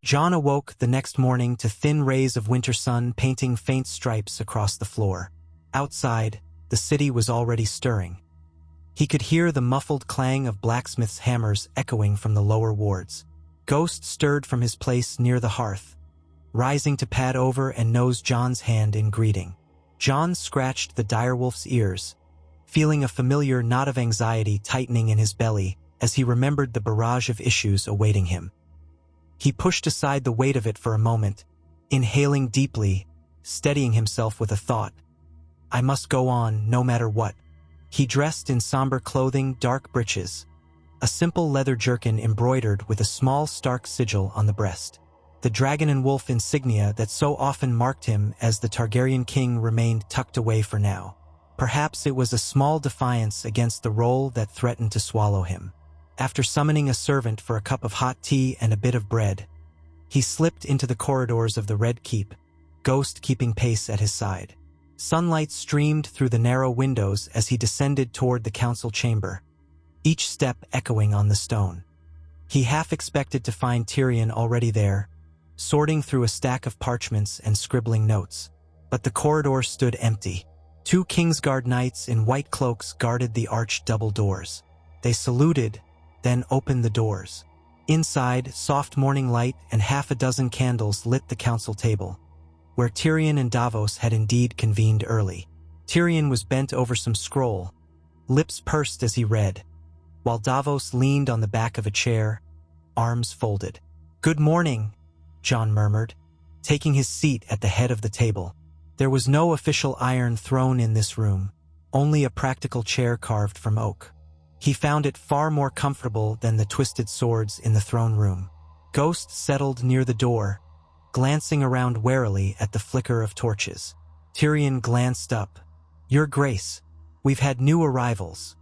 Jon awoke the next morning to thin rays of winter sun painting faint stripes across the floor. Outside, the city was already stirring. He could hear the muffled clang of blacksmiths' hammers echoing from the lower wards. Ghost stirred from his place near the hearth, rising to pad over and nose Jon's hand in greeting. Jon scratched the direwolf's ears, feeling a familiar knot of anxiety tightening in his belly as he remembered the barrage of issues awaiting him. He pushed aside the weight of it for a moment, inhaling deeply, steadying himself with a thought. I must go on, no matter what. He dressed in somber clothing, dark breeches, a simple leather jerkin embroidered with a small stark sigil on the breast. The dragon and wolf insignia that so often marked him as the Targaryen king remained tucked away for now. Perhaps it was a small defiance against the role that threatened to swallow him. After summoning a servant for a cup of hot tea and a bit of bread, he slipped into the corridors of the Red Keep, Ghost keeping pace at his side. Sunlight streamed through the narrow windows as he descended toward the council chamber, each step echoing on the stone. He half expected to find Tyrion already there, sorting through a stack of parchments and scribbling notes. But the corridor stood empty. 2 Kingsguard knights in white cloaks guarded the arched double doors. They saluted, then opened the doors. Inside, soft morning light and half a dozen candles lit the council table, where Tyrion and Davos had indeed convened early. Tyrion was bent over some scroll, lips pursed as he read, while Davos leaned on the back of a chair, arms folded. "Good morning," Jon murmured, taking his seat at the head of the table. There was no official iron throne in this room, only a practical chair carved from oak. He found it far more comfortable than the twisted swords in the throne room. Ghost settled near the door, glancing around warily at the flicker of torches. Tyrion glanced up. "Your Grace, we've had new arrivals.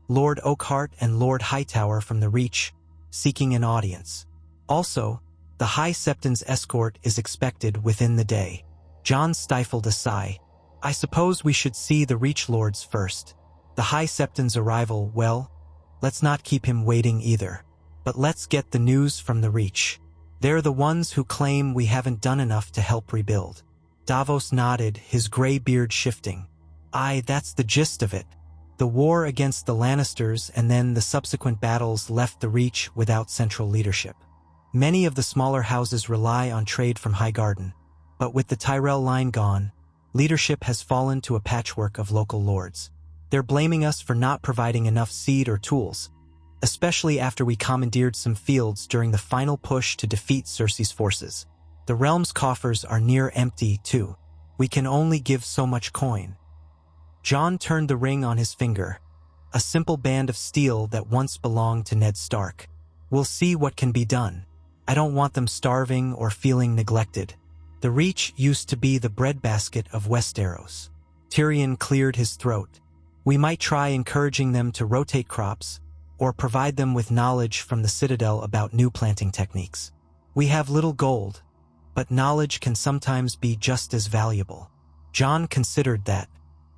Lord Oakhart and Lord Hightower from the Reach, seeking an audience. Also, the High Septon's escort is expected within the day." Jon stifled a sigh. "I suppose we should see the Reach Lords first. The High Septon's arrival, well, let's not keep him waiting either. But let's get the news from the Reach. They're the ones who claim we haven't done enough to help rebuild." Davos nodded, his gray beard shifting. "Aye, that's the gist of it. The war against the Lannisters and then the subsequent battles left the Reach without central leadership. Many of the smaller houses rely on trade from Highgarden, but with the Tyrell line gone, leadership has fallen to a patchwork of local lords. They're blaming us for not providing enough seed or tools, especially after we commandeered some fields during the final push to defeat Cersei's forces. The realm's coffers are near empty, too. We can only give so much coin." Jon turned the ring on his finger, a simple band of steel that once belonged to Ned Stark. "We'll see what can be done. I don't want them starving or feeling neglected. The Reach used to be the breadbasket of Westeros." Tyrion cleared his throat. "We might try encouraging them to rotate crops, or provide them with knowledge from the Citadel about new planting techniques. We have little gold, but knowledge can sometimes be just as valuable." Jon considered that.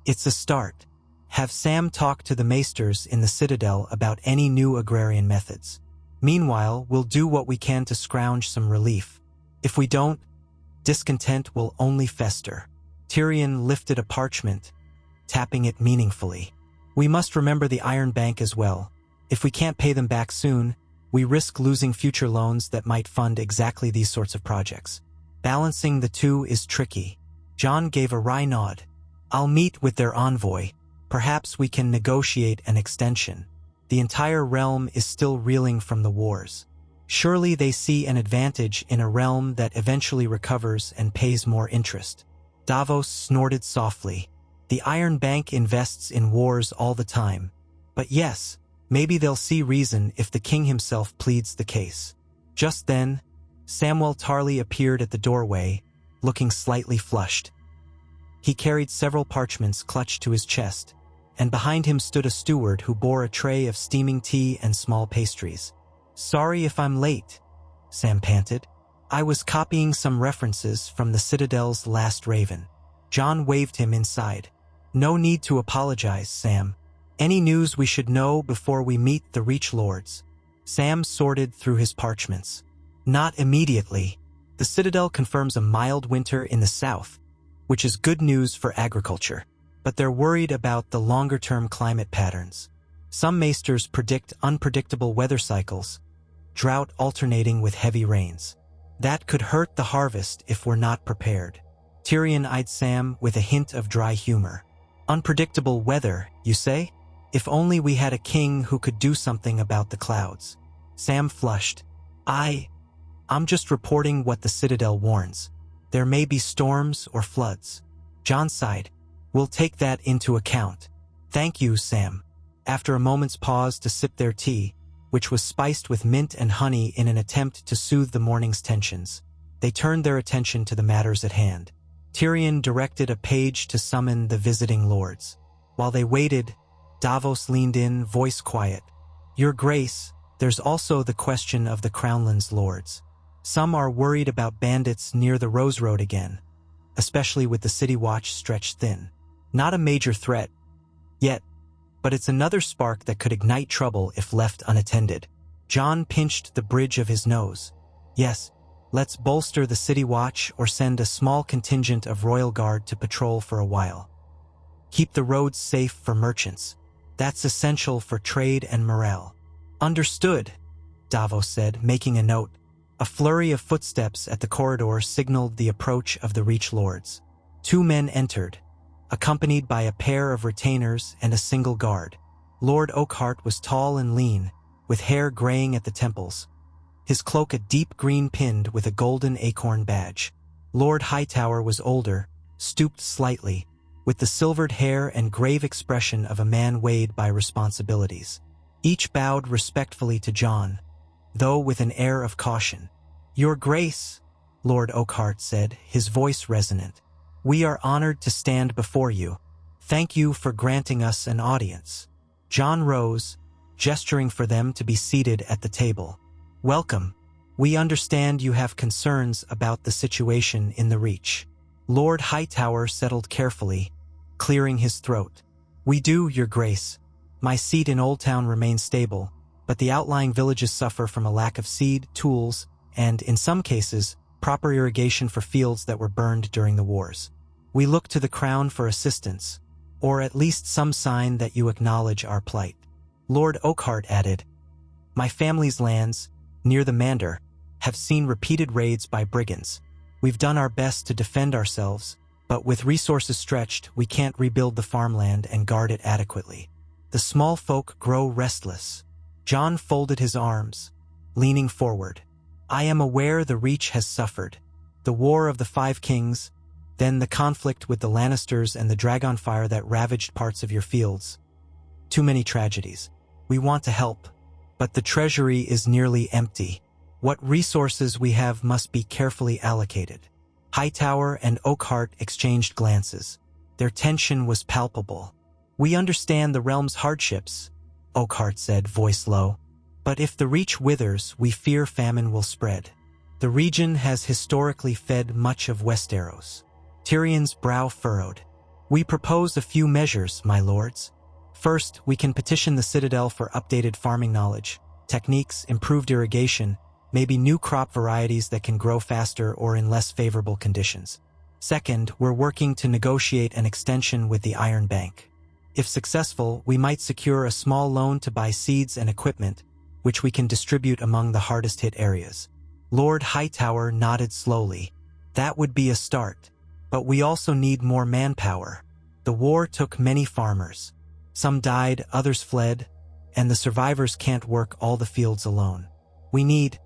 "It's a start. Have Sam talk to the maesters in the Citadel about any new agrarian methods. Meanwhile, we'll do what we can to scrounge some relief. If we don't, discontent will only fester." Tyrion lifted a parchment, tapping it meaningfully. "We must remember the Iron Bank as well. If we can't pay them back soon, we risk losing future loans that might fund exactly these sorts of projects. Balancing the two is tricky." Jon gave a wry nod. "I'll meet with their envoy. Perhaps we can negotiate an extension. The entire realm is still reeling from the wars. Surely they see an advantage in a realm that eventually recovers and pays more interest." Davos snorted softly. "The Iron Bank invests in wars all the time. But yes, maybe they'll see reason if the king himself pleads the case." Just then, Samwell Tarly appeared at the doorway, looking slightly flushed. He carried several parchments clutched to his chest, and behind him stood a steward who bore a tray of steaming tea and small pastries. "Sorry if I'm late," Sam panted. "I was copying some references from the Citadel's Last Raven." Jon waved him inside. "No need to apologize, Sam. Any news we should know before we meet the Reach Lords?" Sam sorted through his parchments. Not immediately. The Citadel confirms a mild winter in the south, which is good news for agriculture. But they're worried about the longer-term climate patterns. Some maesters predict unpredictable weather cycles, drought alternating with heavy rains. That could hurt the harvest if we're not prepared. Tyrion eyed Sam with a hint of dry humor. Unpredictable weather, you say? If only we had a king who could do something about the clouds. Sam flushed. I'm just reporting what the Citadel warns. There may be storms or floods. Jon sighed. We'll take that into account. Thank you, Sam. After a moment's pause to sip their tea, which was spiced with mint and honey in an attempt to soothe the morning's tensions, they turned their attention to the matters at hand. Tyrion directed a page to summon the visiting lords. While they waited, Davos leaned in, voice quiet. Your Grace, there's also the question of the Crownlands lords. Some are worried about bandits near the Rose Road again, especially with the city watch stretched thin. Not a major threat yet, but it's another spark that could ignite trouble if left unattended. Jon pinched the bridge of his nose. Yes, let's bolster the city watch or send a small contingent of royal guard to patrol for a while. Keep the roads safe for merchants. That's essential for trade and morale. Understood, Davos said, making a note. A flurry of footsteps at the corridor signaled the approach of the Reach Lords. 2 men entered, accompanied by a pair of retainers and a single guard. Lord Oakhart was tall and lean, with hair graying at the temples. His cloak a deep green pinned with a golden acorn badge. Lord Hightower was older, stooped slightly, with the silvered hair and grave expression of a man weighed by responsibilities. Each bowed respectfully to Jon, though with an air of caution. Your Grace, Lord Oakhart said, his voice resonant. We are honored to stand before you. Thank you for granting us an audience. Jon rose, gesturing for them to be seated at the table. Welcome. We understand you have concerns about the situation in the Reach. Lord Hightower settled carefully, clearing his throat. We do, Your Grace. My seat in Old Town remains stable, but the outlying villages suffer from a lack of seed, tools, and, in some cases, proper irrigation for fields that were burned during the wars. We look to the Crown for assistance, or at least some sign that you acknowledge our plight. Lord Oakhart added, My family's lands, near the Manor, have seen repeated raids by brigands. We've done our best to defend ourselves, but with resources stretched, we can't rebuild the farmland and guard it adequately. The small folk grow restless. Jon folded his arms, leaning forward. I am aware the Reach has suffered. The War of the Five Kings, then the conflict with the Lannisters and the Dragonfire that ravaged parts of your fields. Too many tragedies. We want to help, but the treasury is nearly empty. What resources we have must be carefully allocated. Hightower and Oakhart exchanged glances. Their tension was palpable. We understand the realm's hardships, Oakhart said, voice low. But if the Reach withers, we fear famine will spread. The region has historically fed much of Westeros. Tyrion's brow furrowed. We propose a few measures, my lords. First, we can petition the Citadel for updated farming knowledge, techniques, improved irrigation, maybe new crop varieties that can grow faster or in less favorable conditions. Second, we're working to negotiate an extension with the Iron Bank. If successful, we might secure a small loan to buy seeds and equipment, which we can distribute among the hardest-hit areas. Lord Hightower nodded slowly. That would be a start. But we also need more manpower. The war took many farmers. Some died, others fled, and the survivors can't work all the fields alone. We need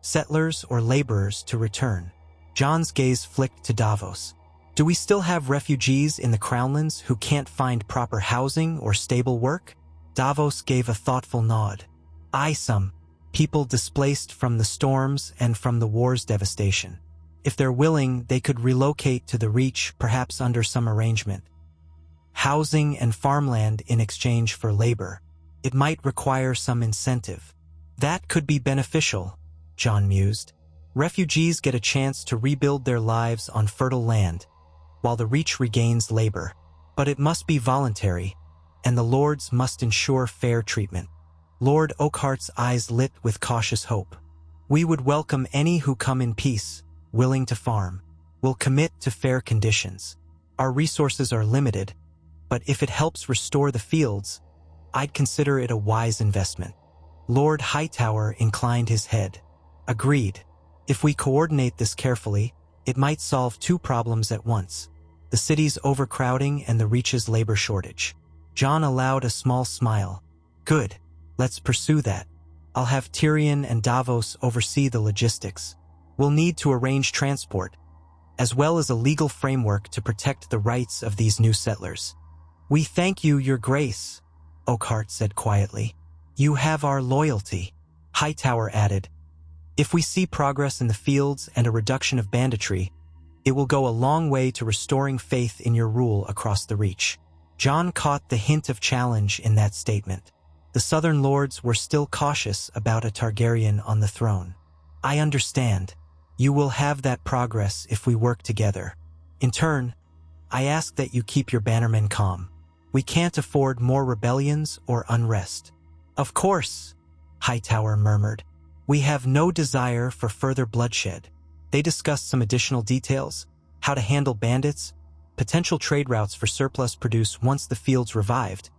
settlers or laborers to return. Jon's gaze flicked to Davos. Do we still have refugees in the Crownlands who can't find proper housing or stable work? Davos gave a thoughtful nod. Some people displaced from the storms and from the war's devastation. If they're willing, they could relocate to the Reach, perhaps under some arrangement. Housing and farmland in exchange for labor. It might require some incentive. That could be beneficial, Jon mused. Refugees get a chance to rebuild their lives on fertile land, while the Reach regains labor. But it must be voluntary, and the lords must ensure fair treatment. Lord Oakhart's eyes lit with cautious hope. We would welcome any who come in peace, willing to farm. We'll commit to fair conditions. Our resources are limited, but if it helps restore the fields, I'd consider it a wise investment. Lord Hightower inclined his head. Agreed. If we coordinate this carefully, it might solve two problems at once: the city's overcrowding and the Reach's labor shortage. Jon allowed a small smile. Good. Let's pursue that. I'll have Tyrion and Davos oversee the logistics. We'll need to arrange transport, as well as a legal framework to protect the rights of these new settlers. We thank you, Your Grace, Oakhart said quietly. You have our loyalty, Hightower added. If we see progress in the fields and a reduction of banditry, it will go a long way to restoring faith in your rule across the Reach. Jon caught the hint of challenge in that statement. The Southern Lords were still cautious about a Targaryen on the throne. I understand. You will have that progress if we work together. In turn, I ask that you keep your bannermen calm. We can't afford more rebellions or unrest. Of course, Hightower murmured. We have no desire for further bloodshed. They discussed some additional details: how to handle bandits, potential trade routes for surplus produce once the fields revived,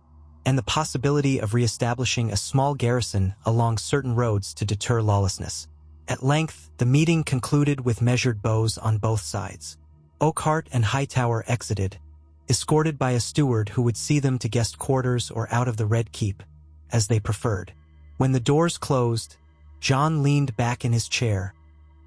and the possibility of reestablishing a small garrison along certain roads to deter lawlessness. At length, the meeting concluded with measured bows on both sides. Oakhart and Hightower exited, escorted by a steward who would see them to guest quarters or out of the Red Keep, as they preferred. When the doors closed, Jon leaned back in his chair,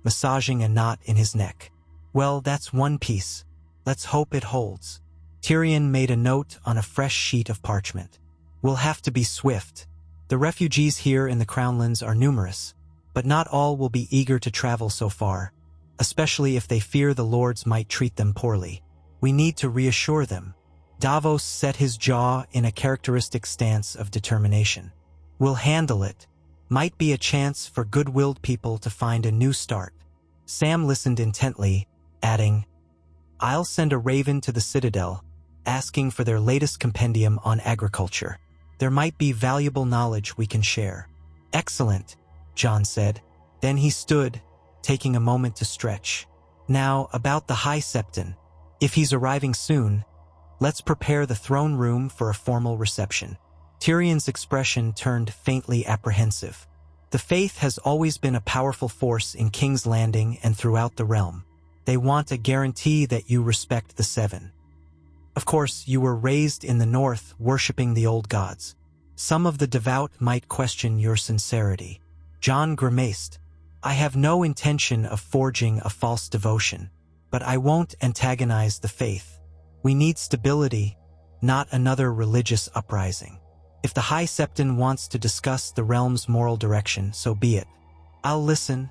massaging a knot in his neck. Well, that's one piece. Let's hope it holds. Tyrion made a note on a fresh sheet of parchment. We'll have to be swift. The refugees here in the Crownlands are numerous, but not all will be eager to travel so far, especially if they fear the lords might treat them poorly. We need to reassure them. Davos set his jaw in a characteristic stance of determination. We'll handle it. Might be a chance for good-willed people to find a new start. Sam listened intently, adding, I'll send a raven to the Citadel, asking for their latest compendium on agriculture. There might be valuable knowledge we can share. Excellent, Jon said. Then he stood, taking a moment to stretch. Now, about the High Septon. If he's arriving soon, let's prepare the throne room for a formal reception. Tyrion's expression turned faintly apprehensive. The Faith has always been a powerful force in King's Landing and throughout the realm. They want a guarantee that you respect the Seven. Of course, you were raised in the North, worshipping the old gods. Some of the devout might question your sincerity. Jon grimaced. I have no intention of forging a false devotion, but I won't antagonize the Faith. We need stability, not another religious uprising. If the High Septon wants to discuss the realm's moral direction, so be it. I'll listen,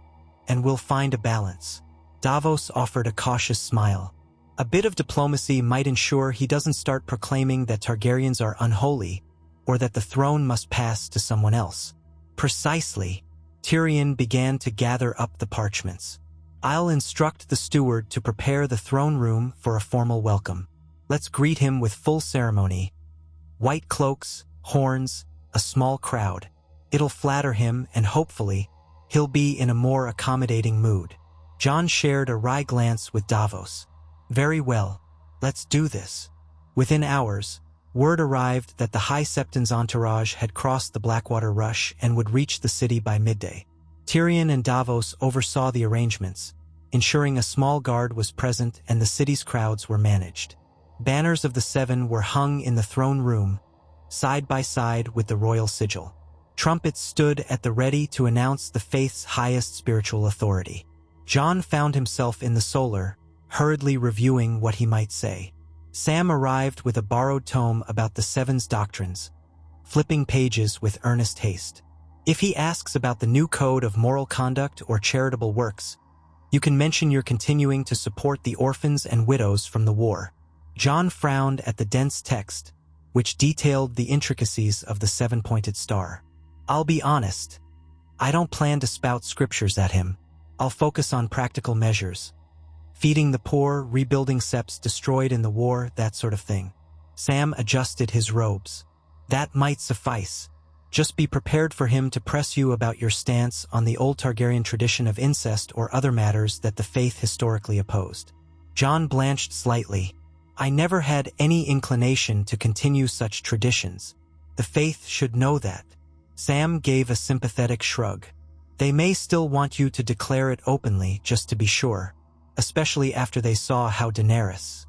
and we'll find a balance. Davos offered a cautious smile. A bit of diplomacy might ensure he doesn't start proclaiming that Targaryens are unholy, or that the throne must pass to someone else. Precisely. Tyrion began to gather up the parchments. I'll instruct the steward to prepare the throne room for a formal welcome. Let's greet him with full ceremony. White cloaks, horns, a small crowd. It'll flatter him, and hopefully, he'll be in a more accommodating mood. Jon shared a wry glance with Davos. Very well, let's do this. Within hours, word arrived that the High Septon's entourage had crossed the Blackwater Rush and would reach the city by midday. Tyrion and Davos oversaw the arrangements, ensuring a small guard was present and the city's crowds were managed. Banners of the Seven were hung in the throne room, side by side with the royal sigil. Trumpets stood at the ready to announce the Faith's highest spiritual authority. Jon found himself in the solar, hurriedly reviewing what he might say. Sam arrived with a borrowed tome about the Seven's doctrines, flipping pages with earnest haste. If he asks about the new code of moral conduct or charitable works, you can mention you're continuing to support the orphans and widows from the war. Jon frowned at the dense text, which detailed the intricacies of the seven-pointed star. I'll be honest, I don't plan to spout scriptures at him. I'll focus on practical measures. Feeding the poor, rebuilding seps destroyed in the war, that sort of thing. Sam adjusted his robes. That might suffice. Just be prepared for him to press you about your stance on the old Targaryen tradition of incest or other matters that the faith historically opposed. Jon blanched slightly. I never had any inclination to continue such traditions. The faith should know that. Sam gave a sympathetic shrug. They may still want you to declare it openly, just to be sure, especially after they saw how Daenerys.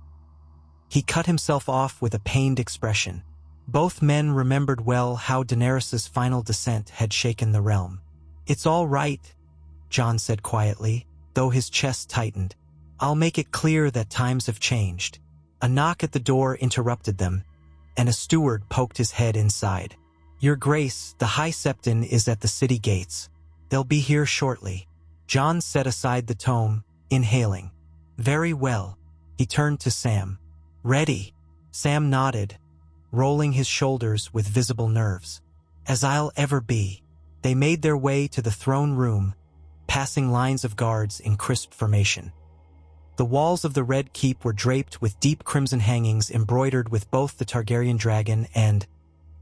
He cut himself off with a pained expression. Both men remembered well how Daenerys's final descent had shaken the realm. It's all right, Jon said quietly, though his chest tightened. I'll make it clear that times have changed. A knock at the door interrupted them, and a steward poked his head inside. Your Grace, the High Septon is at the city gates. They'll be here shortly. Jon set aside the tome, inhaling. Very well. He turned to Sam. Ready? Sam nodded, rolling his shoulders with visible nerves. As I'll ever be. They made their way to the throne room, passing lines of guards in crisp formation. The walls of the Red Keep were draped with deep crimson hangings embroidered with both the Targaryen dragon and,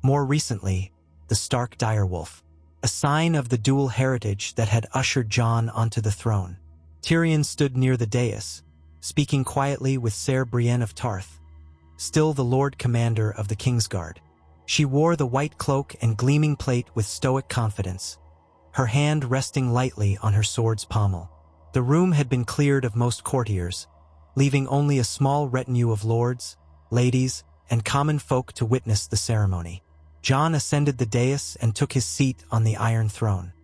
more recently, the Stark direwolf, a sign of the dual heritage that had ushered Jon onto the throne. Tyrion stood near the dais, speaking quietly with Ser Brienne of Tarth, still the Lord Commander of the Kingsguard. She wore the white cloak and gleaming plate with stoic confidence, her hand resting lightly on her sword's pommel. The room had been cleared of most courtiers, leaving only a small retinue of lords, ladies, and common folk to witness the ceremony. Jon ascended the dais and took his seat on the Iron Throne.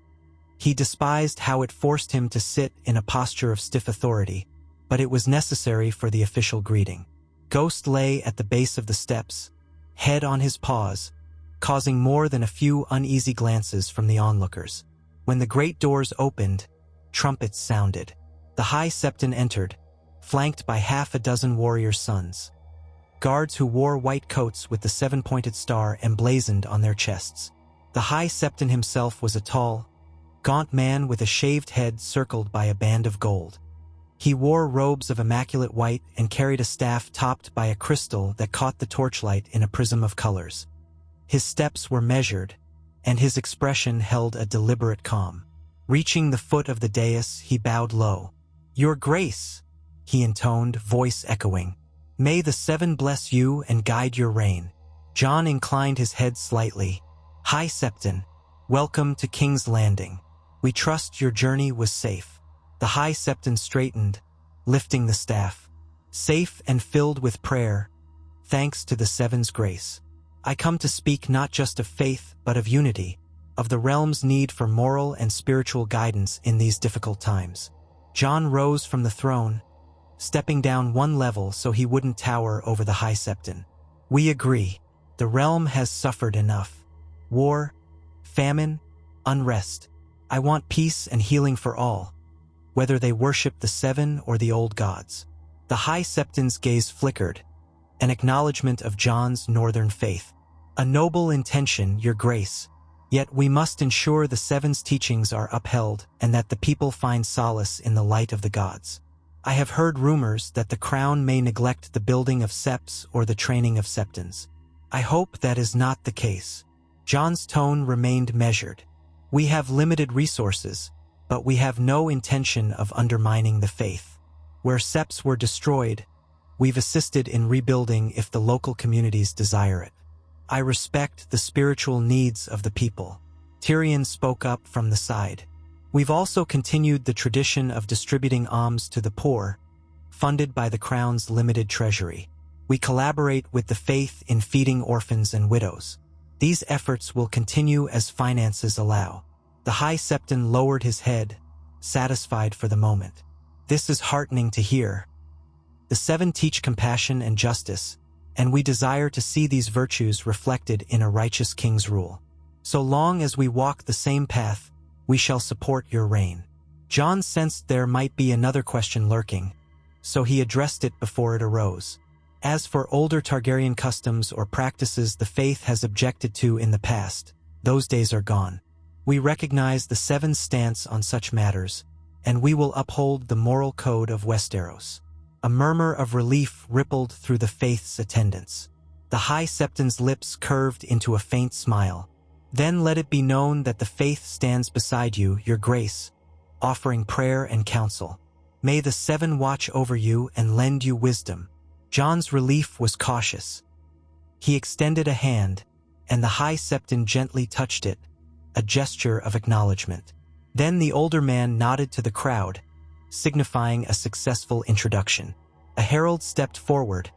He despised how it forced him to sit in a posture of stiff authority, but it was necessary for the official greeting. Ghost lay at the base of the steps, head on his paws, causing more than a few uneasy glances from the onlookers. When the great doors opened, trumpets sounded. The High Septon entered, flanked by half a dozen warrior sons. Guards who wore white coats with the seven-pointed star emblazoned on their chests. The High Septon himself was a tall, gaunt man with a shaved head circled by a band of gold. He wore robes of immaculate white and carried a staff topped by a crystal that caught the torchlight in a prism of colors. His steps were measured, and his expression held a deliberate calm. Reaching the foot of the dais, he bowed low. Your Grace, he intoned, voice echoing. May the Seven bless you and guide your reign. Jon inclined his head slightly. High Septon, welcome to King's Landing. We trust your journey was safe. The High Septon straightened, lifting the staff. Safe and filled with prayer, thanks to the Seven's grace. I come to speak not just of faith, but of unity, of the realm's need for moral and spiritual guidance in these difficult times. Jon rose from the throne, stepping down one level so he wouldn't tower over the High Septon. We agree. The realm has suffered enough. War, famine, unrest. I want peace and healing for all, whether they worship the Seven or the old gods. The High Septon's gaze flickered, an acknowledgement of Jon's northern faith. A noble intention, Your Grace. Yet we must ensure the Seven's teachings are upheld and that the people find solace in the light of the gods. I have heard rumors that the crown may neglect the building of septs or the training of septons. I hope that is not the case. Jon's tone remained measured. We have limited resources, but we have no intention of undermining the faith. Where septs were destroyed, we've assisted in rebuilding if the local communities desire it. I respect the spiritual needs of the people. Tyrion spoke up from the side. We've also continued the tradition of distributing alms to the poor, funded by the crown's limited treasury. We collaborate with the faith in feeding orphans and widows. These efforts will continue as finances allow. The High Septon lowered his head, satisfied for the moment. This is heartening to hear. The Seven teach compassion and justice, and we desire to see these virtues reflected in a righteous king's rule. So long as we walk the same path, we shall support your reign. Jon sensed there might be another question lurking, so he addressed it before it arose. As for older Targaryen customs or practices the faith has objected to in the past, those days are gone. We recognize the Seven's stance on such matters, and we will uphold the moral code of Westeros. A murmur of relief rippled through the faith's attendants. The High Septon's lips curved into a faint smile. Then let it be known that the faith stands beside you, your grace, offering prayer and counsel. May the seven watch over you and lend you wisdom." Jon's relief was cautious. He extended a hand, and the high Septon gently touched it, a gesture of acknowledgement. Then the older man nodded to the crowd, signifying a successful introduction. A herald stepped forward,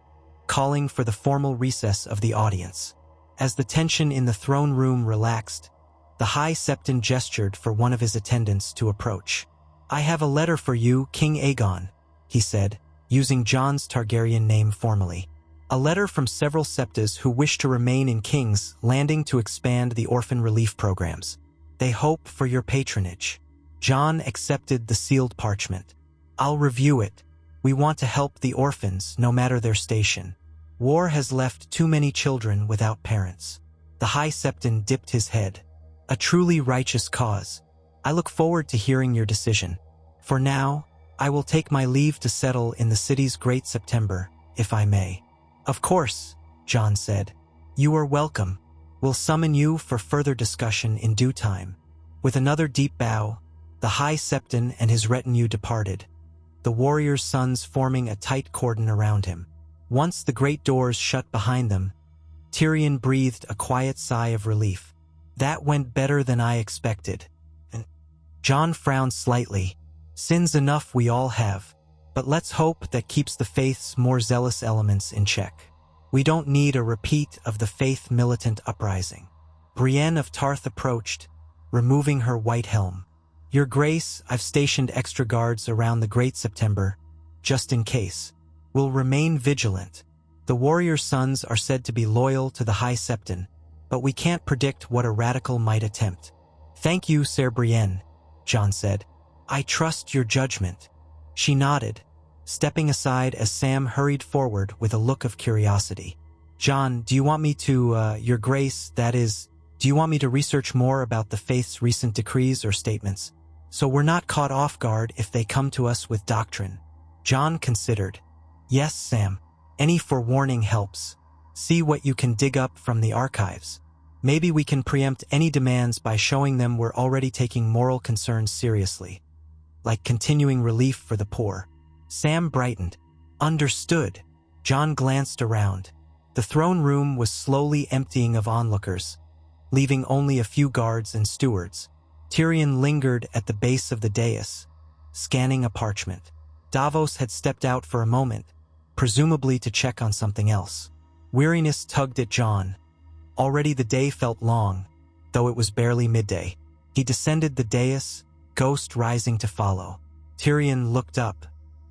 calling for the formal recess of the audience. As the tension in the throne room relaxed, the high Septon gestured for one of his attendants to approach. "I have a letter for you, King Aegon," he said, using Jon's Targaryen name formally. "A letter from several septas who wish to remain in King's Landing to expand the orphan relief programs. They hope for your patronage." Jon accepted the sealed parchment. "I'll review it. We want to help the orphans, no matter their station. War has left too many children without parents." The high Septon dipped his head. "A truly righteous cause. I look forward to hearing your decision. For now, I will take my leave to settle in the city's great September, if I may." "Of course," Jon said. "You are welcome. We'll summon you for further discussion in due time." With another deep bow, the high Septon and his retinue departed, the warrior's sons forming a tight cordon around him. Once the great doors shut behind them, Tyrion breathed a quiet sigh of relief. "That went better than I expected." Jon frowned slightly. "Sins enough we all have, but let's hope that keeps the faith's more zealous elements in check. We don't need a repeat of the faith militant uprising." Brienne of Tarth approached, removing her white helm. "Your Grace, I've stationed extra guards around the Great September, just in case. We'll remain vigilant. The warrior sons are said to be loyal to the High Septon, but we can't predict what a radical might attempt." "Thank you, Sir Brienne," Jon said. "I trust your judgment." She nodded, stepping aside as Sam hurried forward with a look of curiosity. "Jon, do you want me to, Your Grace, that is, do you want me to research more about the faith's recent decrees or statements, so we're not caught off guard if they come to us with doctrine?" Jon considered. "Yes, Sam. Any forewarning helps. See what you can dig up from the archives. Maybe we can preempt any demands by showing them we're already taking moral concerns seriously, like continuing relief for the poor." Sam brightened. "Understood." Jon glanced around. The throne room was slowly emptying of onlookers, leaving only a few guards and stewards. Tyrion lingered at the base of the dais, scanning a parchment. Davos had stepped out for a moment, presumably to check on something else. Weariness tugged at Jon. Already the day felt long, though it was barely midday. He descended the dais, Ghost rising to follow. Tyrion looked up.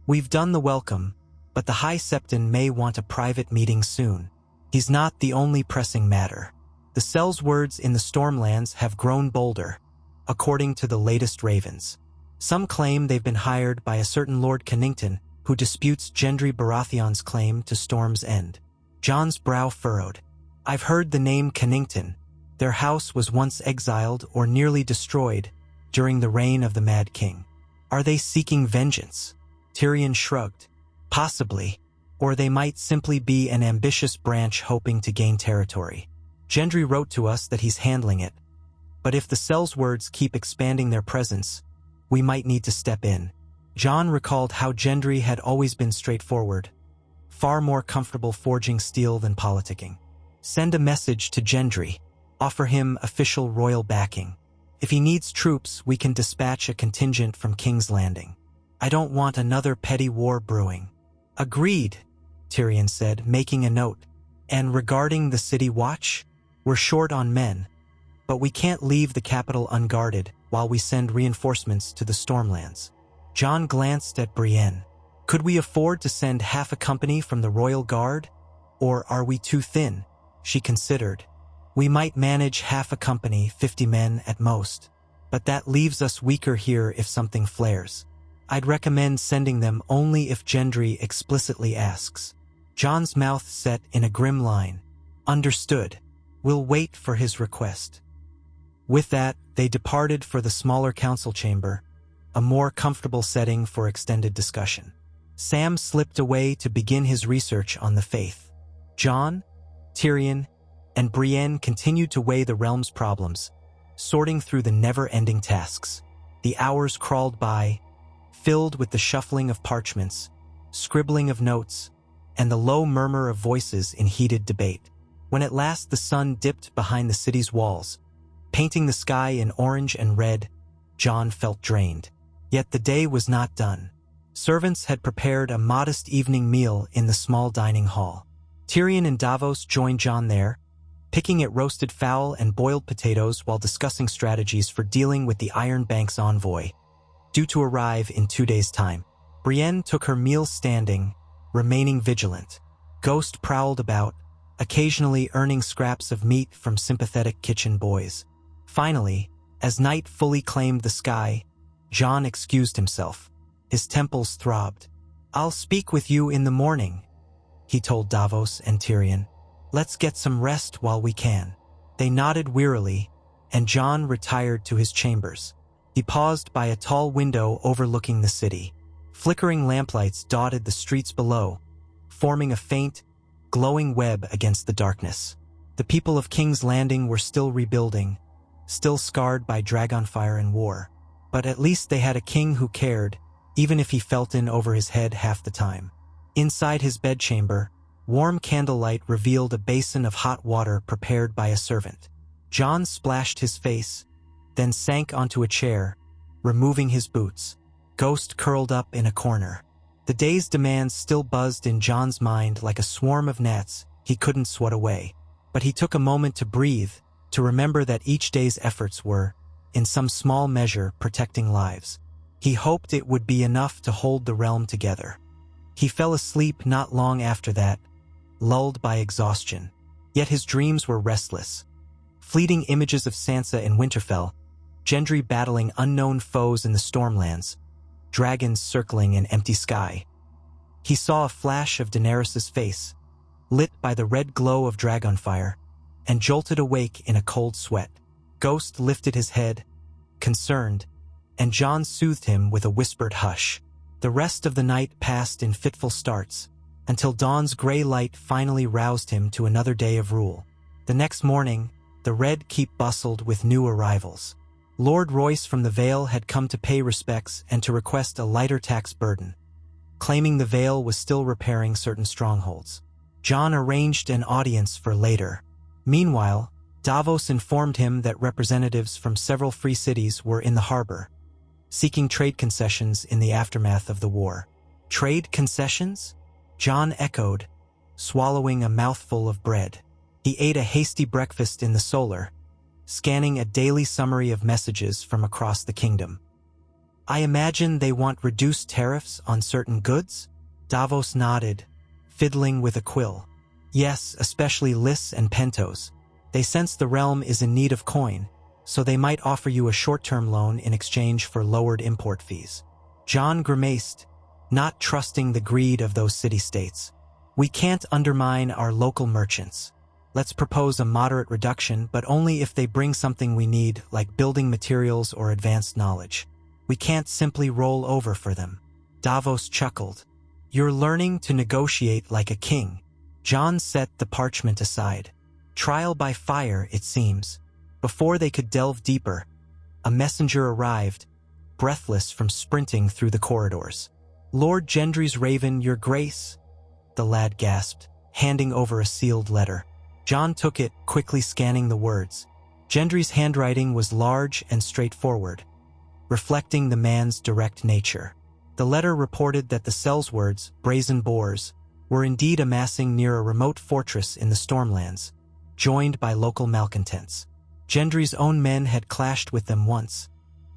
"We've done the welcome, but the High Septon may want a private meeting soon. He's not the only pressing matter. The sellswords in the stormlands have grown bolder, according to the latest ravens. Some claim they've been hired by a certain Lord Cannington, who disputes Gendry Baratheon's claim to Storm's End." Jon's brow furrowed. "I've heard the name Cannington. Their house was once exiled or nearly destroyed during the reign of the Mad King. Are they seeking vengeance?" Tyrion shrugged. "Possibly. Or they might simply be an ambitious branch hoping to gain territory. Gendry wrote to us that he's handling it. But if the sellswords keep expanding their presence, we might need to step in." Jon recalled how Gendry had always been straightforward, far more comfortable forging steel than politicking. "Send a message to Gendry. Offer him official royal backing. If he needs troops, we can dispatch a contingent from King's Landing. I don't want another petty war brewing." "Agreed," Tyrion said, making a note. "And regarding the city watch, we're short on men, but we can't leave the capital unguarded while we send reinforcements to the stormlands." Jon glanced at Brienne. "Could we afford to send half a company from the Royal Guard? Or are we too thin?" She considered. "We might manage half a company, 50 men at most, but that leaves us weaker here if something flares. I'd recommend sending them only if Gendry explicitly asks." Jon's mouth set in a grim line. "Understood. We'll wait for his request." With that, they departed for the smaller council chamber, a more comfortable setting for extended discussion. Sam slipped away to begin his research on the faith. Jon, Tyrion, and Brienne continued to weigh the realm's problems, sorting through the never-ending tasks. The hours crawled by, filled with the shuffling of parchments, scribbling of notes, and the low murmur of voices in heated debate. When at last the sun dipped behind the city's walls, painting the sky in orange and red, Jon felt drained. Yet the day was not done. Servants had prepared a modest evening meal in the small dining hall. Tyrion and Davos joined Jon there, picking at roasted fowl and boiled potatoes while discussing strategies for dealing with the Iron Bank's envoy, due to arrive in 2 days' time. Brienne took her meal standing, remaining vigilant. Ghost prowled about, occasionally earning scraps of meat from sympathetic kitchen boys. Finally, as night fully claimed the sky, Jon excused himself. His temples throbbed. "I'll speak with you in the morning," he told Davos and Tyrion. "Let's get some rest while we can." They nodded wearily, and Jon retired to his chambers. He paused by a tall window overlooking the city. Flickering lamplights dotted the streets below, forming a faint, glowing web against the darkness. The people of King's Landing were still rebuilding, still scarred by dragonfire and war. But at least they had a king who cared, even if he felt in over his head half the time. Inside his bedchamber, warm candlelight revealed a basin of hot water prepared by a servant. Jon splashed his face, then sank onto a chair, removing his boots. Ghost curled up in a corner. The day's demands still buzzed in Jon's mind like a swarm of gnats he couldn't swat away. But he took a moment to breathe, to remember that each day's efforts were, in some small measure, protecting lives. He hoped it would be enough to hold the realm together. He fell asleep not long after that, lulled by exhaustion. Yet his dreams were restless. Fleeting images of Sansa in Winterfell, Gendry battling unknown foes in the stormlands, dragons circling an empty sky. He saw a flash of Daenerys's face, lit by the red glow of dragonfire, and jolted awake in a cold sweat. Ghost lifted his head, concerned, and Jon soothed him with a whispered hush. The rest of the night passed in fitful starts, until dawn's gray light finally roused him to another day of rule. The next morning, the Red Keep bustled with new arrivals. Lord Royce from the Vale had come to pay respects and to request a lighter tax burden, claiming the Vale was still repairing certain strongholds. Jon arranged an audience for later. Meanwhile, Davos informed him that representatives from several free cities were in the harbor, seeking trade concessions in the aftermath of the war. Trade concessions? Jon echoed, swallowing a mouthful of bread. He ate a hasty breakfast in the solar, scanning a daily summary of messages from across the kingdom. "I imagine they want reduced tariffs on certain goods?" Davos nodded, fiddling with a quill. "Yes, especially Lys and Pentos. They sense the realm is in need of coin, so they might offer you a short-term loan in exchange for lowered import fees." Jon grimaced, not trusting the greed of those city-states. "We can't undermine our local merchants. Let's propose a moderate reduction, but only if they bring something we need, like building materials or advanced knowledge. We can't simply roll over for them." Davos chuckled. "You're learning to negotiate like a king." Jon set the parchment aside. Trial by fire, it seems. Before they could delve deeper, a messenger arrived, breathless from sprinting through the corridors. "Lord Gendry's raven, your grace," the lad gasped, handing over a sealed letter. Jon took it, quickly scanning the words. Gendry's handwriting was large and straightforward, reflecting the man's direct nature. The letter reported that the Sellswords, brazen boars, were indeed amassing near a remote fortress in the Stormlands, joined by local malcontents. Gendry's own men had clashed with them once,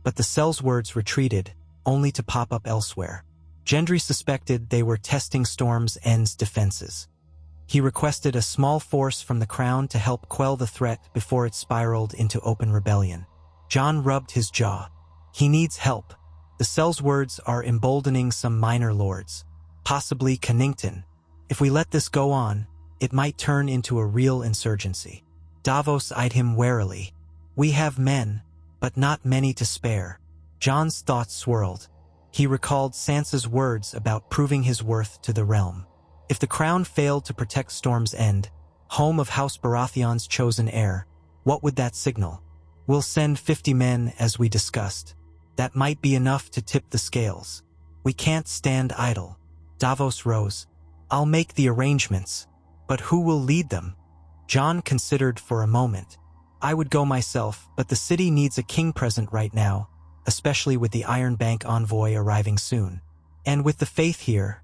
but the Sellswords retreated, only to pop up elsewhere. Gendry suspected they were testing Storm's End's defenses. He requested a small force from the crown to help quell the threat before it spiraled into open rebellion. Jon rubbed his jaw. He needs help. The Sellswords are emboldening some minor lords, possibly Cannington. If we let this go on, it might turn into a real insurgency. Davos eyed him warily. "We have men, but not many to spare." Jon's thoughts swirled. He recalled Sansa's words about proving his worth to the realm. If the crown failed to protect Storm's End, home of House Baratheon's chosen heir. What would that signal? We'll send 50 men as we discussed. That might be enough to tip the scales. We can't stand idle. Davos rose. I'll make the arrangements. But who will lead them? Jon considered for a moment. I would go myself, but the city needs a king present right now, especially with the Iron Bank envoy arriving soon. And with the faith here.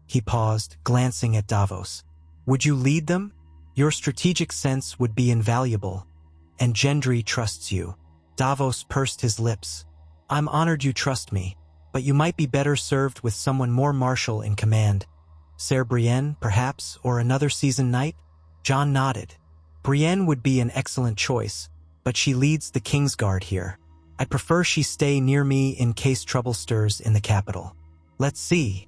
He paused, glancing at Davos. Would you lead them? Your strategic sense would be invaluable. And Gendry trusts you. Davos pursed his lips. I'm honored you trust me, but you might be better served with someone more martial in command. Ser Brienne, perhaps, or another seasoned knight? Jon nodded. Brienne would be an excellent choice, but she leads the Kingsguard here. I'd prefer she stay near me in case trouble stirs in the capital. Let's see.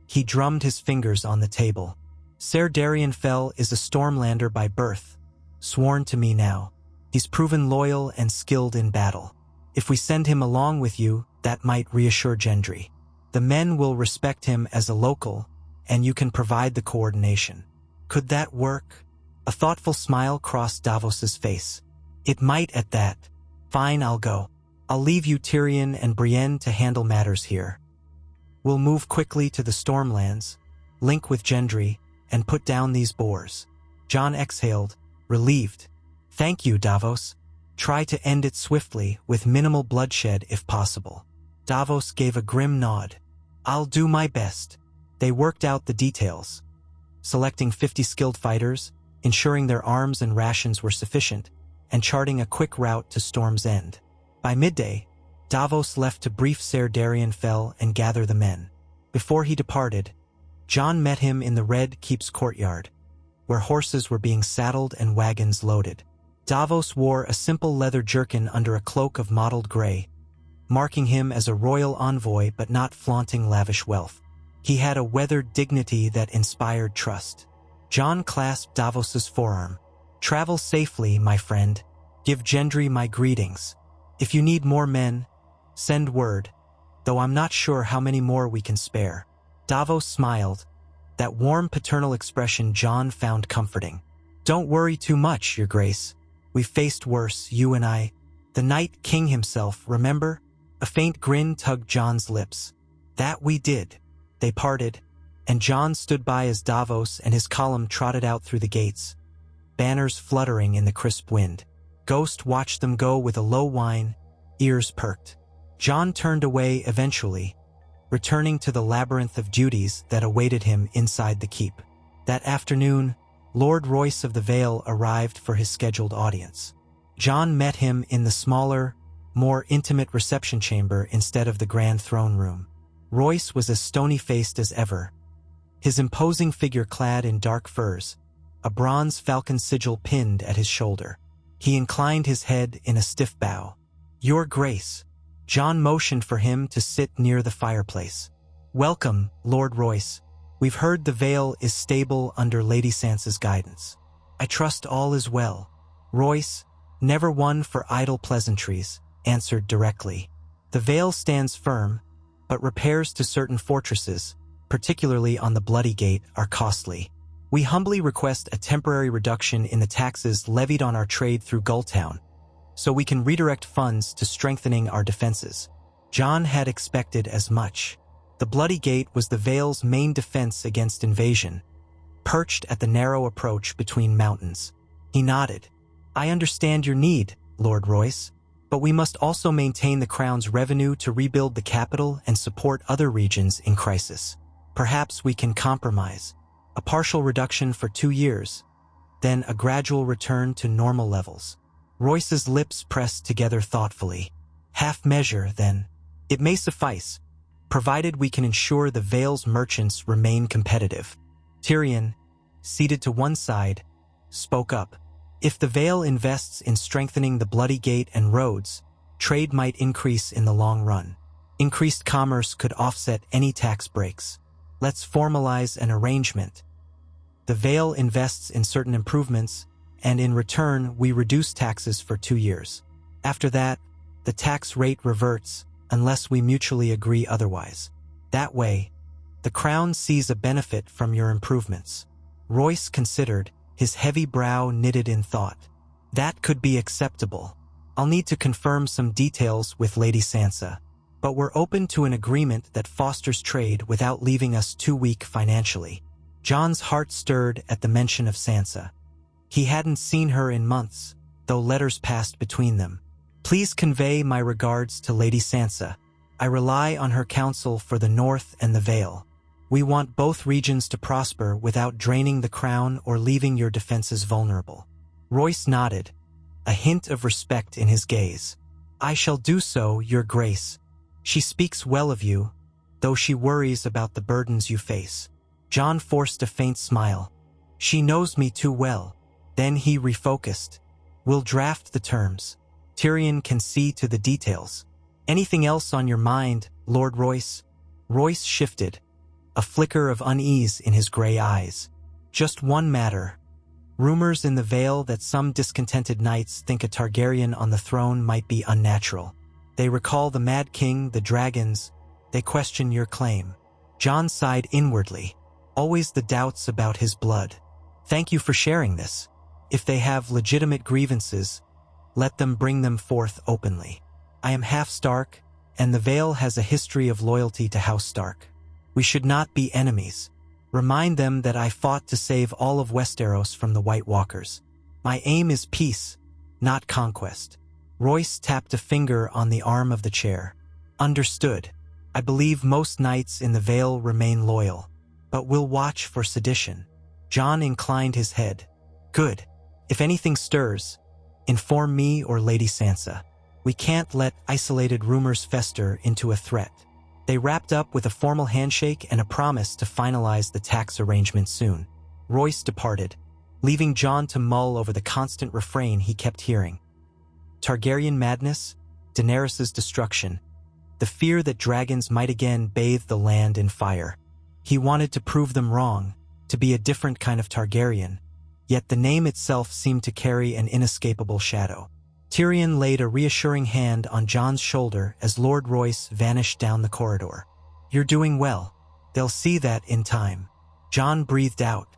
He drummed his fingers on the table. Ser Darionfell is a Stormlander by birth, sworn to me now. He's proven loyal and skilled in battle. If we send him along with you, that might reassure Gendry. The men will respect him as a local, and you can provide the coordination. Could that work? A thoughtful smile crossed Davos's face. It might at that. Fine, I'll go. I'll leave you Tyrion and Brienne to handle matters here. We'll move quickly to the Stormlands, link with Gendry, and put down these boars. Jon exhaled, relieved. Thank you, Davos. Try to end it swiftly, with minimal bloodshed if possible. Davos gave a grim nod. I'll do my best. They worked out the details, selecting 50 skilled fighters, ensuring their arms and rations were sufficient, and charting a quick route to Storm's End. By midday, Davos left to brief Ser Darionfell and gather the men. Before he departed, Jon met him in the Red Keep's courtyard, where horses were being saddled and wagons loaded. Davos wore a simple leather jerkin under a cloak of mottled gray, marking him as a royal envoy but not flaunting lavish wealth. He had a weathered dignity that inspired trust. Jon clasped Davos's forearm. Travel safely, my friend. Give Gendry my greetings. If you need more men, send word, though I'm not sure how many more we can spare. Davos smiled, that warm paternal expression Jon found comforting. Don't worry too much, Your Grace. We've faced worse, you and I. The Night King himself, remember? A faint grin tugged Jon's lips. That we did. They parted, and Jon stood by as Davos and his column trotted out through the gates, banners fluttering in the crisp wind. Ghost watched them go with a low whine, ears perked. Jon turned away eventually, returning to the labyrinth of duties that awaited him inside the keep. That afternoon, Lord Royce of the Vale arrived for his scheduled audience. Jon met him in the smaller, more intimate reception chamber instead of the grand throne room. Royce was as stony-faced as ever, his imposing figure clad in dark furs, a bronze falcon sigil pinned at his shoulder. He inclined his head in a stiff bow. Your Grace. Jon motioned for him to sit near the fireplace. Welcome, Lord Royce. We've heard the Vale is stable under Lady Sansa's guidance. I trust all is well. Royce, never one for idle pleasantries, answered directly. The Vale stands firm, but repairs to certain fortresses, particularly on the Bloody Gate, are costly. We humbly request a temporary reduction in the taxes levied on our trade through Gulltown, so we can redirect funds to strengthening our defenses. Jon had expected as much. The Bloody Gate was the Vale's main defense against invasion, perched at the narrow approach between mountains. He nodded. I understand your need, Lord Royce, but we must also maintain the Crown's revenue to rebuild the capital and support other regions in crisis. Perhaps we can compromise. A partial reduction for 2 years, then a gradual return to normal levels. Royce's lips pressed together thoughtfully. Half measure, then. It may suffice, provided we can ensure the Vale's merchants remain competitive. Tyrion, seated to one side, spoke up. If the Vale invests in strengthening the Bloody Gate and roads, trade might increase in the long run. Increased commerce could offset any tax breaks. Let's formalize an arrangement. The Vale invests in certain improvements, and in return we reduce taxes for 2 years. After that, the tax rate reverts unless we mutually agree otherwise. That way, the Crown sees a benefit from your improvements. Royce considered. his heavy brow knitted in thought. That could be acceptable. I'll need to confirm some details with Lady Sansa, but we're open to an agreement that fosters trade without leaving us too weak financially. Jon's heart stirred at the mention of Sansa. He hadn't seen her in months, though letters passed between them. Please convey my regards to Lady Sansa. I rely on her counsel for the North and the Vale. We want both regions to prosper without draining the crown or leaving your defenses vulnerable. Royce nodded, a hint of respect in his gaze. I shall do so, Your Grace. She speaks well of you, though she worries about the burdens you face. Jon forced a faint smile. She knows me too well. Then he refocused. We'll draft the terms. Tyrion can see to the details. Anything else on your mind, Lord Royce? Royce shifted, a flicker of unease in his gray eyes. Just one matter. Rumors in the Vale that some discontented knights think a Targaryen on the throne might be unnatural. They recall the Mad King, the dragons. They question your claim. Jon sighed inwardly, always the doubts about his blood. Thank you for sharing this. If they have legitimate grievances, let them bring them forth openly. I am half Stark, and the Vale has a history of loyalty to House Stark. We should not be enemies. Remind them that I fought to save all of Westeros from the White Walkers. My aim is peace, not conquest. Royce tapped a finger on the arm of the chair. Understood. I believe most knights in the Vale remain loyal, but we'll watch for sedition. Jon inclined his head. Good. If anything stirs, inform me or Lady Sansa. We can't let isolated rumors fester into a threat. They wrapped up with a formal handshake and a promise to finalize the tax arrangement soon. Royce departed, leaving Jon to mull over the constant refrain he kept hearing. Targaryen madness, Daenerys' destruction, the fear that dragons might again bathe the land in fire. He wanted to prove them wrong, to be a different kind of Targaryen, yet the name itself seemed to carry an inescapable shadow. Tyrion laid a reassuring hand on Jon's shoulder as Lord Royce vanished down the corridor. You're doing well. They'll see that in time. Jon breathed out.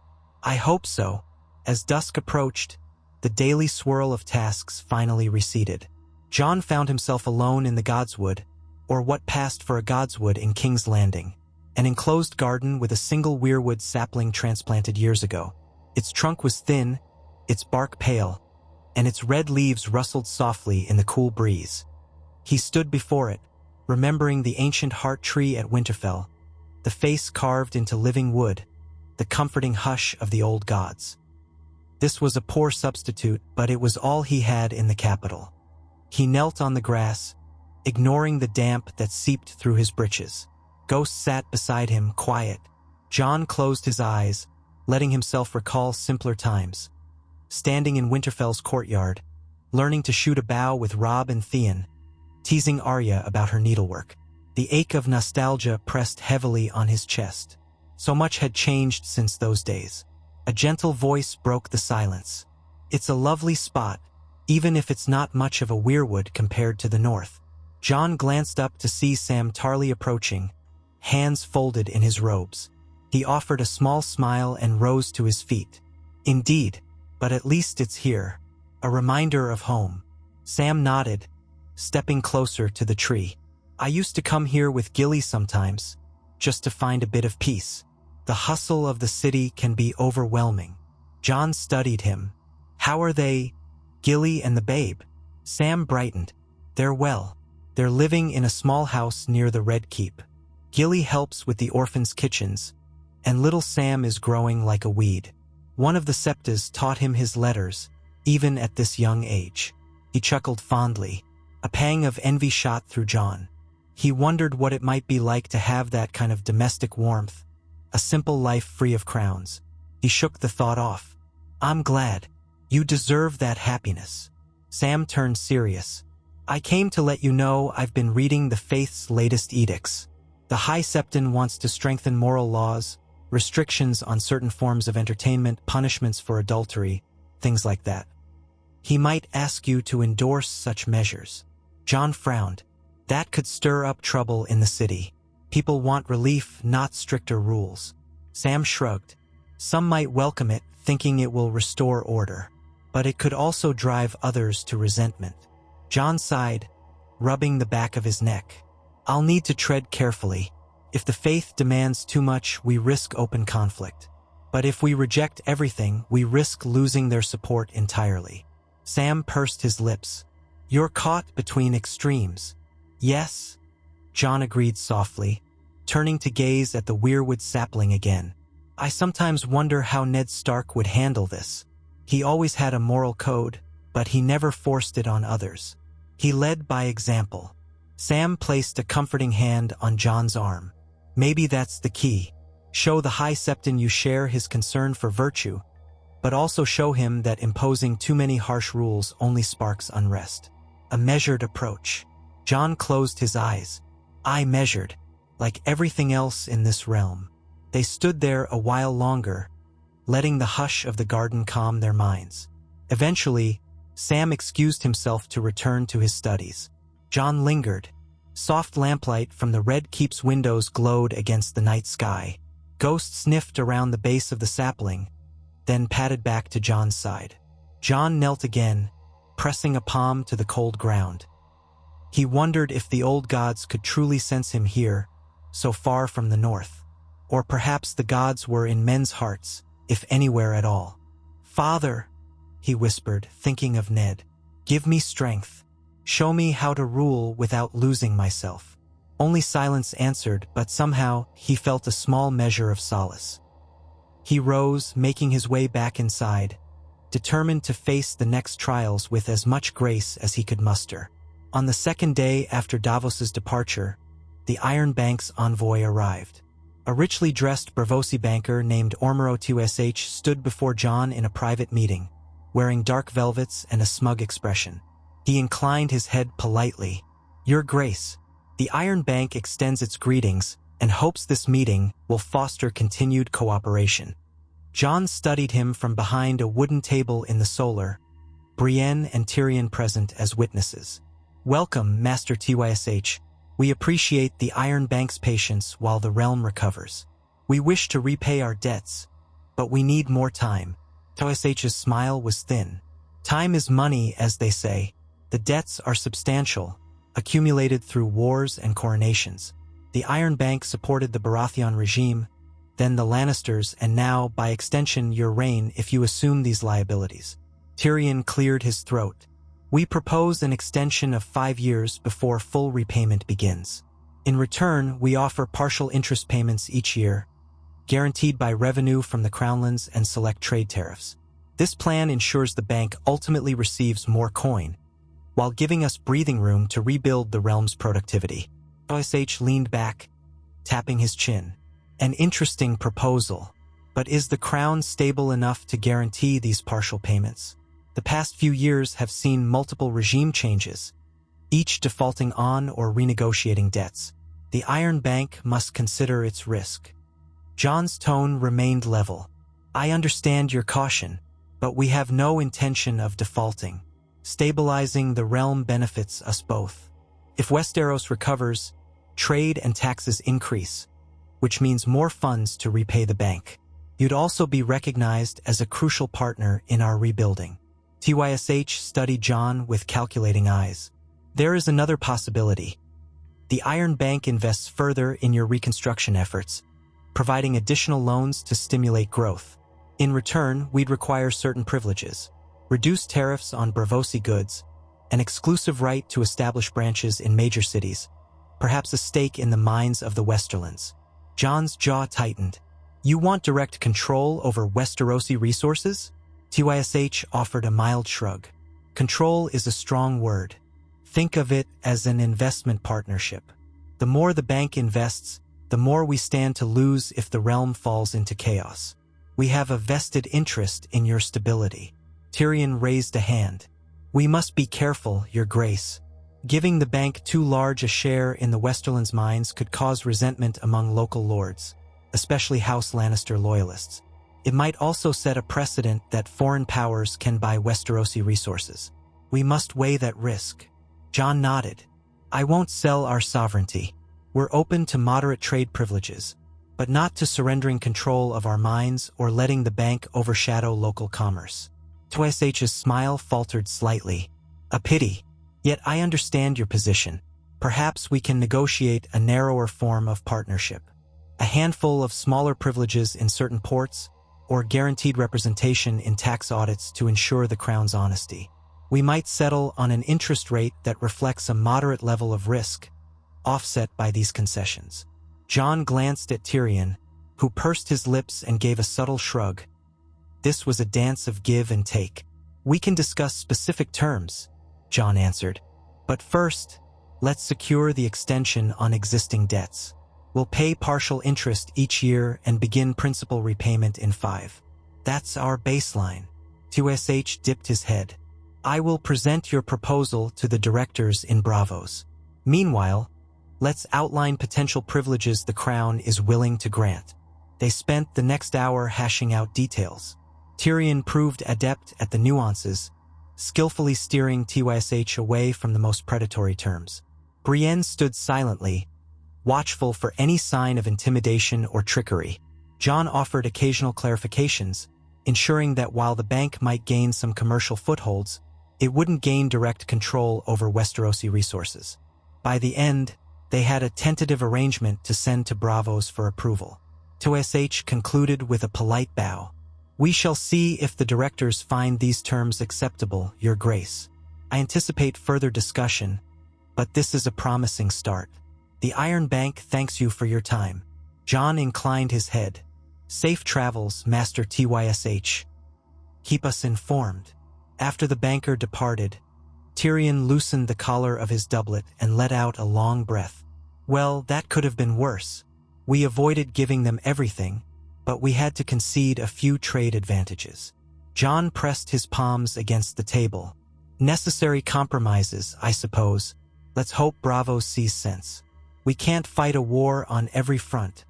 I hope so. As dusk approached, the daily swirl of tasks finally receded. Jon found himself alone in the godswood, or what passed for a godswood in King's Landing, an enclosed garden with a single weirwood sapling transplanted years ago. Its trunk was thin, its bark pale, and its red leaves rustled softly in the cool breeze. He stood before it, remembering the ancient heart tree at Winterfell, the face carved into living wood, the comforting hush of the old gods. This was a poor substitute, but it was all he had in the capital. He knelt on the grass, ignoring the damp that seeped through his breeches. Ghost sat beside him, quiet. Jon closed his eyes, letting himself recall simpler times. Standing in Winterfell's courtyard, learning to shoot a bow with Robb and Theon, teasing Arya about her needlework. The ache of nostalgia pressed heavily on his chest. So much had changed since those days. A gentle voice broke the silence. It's a lovely spot, even if it's not much of a weirwood compared to the north. Jon glanced up to see Sam Tarly approaching, hands folded in his robes. He offered a small smile and rose to his feet. Indeed, but at least it's here, a reminder of home. Sam nodded, stepping closer to the tree. I used to come here with Gilly sometimes, just to find a bit of peace. The hustle of the city can be overwhelming. Jon studied him. How are they, Gilly and the babe? Sam brightened. They're well. They're living in a small house near the Red Keep. Gilly helps with the orphans' kitchens, and little Sam is growing like a weed. One of the Septas taught him his letters, even at this young age. He chuckled fondly. A pang of envy shot through Jon. He wondered what it might be like to have that kind of domestic warmth, a simple life free of crowns. He shook the thought off. I'm glad. You deserve that happiness. Sam turned serious. I came to let you know I've been reading the faith's latest edicts. The High Septon wants to strengthen moral laws, restrictions on certain forms of entertainment, punishments for adultery, things like that. He might ask you to endorse such measures. Jon frowned. That could stir up trouble in the city. People want relief, not stricter rules. Sam shrugged. Some might welcome it, thinking it will restore order. But it could also drive others to resentment. Jon sighed, rubbing the back of his neck. I'll need to tread carefully. If the faith demands too much, we risk open conflict. But if we reject everything, we risk losing their support entirely. Sam pursed his lips. You're caught between extremes. Yes, Jon agreed softly, turning to gaze at the weirwood sapling again. I sometimes wonder how Ned Stark would handle this. He always had a moral code, but he never forced it on others. He led by example. Sam placed a comforting hand on Jon's arm. Maybe that's the key. Show the High Septon you share his concern for virtue, but also show him that imposing too many harsh rules only sparks unrest. A measured approach. Jon closed his eyes. I measured, like everything else in this realm. They stood there a while longer, letting the hush of the garden calm their minds. Eventually, Sam excused himself to return to his studies. Jon lingered. Soft lamplight from the Red Keep's windows glowed against the night sky. Ghost sniffed around the base of the sapling, then padded back to Jon's side. Jon knelt again, pressing a palm to the cold ground. He wondered if the old gods could truly sense him here, so far from the north. Or perhaps the gods were in men's hearts, if anywhere at all. Father, he whispered, thinking of Ned. Give me strength. Show me how to rule without losing myself. Only silence answered, but somehow he felt a small measure of solace. He rose, making his way back inside, determined to face the next trials with as much grace as he could muster. On the second day after Davos's departure, the Iron Bank's envoy arrived. A richly dressed Braavosi banker named Ormoro Tush stood before Jon in a private meeting, wearing dark velvets and a smug expression. He inclined his head politely. Your Grace, the Iron Bank extends its greetings and hopes this meeting will foster continued cooperation. Jon studied him from behind a wooden table in the solar, Brienne and Tyrion present as witnesses. Welcome, Master Tysh. We appreciate the Iron Bank's patience while the realm recovers. We wish to repay our debts, but we need more time. Tysh's smile was thin. Time is money, as they say. The debts are substantial, accumulated through wars and coronations. The Iron Bank supported the Baratheon regime, then the Lannisters, and now, by extension, your reign if you assume these liabilities. Tyrion cleared his throat. We propose an extension of 5 years before full repayment begins. In return, we offer partial interest payments each year, guaranteed by revenue from the Crownlands and select trade tariffs. This plan ensures the bank ultimately receives more coin, while giving us breathing room to rebuild the realm's productivity. Tysh leaned back, tapping his chin. An interesting proposal, but is the crown stable enough to guarantee these partial payments? The past few years have seen multiple regime changes, each defaulting on or renegotiating debts. The Iron Bank must consider its risk. Jon's tone remained level. I understand your caution, but we have no intention of defaulting. Stabilizing the realm benefits us both. If Westeros recovers, trade and taxes increase, which means more funds to repay the bank. You'd also be recognized as a crucial partner in our rebuilding. Tysh studied Jon with calculating eyes. There is another possibility. The Iron Bank invests further in your reconstruction efforts, providing additional loans to stimulate growth. In return, we'd require certain privileges, reduced tariffs on Braavosi goods, an exclusive right to establish branches in major cities, perhaps a stake in the mines of the Westerlands. Jon's jaw tightened. You want direct control over Westerosi resources? Tysh offered a mild shrug. Control is a strong word. Think of it as an investment partnership. The more the bank invests, the more we stand to lose if the realm falls into chaos. We have a vested interest in your stability. Tyrion raised a hand. We must be careful, Your Grace. Giving the bank too large a share in the Westerlands mines could cause resentment among local lords, especially House Lannister loyalists. It might also set a precedent that foreign powers can buy Westerosi resources. We must weigh that risk. Jon nodded. I won't sell our sovereignty. We're open to moderate trade privileges, but not to surrendering control of our minds or letting the bank overshadow local commerce. Twsh's smile faltered slightly. A pity. Yet I understand your position. Perhaps we can negotiate a narrower form of partnership. A handful of smaller privileges in certain ports, or guaranteed representation in tax audits to ensure the Crown's honesty. We might settle on an interest rate that reflects a moderate level of risk, offset by these concessions. Jon glanced at Tyrion, who pursed his lips and gave a subtle shrug. This was a dance of give and take. We can discuss specific terms, Jon answered. But first, let's secure the extension on existing debts. We'll pay partial interest each year and begin principal repayment in 5. That's our baseline. Tsh dipped his head. I will present your proposal to the directors in Bravos. Meanwhile, let's outline potential privileges the Crown is willing to grant. They spent the next hour hashing out details. Tyrion proved adept at the nuances, skillfully steering Tsh away from the most predatory terms. Brienne stood silently, watchful for any sign of intimidation or trickery. Jon offered occasional clarifications, ensuring that while the bank might gain some commercial footholds, it wouldn't gain direct control over Westerosi resources. By the end, they had a tentative arrangement to send to Bravos for approval. Tsh concluded with a polite bow. We shall see if the directors find these terms acceptable, Your Grace. I anticipate further discussion, but this is a promising start. The Iron Bank thanks you for your time. Jon inclined his head. Safe travels, Master Tsh. Keep us informed. After the banker departed, Tyrion loosened the collar of his doublet and let out a long breath. Well, that could have been worse. We avoided giving them everything, but we had to concede a few trade advantages. Jon pressed his palms against the table. Necessary compromises, I suppose. Let's hope Bravos sees sense. We can't fight a war on every front,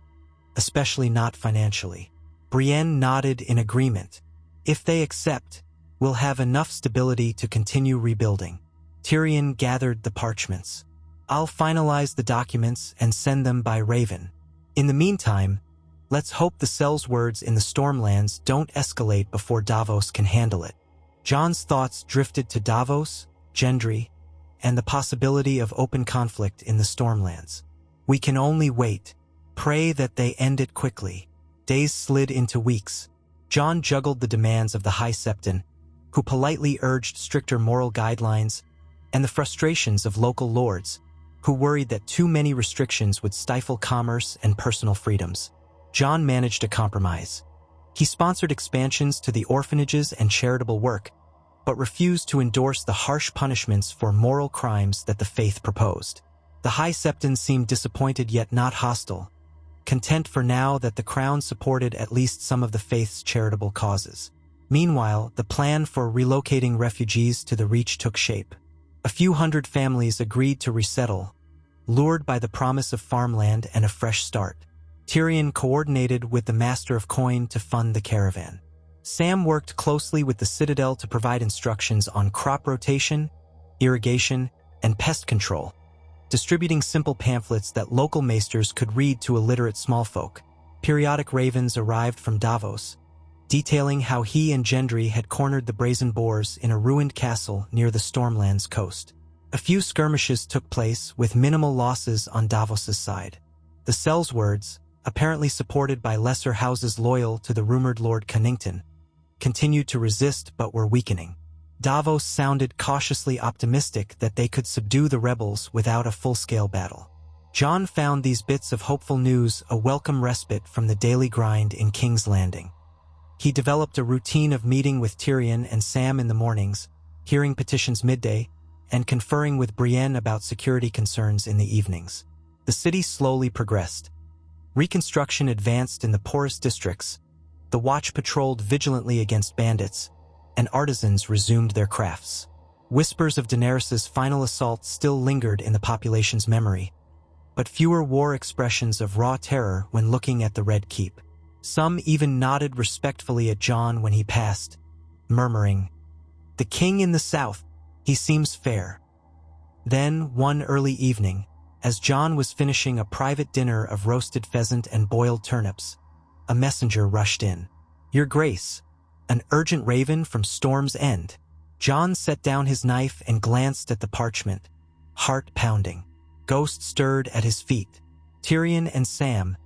especially not financially. Brienne nodded in agreement. If they accept, we'll have enough stability to continue rebuilding. Tyrion gathered the parchments. I'll finalize the documents and send them by Raven. In the meantime, let's hope the sellswords in the stormlands don't escalate before Davos can handle it. Jon's thoughts drifted to Davos, Gendry, and the possibility of open conflict in the stormlands. We can only wait. Pray that they end it quickly. Days slid into weeks. Jon juggled the demands of the High Septon, who politely urged stricter moral guidelines, and the frustrations of local lords, who worried that too many restrictions would stifle commerce and personal freedoms. Jon managed a compromise. He sponsored expansions to the orphanages and charitable work, but refused to endorse the harsh punishments for moral crimes that the faith proposed. The High Septon seemed disappointed yet not hostile, content for now that the Crown supported at least some of the faith's charitable causes. Meanwhile, the plan for relocating refugees to the Reach took shape. A few hundred families agreed to resettle, lured by the promise of farmland and a fresh start. Tyrion coordinated with the Master of Coin to fund the caravan. Sam worked closely with the Citadel to provide instructions on crop rotation, irrigation, and pest control, distributing simple pamphlets that local maesters could read to illiterate smallfolk. Periodic ravens arrived from Davos, detailing how he and Gendry had cornered the Brazen Boars in a ruined castle near the Stormlands coast. A few skirmishes took place with minimal losses on Davos's side. The sellswords, apparently supported by lesser houses loyal to the rumored Lord Connington, continued to resist but were weakening. Davos sounded cautiously optimistic that they could subdue the rebels without a full-scale battle. Jon found these bits of hopeful news a welcome respite from the daily grind in King's Landing. He developed a routine of meeting with Tyrion and Sam in the mornings, hearing petitions midday, and conferring with Brienne about security concerns in the evenings. The city slowly progressed. Reconstruction advanced in the poorest districts, the Watch patrolled vigilantly against bandits, and artisans resumed their crafts. Whispers of Daenerys's final assault still lingered in the population's memory, but fewer wore expressions of raw terror when looking at the Red Keep. Some even nodded respectfully at Jon when he passed, murmuring, "The king in the south, he seems fair." Then, one early evening, As Jon was finishing a private dinner of roasted pheasant and boiled turnips, a messenger rushed in. "Your Grace, an urgent raven from Storm's End." Jon set down his knife and glanced at the parchment, heart pounding. Ghost stirred at his feet. Tyrion and Sam,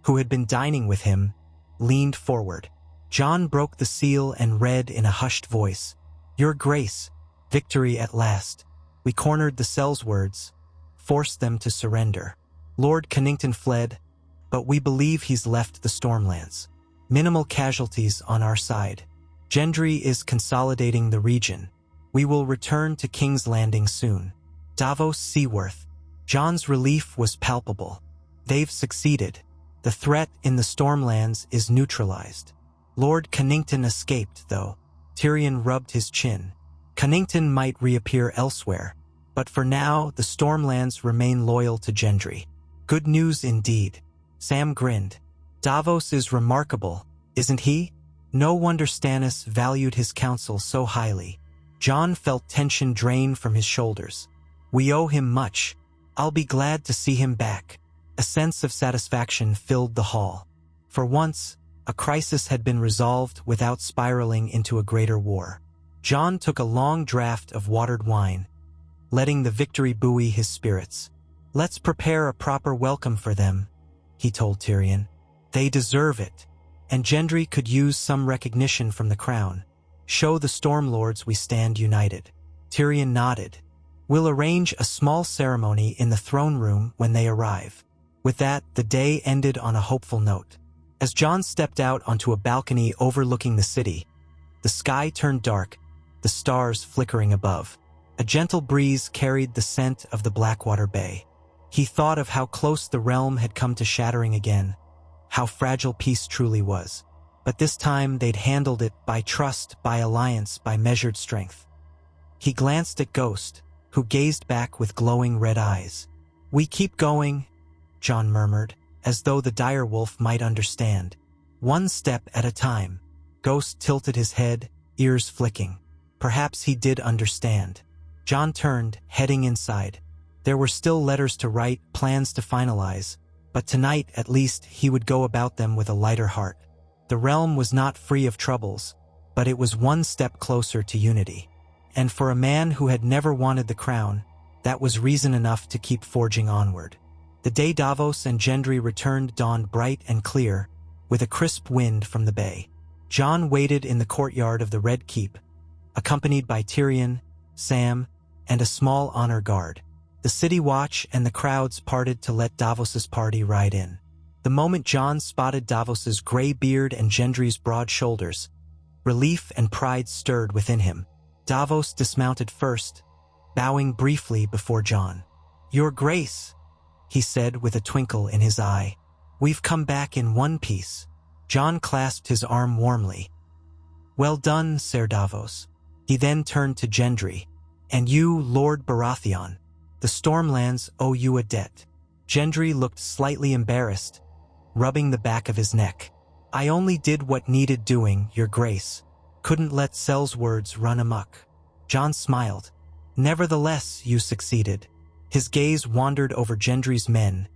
who had been dining with him, leaned forward. Jon broke the seal and read in a hushed voice, "Your Grace, victory at last. We cornered the Sellswords, forced them to surrender. Lord Connington fled, but we believe he's left the Stormlands. Minimal casualties on our side. Gendry is consolidating the region. We will return to King's Landing soon. Davos Seaworth." Jon's relief was palpable. They've succeeded. The threat in the Stormlands is neutralized. Lord Connington escaped, though. Tyrion rubbed his chin. Connington might reappear elsewhere, but for now the Stormlands remain loyal to Gendry. Good news indeed. Sam grinned. Davos is remarkable, isn't he? No wonder Stannis valued his counsel so highly. Jon felt tension drain from his shoulders. We owe him much. I'll be glad to see him back. A sense of satisfaction filled the hall. For once, a crisis had been resolved without spiraling into a greater war. Jon took a long draught of watered wine, letting the victory buoy his spirits. "Let's prepare a proper welcome for them," he told Tyrion. "They deserve it, and Gendry could use some recognition from the crown. Show the Stormlords we stand united." Tyrion nodded. "We'll arrange a small ceremony in the throne room when they arrive." With that, the day ended on a hopeful note. As Jon stepped out onto a balcony overlooking the city, the sky turned dark, the stars flickering above. A gentle breeze carried the scent of the Blackwater Bay. He thought of how close the realm had come to shattering again, how fragile peace truly was. But this time they'd handled it by trust, by alliance, by measured strength. He glanced at Ghost, who gazed back with glowing red eyes. "We keep going," Jon murmured, as though the direwolf might understand. "One step at a time." Ghost tilted his head, ears flicking. Perhaps he did understand. Jon turned, heading inside. There were still letters to write, plans to finalize, but tonight at least he would go about them with a lighter heart. The realm was not free of troubles, but it was one step closer to unity. And for a man who had never wanted the crown, that was reason enough to keep forging onward. The day Davos and Gendry returned dawned bright and clear, with a crisp wind from the bay. Jon waited in the courtyard of the Red Keep, accompanied by Tyrion, Sam, and a small honor guard. The city watch and the crowds parted to let Davos's party ride in. The moment Jon spotted Davos's gray beard and Gendry's broad shoulders, relief and pride stirred within him. Davos dismounted first, bowing briefly before Jon. "Your Grace," he said with a twinkle in his eye. "We've come back in one piece." Jon clasped his arm warmly. "Well done, Ser Davos." He then turned to Gendry. "And you, Lord Baratheon. The Stormlands owe you a debt." Gendry looked slightly embarrassed, rubbing the back of his neck. "I only did what needed doing, Your Grace. Couldn't let Sellswords run amok." Jon smiled. "Nevertheless, you succeeded." His gaze wandered over Gendry's men,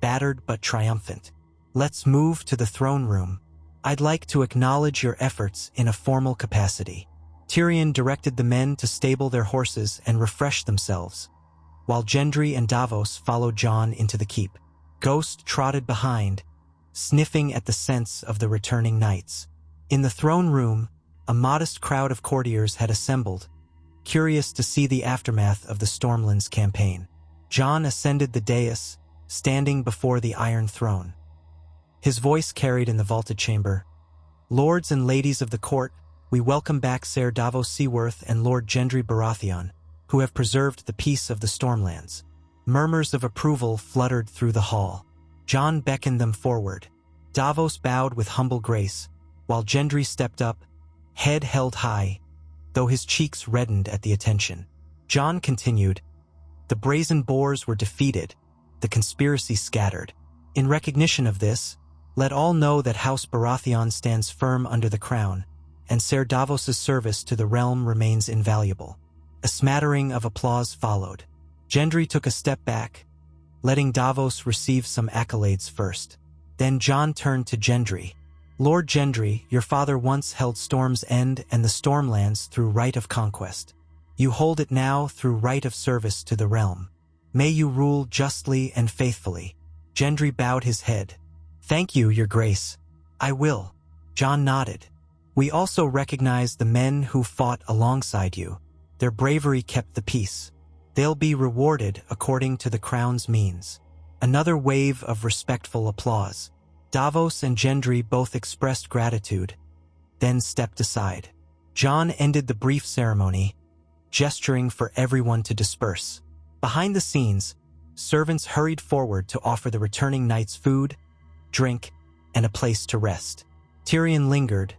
battered but triumphant. "Let's move to the throne room. I'd like to acknowledge your efforts in a formal capacity." Tyrion directed the men to stable their horses and refresh themselves, while Gendry and Davos followed Jon into the keep. Ghost trotted behind, sniffing at the scents of the returning knights. In the throne room, a modest crowd of courtiers had assembled, curious to see the aftermath of the Stormlands campaign. Jon ascended the dais, standing before the Iron Throne. His voice carried in the vaulted chamber. "Lords and ladies of the court, we welcome back Ser Davos Seaworth and Lord Gendry Baratheon, who have preserved the peace of the Stormlands." Murmurs of approval fluttered through the hall. Jon beckoned them forward. Davos bowed with humble grace, while Gendry stepped up, head held high, though his cheeks reddened at the attention. Jon continued, "The brazen boars were defeated, the conspiracy scattered. In recognition of this, let all know that House Baratheon stands firm under the crown, and Ser Davos's service to the realm remains invaluable." A smattering of applause followed. Gendry took a step back, letting Davos receive some accolades first. Then Jon turned to Gendry. Lord Gendry, your father once held Storm's End and the Stormlands through right of conquest. You hold it now through right of service to the realm. May you rule justly and faithfully. Gendry bowed his head. Thank you, your grace. I will. Jon nodded. We also recognize the men who fought alongside you. Their bravery kept the peace. They'll be rewarded according to the crown's means. Another wave of respectful applause. Davos and Gendry both expressed gratitude, then stepped aside. Jon ended the brief ceremony, gesturing for everyone to disperse. Behind the scenes, servants hurried forward to offer the returning knights food, drink, and a place to rest. Tyrion lingered,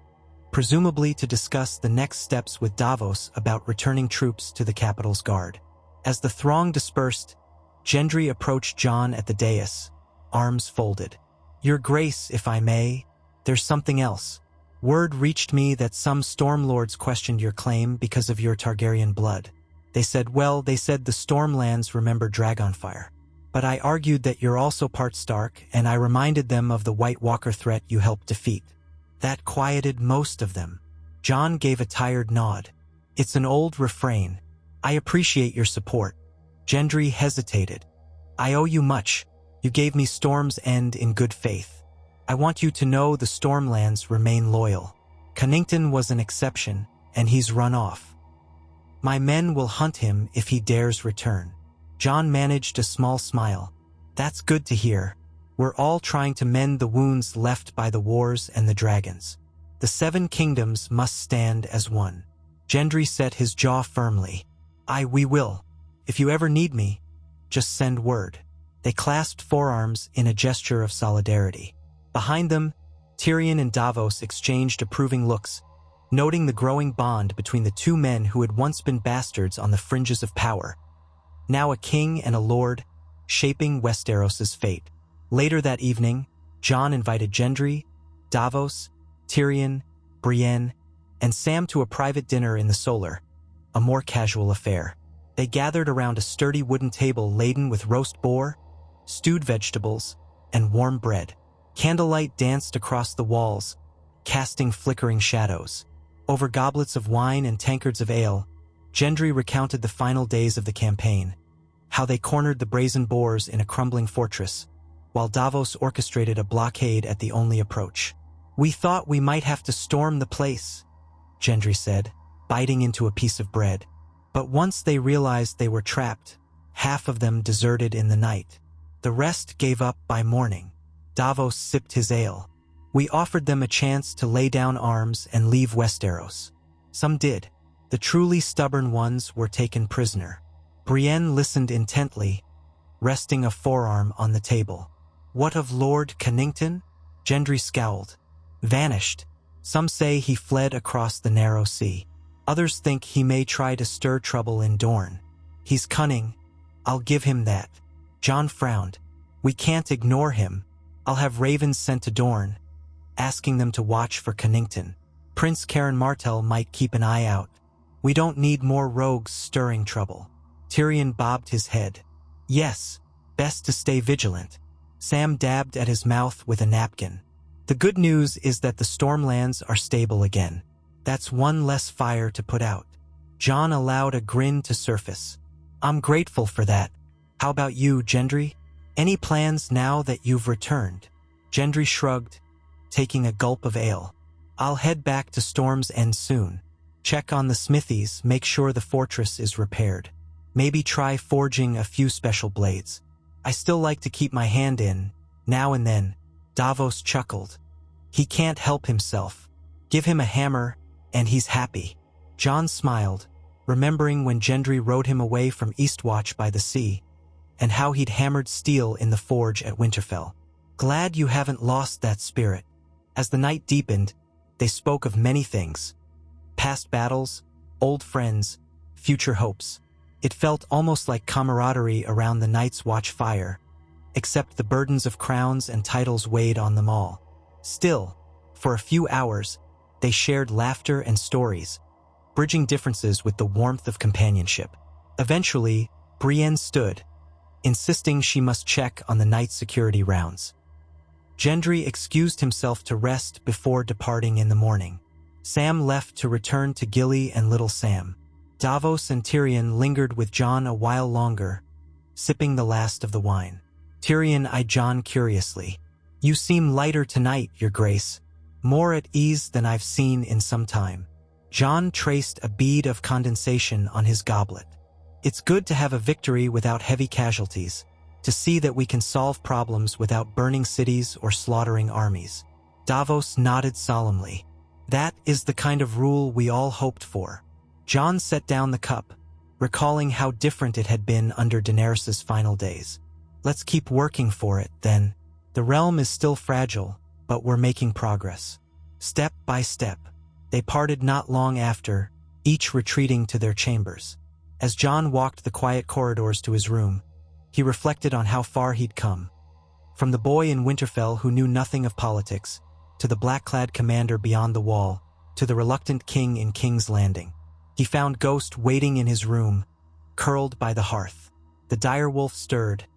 presumably to discuss the next steps with Davos about returning troops to the capital's guard. As the throng dispersed, Gendry approached Jon at the dais, arms folded. Your grace, if I may, there's something else. Word reached me that some Stormlords questioned your claim because of your Targaryen blood. They said the Stormlands remember Dragonfire. But I argued that you're also part Stark, and I reminded them of the White Walker threat you helped defeat. That quieted most of them. Jon gave a tired nod. It's an old refrain. I appreciate your support. Gendry hesitated. I owe you much. You gave me Storm's End in good faith. I want you to know the Stormlands remain loyal. Connington was an exception, and he's run off. My men will hunt him if he dares return. Jon managed a small smile. That's good to hear. We're all trying to mend the wounds left by the wars and the dragons. The 7 kingdoms must stand as one. Gendry set his jaw firmly. We will. If you ever need me, just send word. They clasped forearms in a gesture of solidarity. Behind them, Tyrion and Davos exchanged approving looks, noting the growing bond between the two men who had once been bastards on the fringes of power. Now a king and a lord, shaping Westeros's fate. Later that evening, Jon invited Gendry, Davos, Tyrion, Brienne, and Sam to a private dinner in the Solar, a more casual affair. They gathered around a sturdy wooden table laden with roast boar, stewed vegetables, and warm bread. Candlelight danced across the walls, casting flickering shadows. Over goblets of wine and tankards of ale, Gendry recounted the final days of the campaign, how they cornered the brazen boars in a crumbling fortress, while Davos orchestrated a blockade at the only approach. We thought we might have to storm the place, Gendry said, biting into a piece of bread. But once they realized they were trapped, half of them deserted in the night. The rest gave up by morning. Davos sipped his ale. We offered them a chance to lay down arms and leave Westeros. Some did. The truly stubborn ones were taken prisoner. Brienne listened intently, resting a forearm on the table. What of Lord Connington? Gendry scowled. Vanished. Some say he fled across the narrow sea. Others think he may try to stir trouble in Dorne. He's cunning. I'll give him that. Jon frowned. We can't ignore him. I'll have ravens sent to Dorne, asking them to watch for Connington. Prince Karen Martell might keep an eye out. We don't need more rogues stirring trouble. Tyrion bobbed his head. Yes, best to stay vigilant. Sam dabbed at his mouth with a napkin. The good news is that the Stormlands are stable again. That's one less fire to put out. Jon allowed a grin to surface. I'm grateful for that. How about you, Gendry? Any plans now that you've returned? Gendry shrugged, taking a gulp of ale. I'll head back to Storm's End soon. Check on the smithies, make sure the fortress is repaired. Maybe try forging a few special blades. I still like to keep my hand in, now and then. Davos chuckled. He can't help himself. Give him a hammer, and he's happy. Jon smiled, remembering when Gendry rode him away from Eastwatch by the sea, and how he'd hammered steel in the forge at Winterfell. Glad you haven't lost that spirit. As the night deepened, they spoke of many things. Past battles, old friends, future hopes. It felt almost like camaraderie around the Night's Watch fire, except the burdens of crowns and titles weighed on them all. Still, for a few hours, they shared laughter and stories, bridging differences with the warmth of companionship. Eventually, Brienne stood, insisting she must check on the night security rounds. Gendry excused himself to rest before departing in the morning. Sam left to return to Gilly and Little Sam. Davos and Tyrion lingered with Jon a while longer, sipping the last of the wine. Tyrion eyed Jon curiously. "You seem lighter tonight, Your Grace. More at ease than I've seen in some time." Jon traced a bead of condensation on his goblet. "It's good to have a victory without heavy casualties, to see that we can solve problems without burning cities or slaughtering armies." Davos nodded solemnly. "That is the kind of rule we all hoped for." Jon set down the cup, recalling how different it had been under Daenerys's final days. "Let's keep working for it, then. The realm is still fragile, but we're making progress. Step by step." They parted not long after, each retreating to their chambers. As Jon walked the quiet corridors to his room, he reflected on how far he'd come. From the boy in Winterfell who knew nothing of politics, to the black-clad commander beyond the wall, to the reluctant king in King's Landing. He found Ghost waiting in his room, curled by the hearth. The direwolf stirred,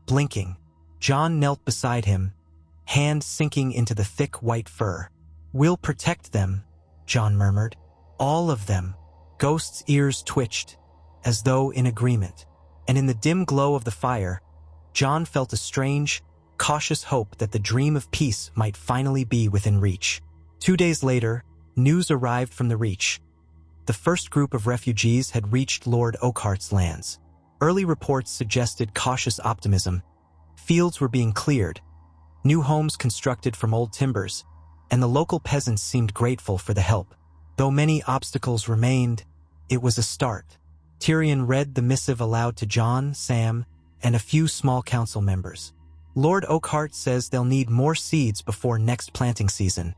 blinking. Jon knelt beside him, hand sinking into the thick white fur. "We'll protect them," Jon murmured. "All of them." Ghost's ears twitched, as though in agreement. And in the dim glow of the fire, Jon felt a strange, cautious hope that the dream of peace might finally be within reach. 2 days later, news arrived from the Reach. The first group of refugees had reached Lord Oakheart's lands. Early reports suggested cautious optimism. Fields were being cleared, new homes constructed from old timbers, and the local peasants seemed grateful for the help. Though many obstacles remained, it was a start. Tyrion read the missive aloud to Jon, Sam, and a few small council members. "Lord Oakhart says they'll need more seeds before next planting season,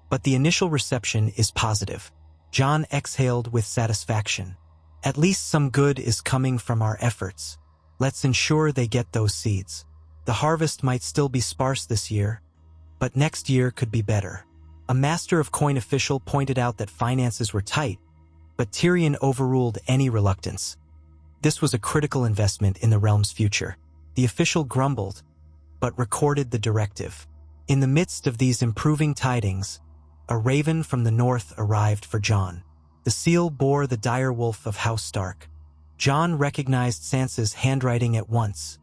but the initial reception is positive." Jon exhaled with satisfaction. "At least some good is coming from our efforts. Let's ensure they get those seeds. The harvest might still be sparse this year, but next year could be better." A Master of Coin official pointed out that finances were tight, but Tyrion overruled any reluctance. This was a critical investment in the realm's future. The official grumbled, but recorded the directive. In the midst of these improving tidings, a raven from the north arrived for Jon. The seal bore the direwolf of House Stark. Jon recognized Sansa's handwriting at once,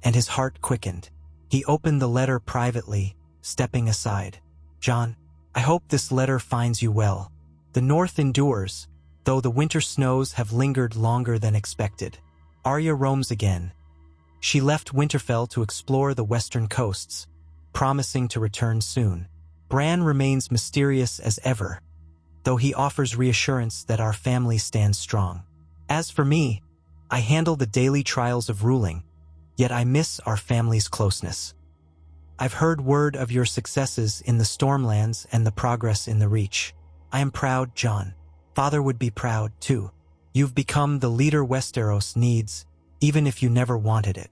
and his heart quickened. He opened the letter privately, stepping aside. "Jon, I hope this letter finds you well. The north endures, though the winter snows have lingered longer than expected. Arya roams again. She left Winterfell to explore the western coasts, promising to return soon. Bran remains mysterious as ever, though he offers reassurance that our family stands strong. As for me, I handle the daily trials of ruling, yet I miss our family's closeness. I've heard word of your successes in the Stormlands and the progress in the Reach. I am proud, Jon. Father would be proud, too. You've become the leader Westeros needs, even if you never wanted it.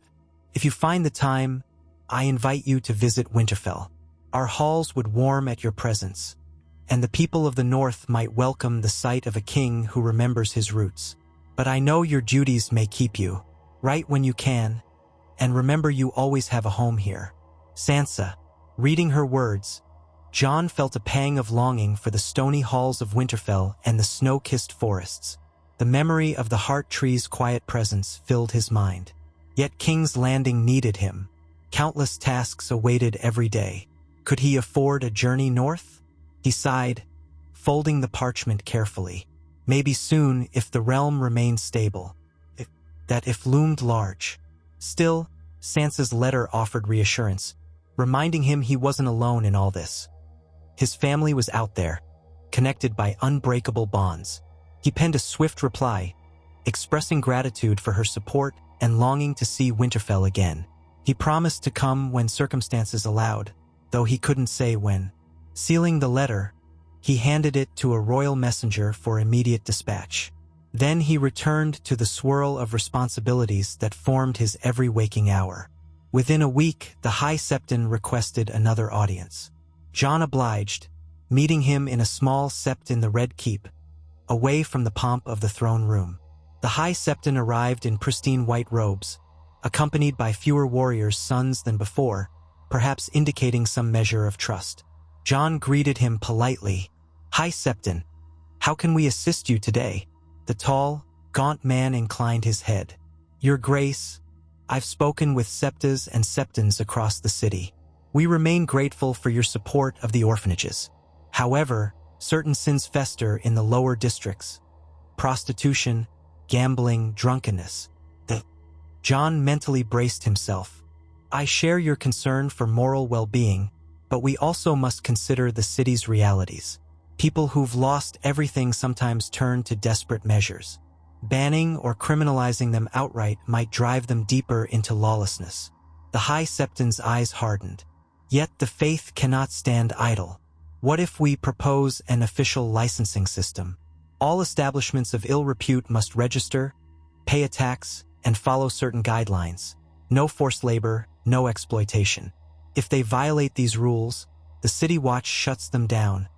If you find the time, I invite you to visit Winterfell. Our halls would warm at your presence, and the people of the north might welcome the sight of a king who remembers his roots. But I know your duties may keep you. Write when you can, and remember you always have a home here. Sansa." Reading her words, Jon felt a pang of longing for the stony halls of Winterfell and the snow-kissed forests. The memory of the heart tree's quiet presence filled his mind. Yet King's Landing needed him. Countless tasks awaited every day. Could he afford a journey north? He sighed, folding the parchment carefully. Maybe soon, if the realm remained stable. If loomed large. Still, Sansa's letter offered reassurance, reminding him he wasn't alone in all this. His family was out there, connected by unbreakable bonds. He penned a swift reply, expressing gratitude for her support and longing to see Winterfell again. He promised to come when circumstances allowed, though he couldn't say when. Sealing the letter, he handed it to a royal messenger for immediate dispatch. Then he returned to the swirl of responsibilities that formed his every waking hour. Within a week, the High Septon requested another audience. Jon obliged, meeting him in a small sept in the Red Keep, away from the pomp of the throne room. The High Septon arrived in pristine white robes, accompanied by fewer warriors' sons than before, perhaps indicating some measure of trust. Jon greeted him politely. "Hi, Septon. How can we assist you today?" The tall, gaunt man inclined his head. "Your Grace, I've spoken with septas and septons across the city. We remain grateful for your support of the orphanages. However, certain sins fester in the lower districts. Prostitution, gambling, drunkenness." Jon mentally braced himself. "I share your concern for moral well-being, but we also must consider the city's realities. People who've lost everything sometimes turn to desperate measures. Banning or criminalizing them outright might drive them deeper into lawlessness." The High Septon's eyes hardened. "Yet the faith cannot stand idle. What if we propose an official licensing system? All establishments of ill repute must register, pay a tax, and follow certain guidelines. No forced labor, no exploitation. If they violate these rules, the City Watch shuts them down,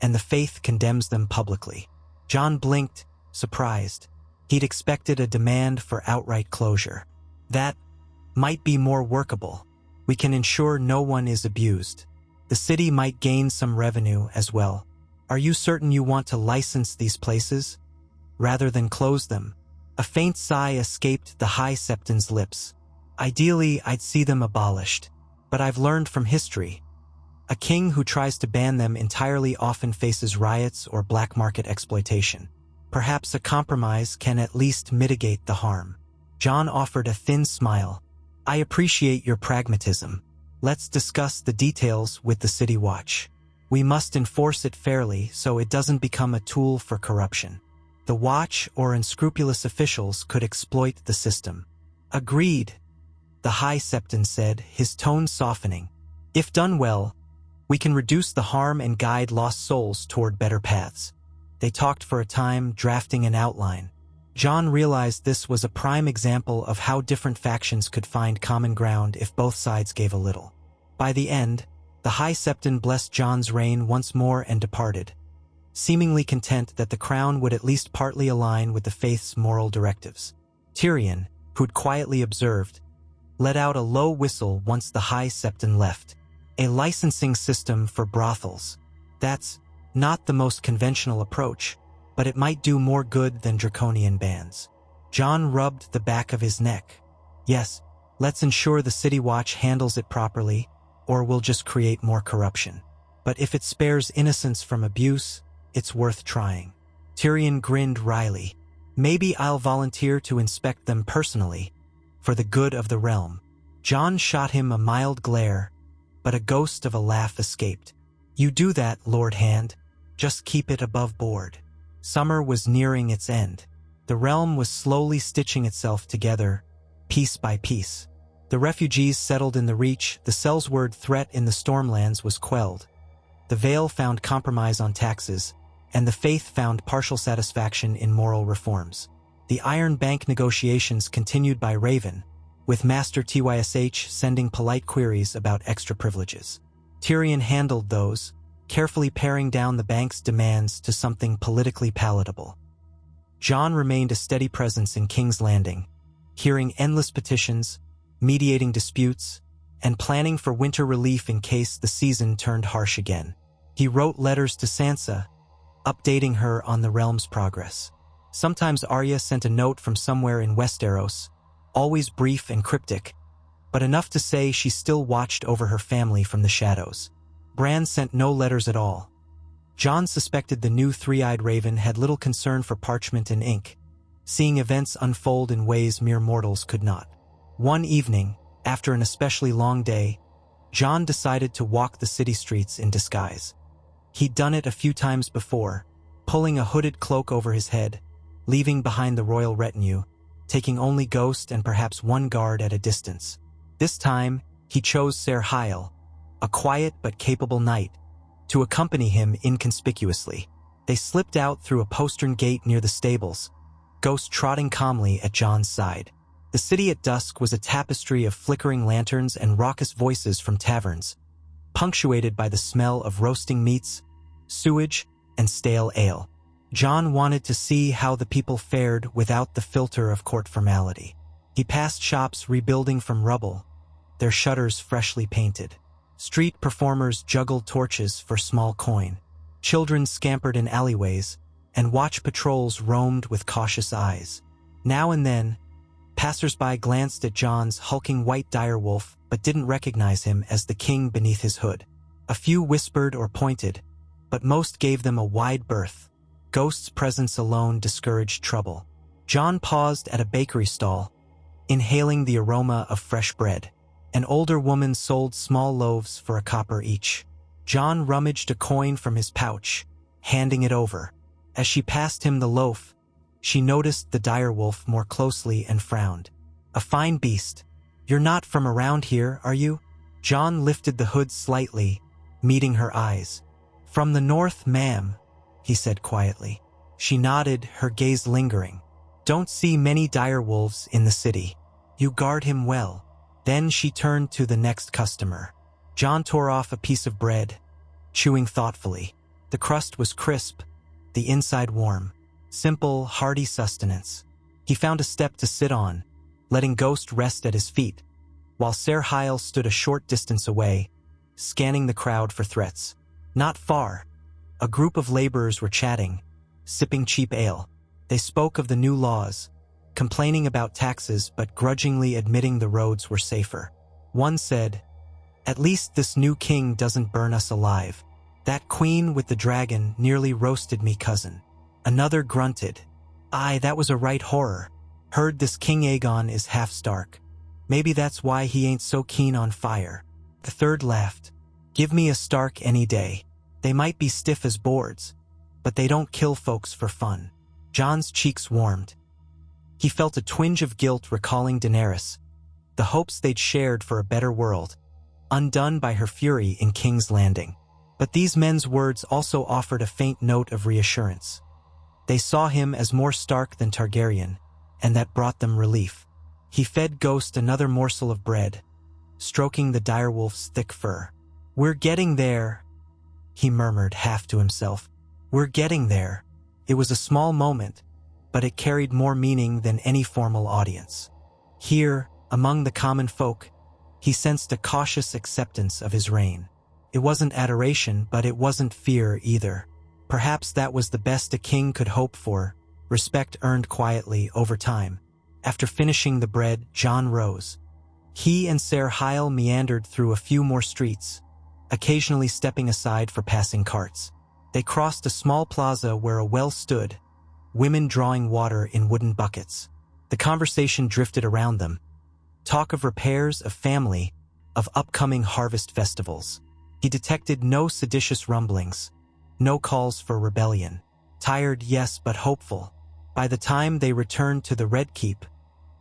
and the faith condemns them publicly." Jon blinked, surprised. He'd expected a demand for outright closure. "That might be more workable. We can ensure no one is abused. The city might gain some revenue as well. Are you certain you want to license these places, rather than close them?" A faint sigh escaped the High Septon's lips. "Ideally, I'd see them abolished, but I've learned from history. A king who tries to ban them entirely often faces riots or black market exploitation. Perhaps a compromise can at least mitigate the harm." Jon offered a thin smile. "I appreciate your pragmatism. Let's discuss the details with the City Watch. We must enforce it fairly so it doesn't become a tool for corruption. The Watch or unscrupulous officials could exploit the system." "Agreed," the High Septon said, his tone softening. "If done well, we can reduce the harm and guide lost souls toward better paths." They talked for a time, drafting an outline. Jon realized this was a prime example of how different factions could find common ground if both sides gave a little. By the end, the High Septon blessed Jon's reign once more and departed, seemingly content that the crown would at least partly align with the faith's moral directives. Tyrion, who'd quietly observed, let out a low whistle once the High Septon left. A licensing system for brothels. That's not the most conventional approach, but it might do more good than draconian bans. Jon rubbed the back of his neck. "Yes, let's ensure the City Watch handles it properly, or we'll just create more corruption. But if it spares innocents from abuse, it's worth trying." Tyrion grinned wryly. "Maybe I'll volunteer to inspect them personally, for the good of the realm." Jon shot him a mild glare, but a ghost of a laugh escaped. "You do that, Lord Hand. Just keep it above board." Summer was nearing its end. The realm was slowly stitching itself together, piece by piece. The refugees settled in the Reach, the Sellsword threat in the Stormlands was quelled. The Vale found compromise on taxes, and the Faith found partial satisfaction in moral reforms. The Iron Bank negotiations continued by Raven, with Master Tysh sending polite queries about extra privileges. Tyrion handled those, carefully paring down the bank's demands to something politically palatable. Jon remained a steady presence in King's Landing, hearing endless petitions, mediating disputes, and planning for winter relief in case the season turned harsh again. He wrote letters to Sansa, updating her on the realm's progress. Sometimes Arya sent a note from somewhere in Westeros, always brief and cryptic, but enough to say she still watched over her family from the shadows. Bran sent no letters at all. Jon suspected the new three-eyed raven had little concern for parchment and ink, seeing events unfold in ways mere mortals could not. One evening, after an especially long day, Jon decided to walk the city streets in disguise. He'd done it a few times before, pulling a hooded cloak over his head, leaving behind the royal retinue, taking only Ghost and perhaps one guard at a distance. This time, he chose Ser Hyle, a quiet but capable knight, to accompany him inconspicuously. They slipped out through a postern gate near the stables, Ghost trotting calmly at Jon's side. The city at dusk was a tapestry of flickering lanterns and raucous voices from taverns, punctuated by the smell of roasting meats, sewage, and stale ale. Jon wanted to see how the people fared without the filter of court formality. He passed shops rebuilding from rubble, their shutters freshly painted. Street performers juggled torches for small coin. Children scampered in alleyways, and watch patrols roamed with cautious eyes. Now and then, passers-by glanced at Jon's hulking white direwolf but didn't recognize him as the king beneath his hood. A few whispered or pointed, but most gave them a wide berth. Ghost's presence alone discouraged trouble. Jon paused at a bakery stall, inhaling the aroma of fresh bread. An older woman sold small loaves for a copper each. Jon rummaged a coin from his pouch, handing it over. As she passed him the loaf, she noticed the direwolf more closely and frowned. "A fine beast. You're not from around here, are you?" Jon lifted the hood slightly, meeting her eyes. "From the north, ma'am," he said quietly. She nodded, her gaze lingering. "Don't see many direwolves in the city. You guard him well." Then she turned to the next customer. Jon tore off a piece of bread, chewing thoughtfully. The crust was crisp, the inside warm. Simple, hearty sustenance. He found a step to sit on, letting Ghost rest at his feet, while Ser Hyle stood a short distance away, scanning the crowd for threats. Not far, a group of laborers were chatting, sipping cheap ale. They spoke of the new laws, complaining about taxes but grudgingly admitting the roads were safer. One said, "At least this new king doesn't burn us alive. That queen with the dragon nearly roasted me cousin." Another grunted, "Aye, that was a right horror. Heard this King Aegon is half Stark. Maybe that's why he ain't so keen on fire." The third laughed, "Give me a Stark any day. They might be stiff as boards, but they don't kill folks for fun." Jon's cheeks warmed. He felt a twinge of guilt recalling Daenerys, the hopes they'd shared for a better world, undone by her fury in King's Landing. But these men's words also offered a faint note of reassurance. They saw him as more Stark than Targaryen, and that brought them relief. He fed Ghost another morsel of bread, stroking the direwolf's thick fur. "We're getting there," he murmured half to himself. "We're getting there." It was a small moment, but it carried more meaning than any formal audience. Here, among the common folk, he sensed a cautious acceptance of his reign. It wasn't adoration, but it wasn't fear either. Perhaps that was the best a king could hope for, respect earned quietly over time. After finishing the bread, Jon rose. He and Ser Hyle meandered through a few more streets, occasionally stepping aside for passing carts. They crossed a small plaza where a well stood, women drawing water in wooden buckets. The conversation drifted around them. Talk of repairs, of family, of upcoming harvest festivals. He detected no seditious rumblings, no calls for rebellion. Tired, yes, but hopeful. By the time they returned to the Red Keep,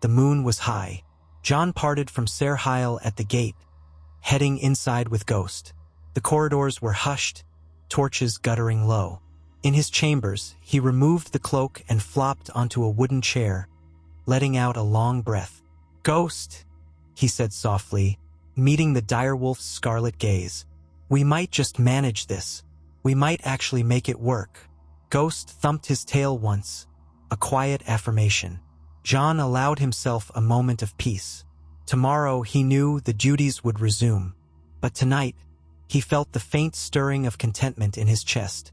the moon was high. Jon parted from Ser Hyle at the gate, heading inside with Ghost. The corridors were hushed, torches guttering low. In his chambers, he removed the cloak and flopped onto a wooden chair, letting out a long breath. "Ghost," he said softly, meeting the direwolf's scarlet gaze. "We might just manage this. We might actually make it work." Ghost thumped his tail once, a quiet affirmation. Jon allowed himself a moment of peace. Tomorrow, he knew the duties would resume, but tonight, he felt the faint stirring of contentment in his chest,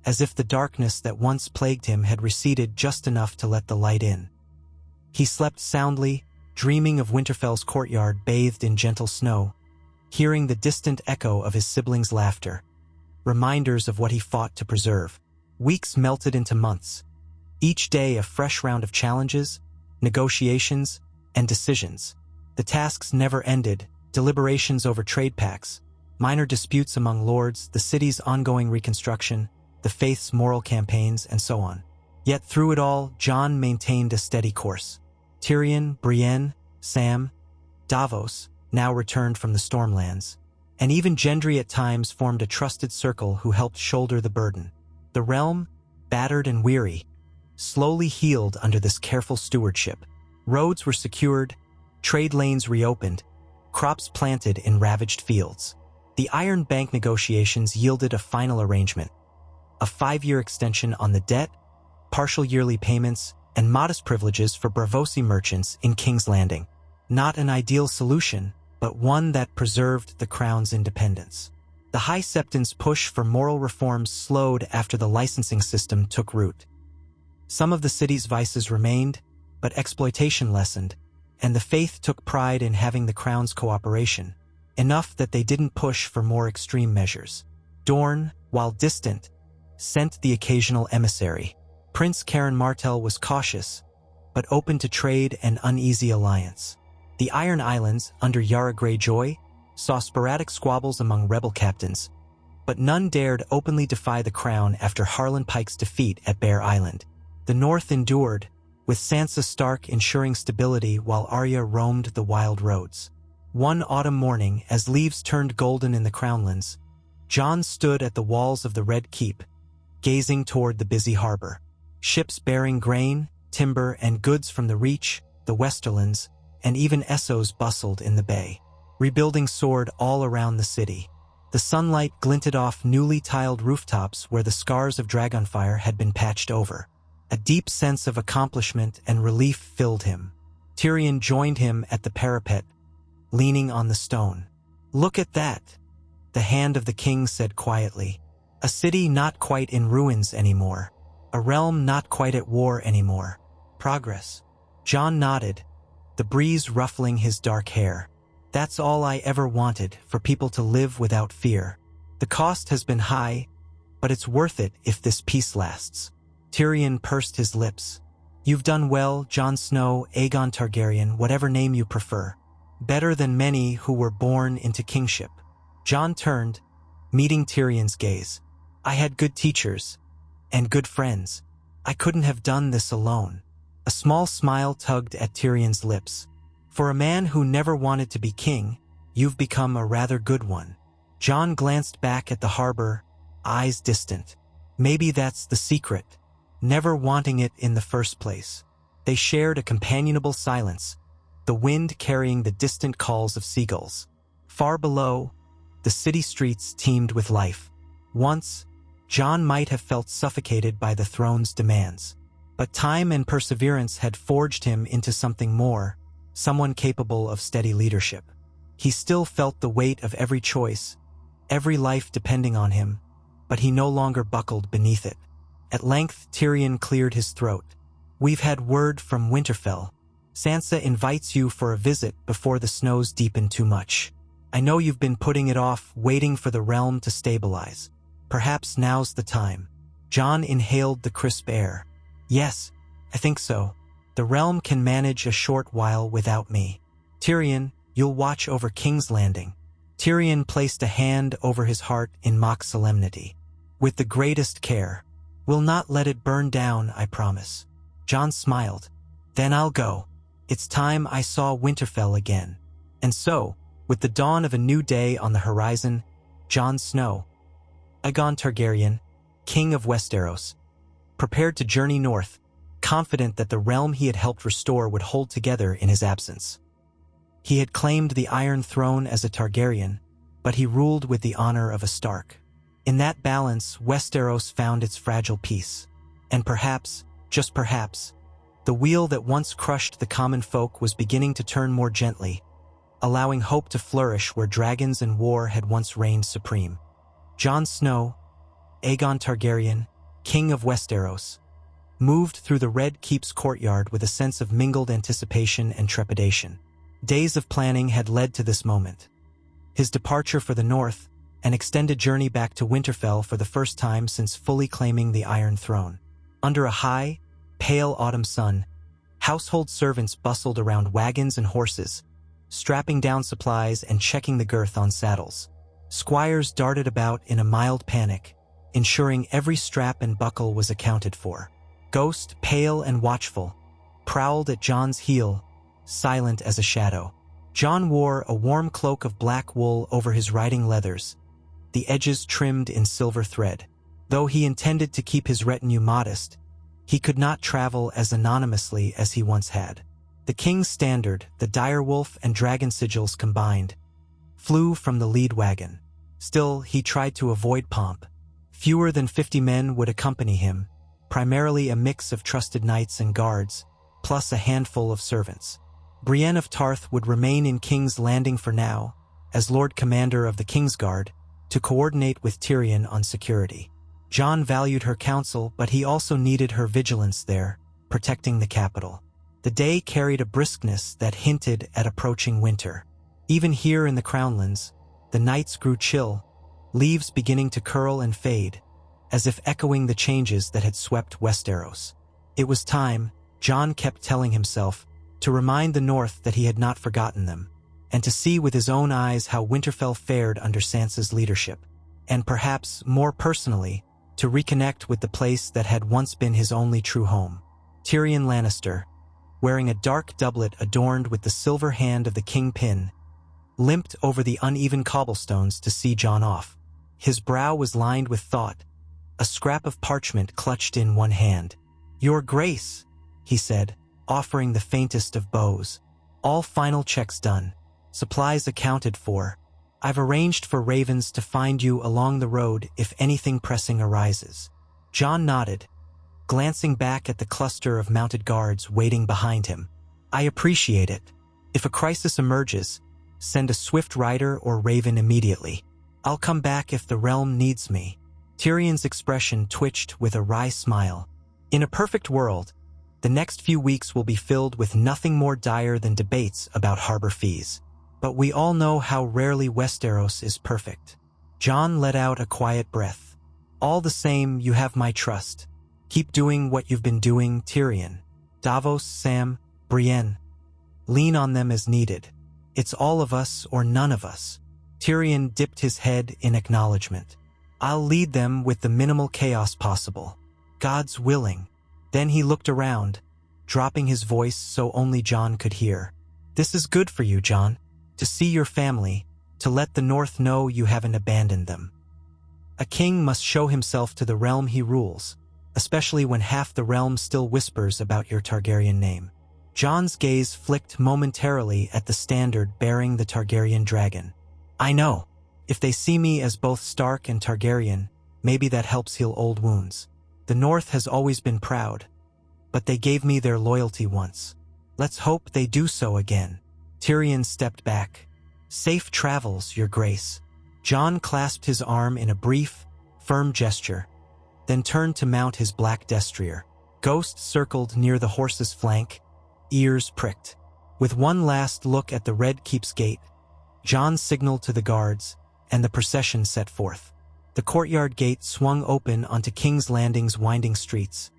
as if the darkness that once plagued him had receded just enough to let the light in. He slept soundly, dreaming of Winterfell's courtyard bathed in gentle snow, hearing the distant echo of his siblings' laughter, reminders of what he fought to preserve. Weeks melted into months, each day a fresh round of challenges, negotiations, and decisions. The tasks never ended, deliberations over trade pacts, minor disputes among lords, the city's ongoing reconstruction, the faith's moral campaigns, and so on. Yet through it all, Jon maintained a steady course. Tyrion, Brienne, Sam, Davos now returned from the stormlands, and even Gendry at times formed a trusted circle who helped shoulder the burden. The realm, battered and weary, slowly healed under this careful stewardship. Roads were secured, trade lanes reopened, crops planted in ravaged fields. The Iron Bank negotiations yielded a final arrangement, a 5-year extension on the debt, partial yearly payments, and modest privileges for Braavosi merchants in King's Landing. Not an ideal solution, but one that preserved the crown's independence. The High Septon's push for moral reforms slowed after the licensing system took root. Some of the city's vices remained, but exploitation lessened, and the Faith took pride in having the crown's cooperation, enough that they didn't push for more extreme measures. Dorne, while distant, sent the occasional emissary. Prince Karen Martell was cautious, but open to trade and uneasy alliance. The Iron Islands, under Yara Greyjoy, saw sporadic squabbles among rebel captains, but none dared openly defy the crown after Harlan Pike's defeat at Bear Island. The North endured, with Sansa Stark ensuring stability while Arya roamed the wild roads. One autumn morning, as leaves turned golden in the Crownlands, Jon stood at the walls of the Red Keep, gazing toward the busy harbor. Ships bearing grain, timber, and goods from the Reach, the Westerlands, and even Essos bustled in the bay. Rebuilding soared all around the city. The sunlight glinted off newly tiled rooftops where the scars of dragonfire had been patched over. A deep sense of accomplishment and relief filled him. Tyrion joined him at the parapet, leaning on the stone. "Look at that," the Hand of the King said quietly. "A city not quite in ruins anymore. A realm not quite at war anymore. Progress." Jon nodded, the breeze ruffling his dark hair. "That's all I ever wanted, for people to live without fear. The cost has been high, but it's worth it if this peace lasts." Tyrion pursed his lips. "You've done well, Jon Snow, Aegon Targaryen, whatever name you prefer. Better than many who were born into kingship." Jon turned, meeting Tyrion's gaze. "I had good teachers, and good friends. I couldn't have done this alone." A small smile tugged at Tyrion's lips. "For a man who never wanted to be king, you've become a rather good one." Jon glanced back at the harbor, eyes distant. Maybe that's the secret, never wanting it in the first place. They shared a companionable silence, the wind carrying the distant calls of seagulls. Far below, the city streets teemed with life. Once, Jon might have felt suffocated by the throne's demands. But time and perseverance had forged him into something more, someone capable of steady leadership. He still felt the weight of every choice, every life depending on him, but he no longer buckled beneath it. At length, Tyrion cleared his throat. "We've had word from Winterfell. Sansa invites you for a visit before the snows deepen too much. I know you've been putting it off, waiting for the realm to stabilize. Perhaps now's the time." Jon inhaled the crisp air. "Yes, I think so. The realm can manage a short while without me. Tyrion, you'll watch over King's Landing." Tyrion placed a hand over his heart in mock solemnity. "With the greatest care. We'll not let it burn down, I promise." Jon smiled. "Then I'll go. It's time I saw Winterfell again." And so, with the dawn of a new day on the horizon, Jon Snow, Aegon Targaryen, King of Westeros, prepared to journey north, confident that the realm he had helped restore would hold together in his absence. He had claimed the Iron Throne as a Targaryen, but he ruled with the honor of a Stark. In that balance, Westeros found its fragile peace. And perhaps, just perhaps, the wheel that once crushed the common folk was beginning to turn more gently, allowing hope to flourish where dragons and war had once reigned supreme. Jon Snow, Aegon Targaryen, King of Westeros, moved through the Red Keep's courtyard with a sense of mingled anticipation and trepidation. Days of planning had led to this moment. His departure for the north, an extended journey back to Winterfell for the first time since fully claiming the Iron Throne. Under a high, pale autumn sun, household servants bustled around wagons and horses, strapping down supplies and checking the girth on saddles. Squires darted about in a mild panic, ensuring every strap and buckle was accounted for. Ghost, pale and watchful, prowled at Jon's heel, silent as a shadow. Jon wore a warm cloak of black wool over his riding leathers, the edges trimmed in silver thread. Though he intended to keep his retinue modest, he could not travel as anonymously as he once had. The king's standard, the direwolf and dragon sigils combined, flew from the lead wagon. Still, he tried to avoid pomp. Fewer than 50 men would accompany him, primarily a mix of trusted knights and guards, plus a handful of servants. Brienne of Tarth would remain in King's Landing for now, as Lord Commander of the Kingsguard, to coordinate with Tyrion on security. Jon valued her counsel, but he also needed her vigilance there, protecting the capital. The day carried a briskness that hinted at approaching winter. Even here in the Crownlands, the nights grew chill, leaves beginning to curl and fade, as if echoing the changes that had swept Westeros. It was time, Jon kept telling himself, to remind the North that he had not forgotten them, and to see with his own eyes how Winterfell fared under Sansa's leadership, and perhaps, more personally, to reconnect with the place that had once been his only true home. Tyrion Lannister, wearing a dark doublet adorned with the silver hand of the kingpin, limped over the uneven cobblestones to see Jon off. His brow was lined with thought, a scrap of parchment clutched in one hand. "Your Grace," he said, offering the faintest of bows. "All final checks done. Supplies accounted for. I've arranged for ravens to find you along the road if anything pressing arises." Jon nodded, glancing back at the cluster of mounted guards waiting behind him. "I appreciate it. If a crisis emerges, send a swift rider or raven immediately. I'll come back if the realm needs me." Tyrion's expression twitched with a wry smile. In a perfect world, the next few weeks will be filled with nothing more dire than debates about harbor fees. But we all know how rarely Westeros is perfect. Jon let out a quiet breath. "All the same, you have my trust. Keep doing what you've been doing, Tyrion. Davos, Sam, Brienne. Lean on them as needed. It's all of us or none of us." Tyrion dipped his head in acknowledgement. "I'll lead them with the minimal chaos possible. God's willing." Then he looked around, dropping his voice so only Jon could hear. "This is good for you, Jon. To see your family, to let the North know you haven't abandoned them. A king must show himself to the realm he rules, especially when half the realm still whispers about your Targaryen name." Jon's gaze flicked momentarily at the standard bearing the Targaryen dragon. "I know. If they see me as both Stark and Targaryen, maybe that helps heal old wounds. The North has always been proud, but they gave me their loyalty once. Let's hope they do so again." Tyrion stepped back. "Safe travels, Your Grace." Jon clasped his arm in a brief, firm gesture, then turned to mount his black destrier. Ghost circled near the horse's flank, ears pricked. With one last look at the Red Keep's gate, Jon signaled to the guards, and the procession set forth. The courtyard gate swung open onto King's Landing's winding streets,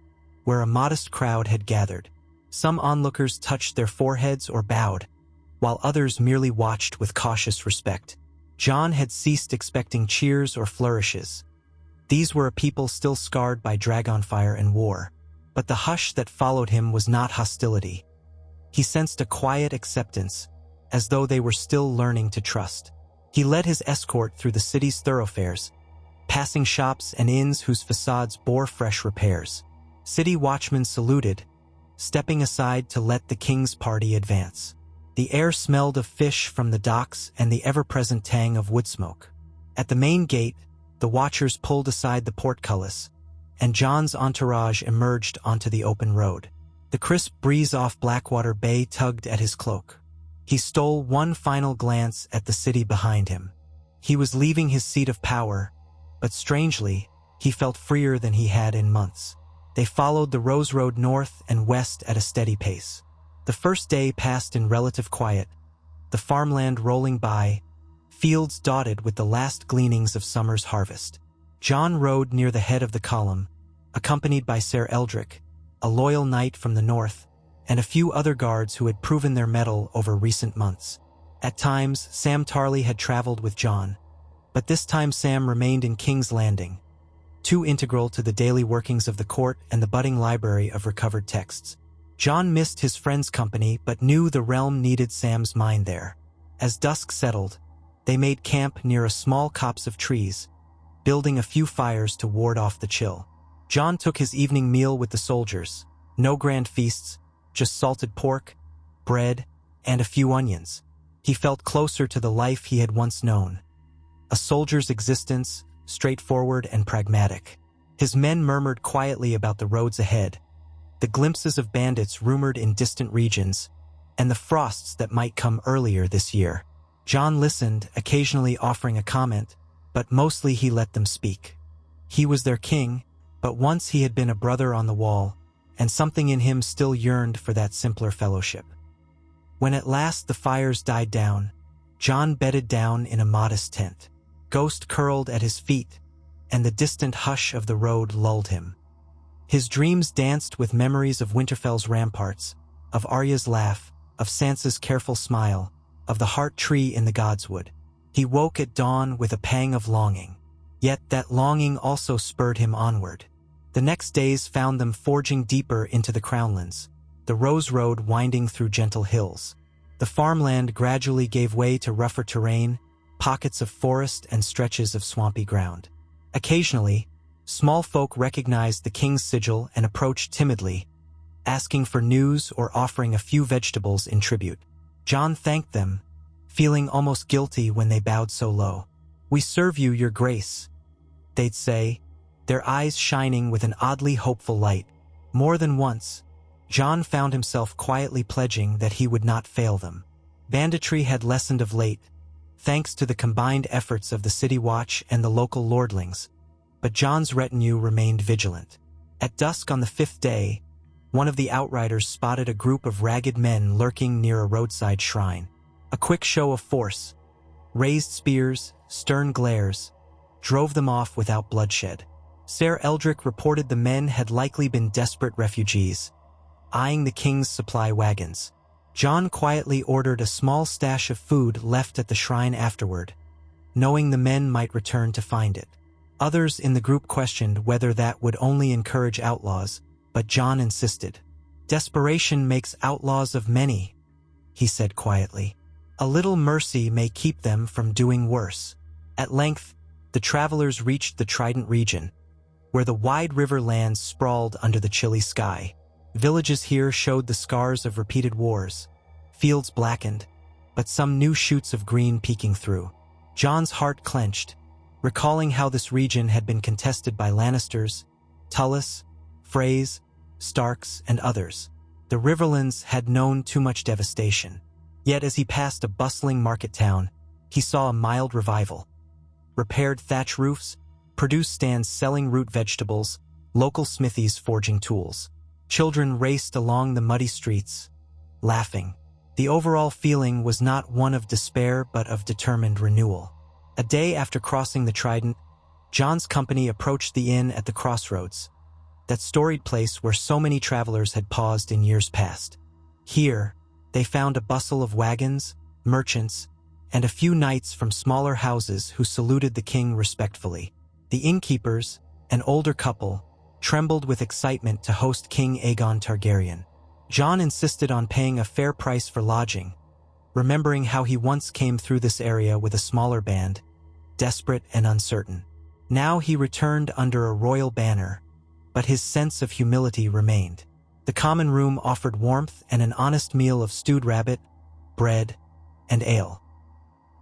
where a modest crowd had gathered. Some onlookers touched their foreheads or bowed, while others merely watched with cautious respect. Jon had ceased expecting cheers or flourishes. These were a people still scarred by dragonfire and war, but the hush that followed him was not hostility. He sensed a quiet acceptance, as though they were still learning to trust. He led his escort through the city's thoroughfares, passing shops and inns whose facades bore fresh repairs. City watchmen saluted, stepping aside to let the king's party advance. The air smelled of fish from the docks and the ever-present tang of wood smoke. At the main gate, the watchers pulled aside the portcullis, and Jon's entourage emerged onto the open road. The crisp breeze off Blackwater Bay tugged at his cloak. He stole one final glance at the city behind him. He was leaving his seat of power, but strangely, he felt freer than he had in months. They followed the Rose Road north and west at a steady pace. The first day passed in relative quiet, the farmland rolling by, fields dotted with the last gleanings of summer's harvest. Jon rode near the head of the column, accompanied by Ser Eldrick, a loyal knight from the north, and a few other guards who had proven their mettle over recent months. At times, Sam Tarly had traveled with Jon, but this time Sam remained in King's Landing, too integral to the daily workings of the court and the budding library of recovered texts. Jon missed his friend's company but knew the realm needed Sam's mind there. As dusk settled, they made camp near a small copse of trees, building a few fires to ward off the chill. Jon took his evening meal with the soldiers. No grand feasts, just salted pork, bread, and a few onions. He felt closer to the life he had once known. A soldier's existence, straightforward and pragmatic. His men murmured quietly about the roads ahead, the glimpses of bandits rumored in distant regions, and the frosts that might come earlier this year. Jon listened, occasionally offering a comment, but mostly he let them speak. He was their king, but once he had been a brother on the wall, and something in him still yearned for that simpler fellowship. When at last the fires died down, Jon bedded down in a modest tent. Ghost curled at his feet, and the distant hush of the road lulled him. His dreams danced with memories of Winterfell's ramparts, of Arya's laugh, of Sansa's careful smile, of the heart tree in the godswood. He woke at dawn with a pang of longing. Yet that longing also spurred him onward. The next days found them forging deeper into the Crownlands, the Rose Road winding through gentle hills. The farmland gradually gave way to rougher terrain, pockets of forest and stretches of swampy ground. Occasionally, small folk recognized the king's sigil and approached timidly, asking for news or offering a few vegetables in tribute. Jon thanked them, feeling almost guilty when they bowed so low. "We serve you, your grace," they'd say, their eyes shining with an oddly hopeful light. More than once, Jon found himself quietly pledging that he would not fail them. Banditry had lessened of late, thanks to the combined efforts of the City Watch and the local lordlings, but Jon's retinue remained vigilant. At dusk on the 5th day, one of the outriders spotted a group of ragged men lurking near a roadside shrine. A quick show of force, raised spears, stern glares, drove them off without bloodshed. Ser Eldrick reported the men had likely been desperate refugees, eyeing the king's supply wagons. Jon quietly ordered a small stash of food left at the shrine afterward, knowing the men might return to find it. Others in the group questioned whether that would only encourage outlaws, but Jon insisted. "Desperation makes outlaws of many," he said quietly. "A little mercy may keep them from doing worse." At length, the travelers reached the Trident region, where the wide river lands sprawled under the chilly sky. Villages here showed the scars of repeated wars, fields blackened, but some new shoots of green peeking through. Jon's heart clenched, recalling how this region had been contested by Lannisters, Tullis, Freys, Starks, and others. The Riverlands had known too much devastation. Yet as he passed a bustling market town, he saw a mild revival. Repaired thatch roofs, produce stands selling root vegetables, local smithies forging tools. Children raced along the muddy streets, laughing. The overall feeling was not one of despair but of determined renewal. A day after crossing the Trident, Jon's company approached the inn at the crossroads, that storied place where so many travelers had paused in years past. Here, they found a bustle of wagons, merchants, and a few knights from smaller houses who saluted the king respectfully. The innkeepers, an older couple, trembled with excitement to host King Aegon Targaryen. Jon insisted on paying a fair price for lodging, remembering how he once came through this area with a smaller band, desperate and uncertain. Now he returned under a royal banner, but his sense of humility remained. The common room offered warmth and an honest meal of stewed rabbit, bread, and ale.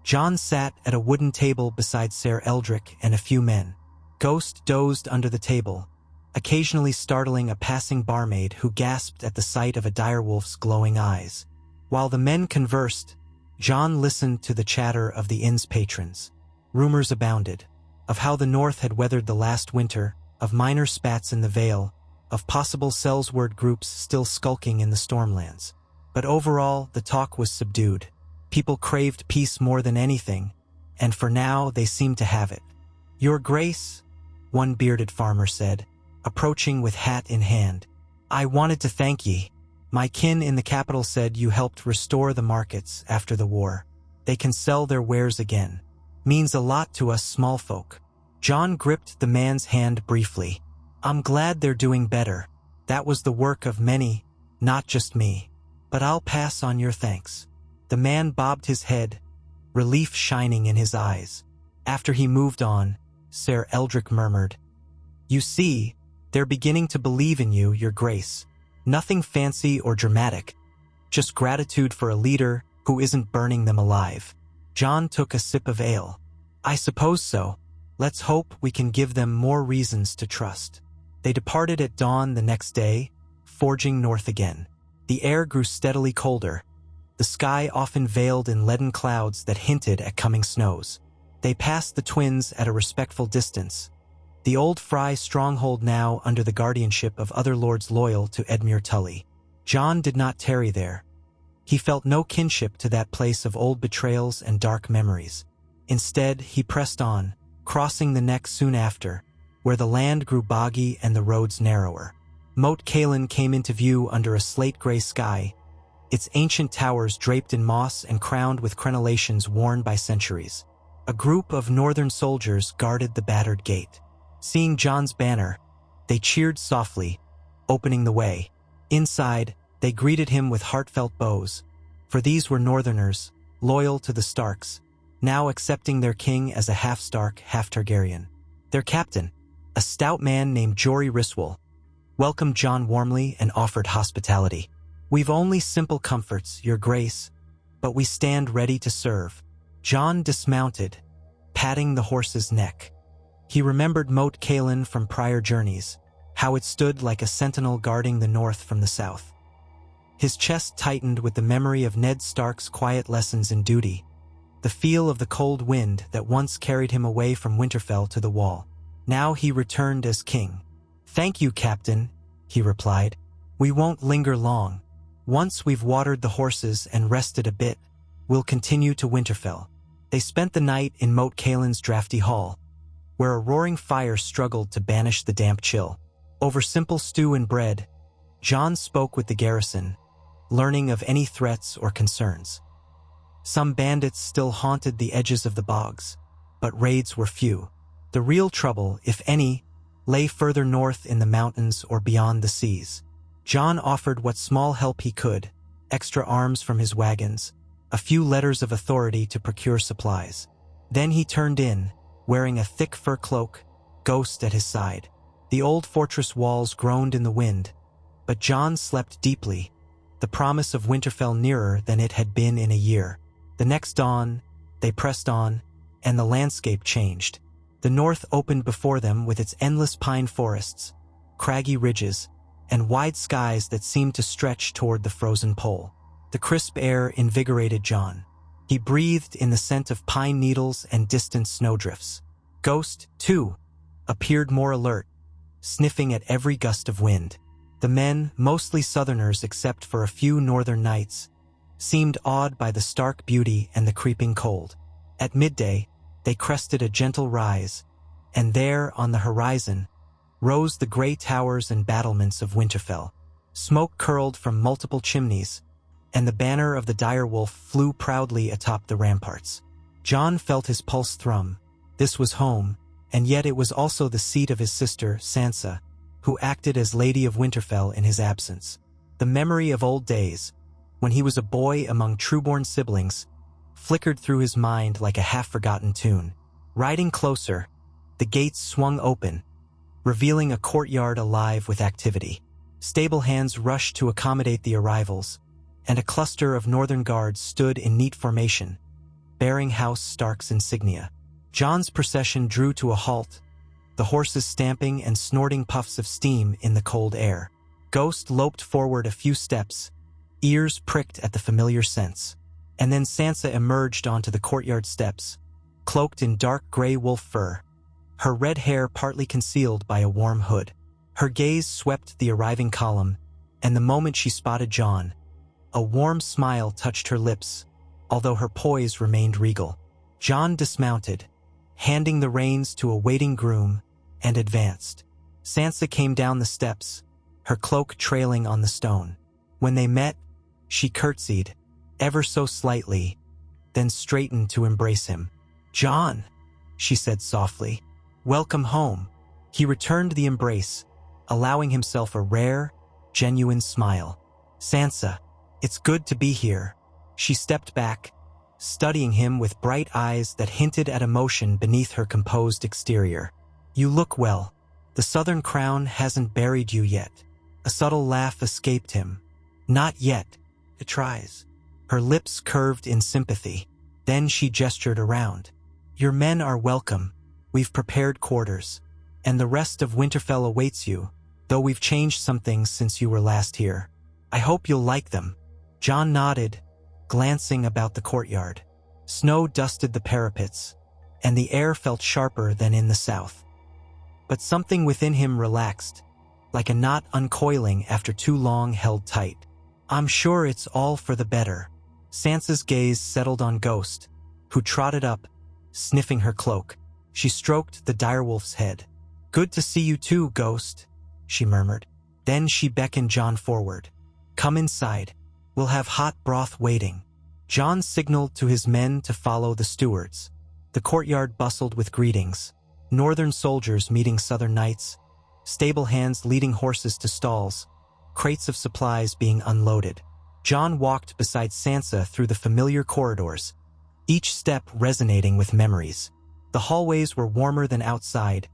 Jon sat at a wooden table beside Ser Eldrick and a few men. Ghost dozed under the table, occasionally startling a passing barmaid who gasped at the sight of a direwolf's glowing eyes. While the men conversed, Jon listened to the chatter of the inn's patrons. Rumors abounded, of how the North had weathered the last winter, of minor spats in the Vale, of possible Sellsword groups still skulking in the stormlands. But overall, the talk was subdued. People craved peace more than anything, and for now they seemed to have it. "Your Grace," one bearded farmer said, approaching with hat in hand, "I wanted to thank ye. My kin in the capital said you helped restore the markets after the war. They can sell their wares again. Means a lot to us small folk." Jon gripped the man's hand briefly. "I'm glad they're doing better. That was the work of many, not just me. But I'll pass on your thanks." The man bobbed his head, relief shining in his eyes. After he moved on, Ser Eldrick murmured, "You see, they're beginning to believe in you, your grace. Nothing fancy or dramatic, just gratitude for a leader who isn't burning them alive." Jon took a sip of ale. "I suppose so. Let's hope we can give them more reasons to trust." They departed at dawn the next day, forging north again. The air grew steadily colder, the sky often veiled in leaden clouds that hinted at coming snows. They passed the twins at a respectful distance, the old Frey stronghold now under the guardianship of other lords loyal to Edmure Tully. Jon did not tarry there. He felt no kinship to that place of old betrayals and dark memories. Instead, he pressed on, crossing the neck soon after, where the land grew boggy and the roads narrower. Moat Cailin came into view under a slate-gray sky, its ancient towers draped in moss and crowned with crenellations worn by centuries. A group of northern soldiers guarded the battered gate. Seeing Jon's banner, they cheered softly, opening the way. Inside, they greeted him with heartfelt bows, for these were northerners, loyal to the Starks, now accepting their king as a half-Stark, half-Targaryen. Their captain, a stout man named Jory Ryswell, welcomed Jon warmly and offered hospitality. "We've only simple comforts, your grace, but we stand ready to serve." Jon dismounted, patting the horse's neck. He remembered Moat Cailin from prior journeys, how it stood like a sentinel guarding the north from the south. His chest tightened with the memory of Ned Stark's quiet lessons in duty, the feel of the cold wind that once carried him away from Winterfell to the wall. Now he returned as king. "Thank you, Captain," he replied. "We won't linger long. Once we've watered the horses and rested a bit, we'll continue to Winterfell." They spent the night in Moat Cailin's drafty hall, where a roaring fire struggled to banish the damp chill. Over simple stew and bread, Jon spoke with the garrison, learning of any threats or concerns. Some bandits still haunted the edges of the bogs, but raids were few. The real trouble, if any, lay further north in the mountains or beyond the seas. Jon offered what small help he could, extra arms from his wagons, a few letters of authority to procure supplies. Then he turned in, wearing a thick fur cloak, Ghost at his side. The old fortress walls groaned in the wind, but Jon slept deeply, the promise of Winterfell nearer than it had been in a year. The next dawn, they pressed on, and the landscape changed. The north opened before them with its endless pine forests, craggy ridges, and wide skies that seemed to stretch toward the frozen pole. The crisp air invigorated Jon. He breathed in the scent of pine needles and distant snowdrifts. Ghost, too, appeared more alert, sniffing at every gust of wind. The men, mostly southerners except for a few northern knights, seemed awed by the stark beauty and the creeping cold. At midday, they crested a gentle rise, and there, on the horizon, rose the gray towers and battlements of Winterfell. Smoke curled from multiple chimneys, and the banner of the direwolf flew proudly atop the ramparts. Jon felt his pulse thrum. This was home, and yet it was also the seat of his sister, Sansa, who acted as Lady of Winterfell in his absence. The memory of old days, when he was a boy among true-born siblings, flickered through his mind like a half-forgotten tune. Riding closer, the gates swung open, revealing a courtyard alive with activity. Stable hands rushed to accommodate the arrivals, and a cluster of northern guards stood in neat formation, bearing House Stark's insignia. Jon's procession drew to a halt, the horses stamping and snorting puffs of steam in the cold air. Ghost loped forward a few steps, ears pricked at the familiar scents. And then Sansa emerged onto the courtyard steps, cloaked in dark gray wolf fur, her red hair partly concealed by a warm hood. Her gaze swept the arriving column, and the moment she spotted Jon, a warm smile touched her lips, although her poise remained regal. Jon dismounted, handing the reins to a waiting groom, and advanced. Sansa came down the steps, her cloak trailing on the stone. When they met, she curtsied, ever so slightly, then straightened to embrace him. "Jon," she said softly, "welcome home." He returned the embrace, allowing himself a rare, genuine smile. "Sansa, it's good to be here." She stepped back, studying him with bright eyes that hinted at emotion beneath her composed exterior. "You look well. The Southern Crown hasn't buried you yet." A subtle laugh escaped him. "Not yet. It tries." Her lips curved in sympathy. Then she gestured around. "Your men are welcome. We've prepared quarters, and the rest of Winterfell awaits you, though we've changed some things since you were last here. I hope you'll like them." Jon nodded, glancing about the courtyard. Snow dusted the parapets, and the air felt sharper than in the south. But something within him relaxed, like a knot uncoiling after too long held tight. "I'm sure it's all for the better." Sansa's gaze settled on Ghost, who trotted up, sniffing her cloak. She stroked the direwolf's head. "Good to see you too, Ghost," she murmured. Then she beckoned Jon forward. "Come inside. We'll have hot broth waiting." Jon signaled to his men to follow the stewards. The courtyard bustled with greetings. Northern soldiers meeting southern knights, stable hands leading horses to stalls, crates of supplies being unloaded. Jon walked beside Sansa through the familiar corridors, each step resonating with memories. The hallways were warmer than outside,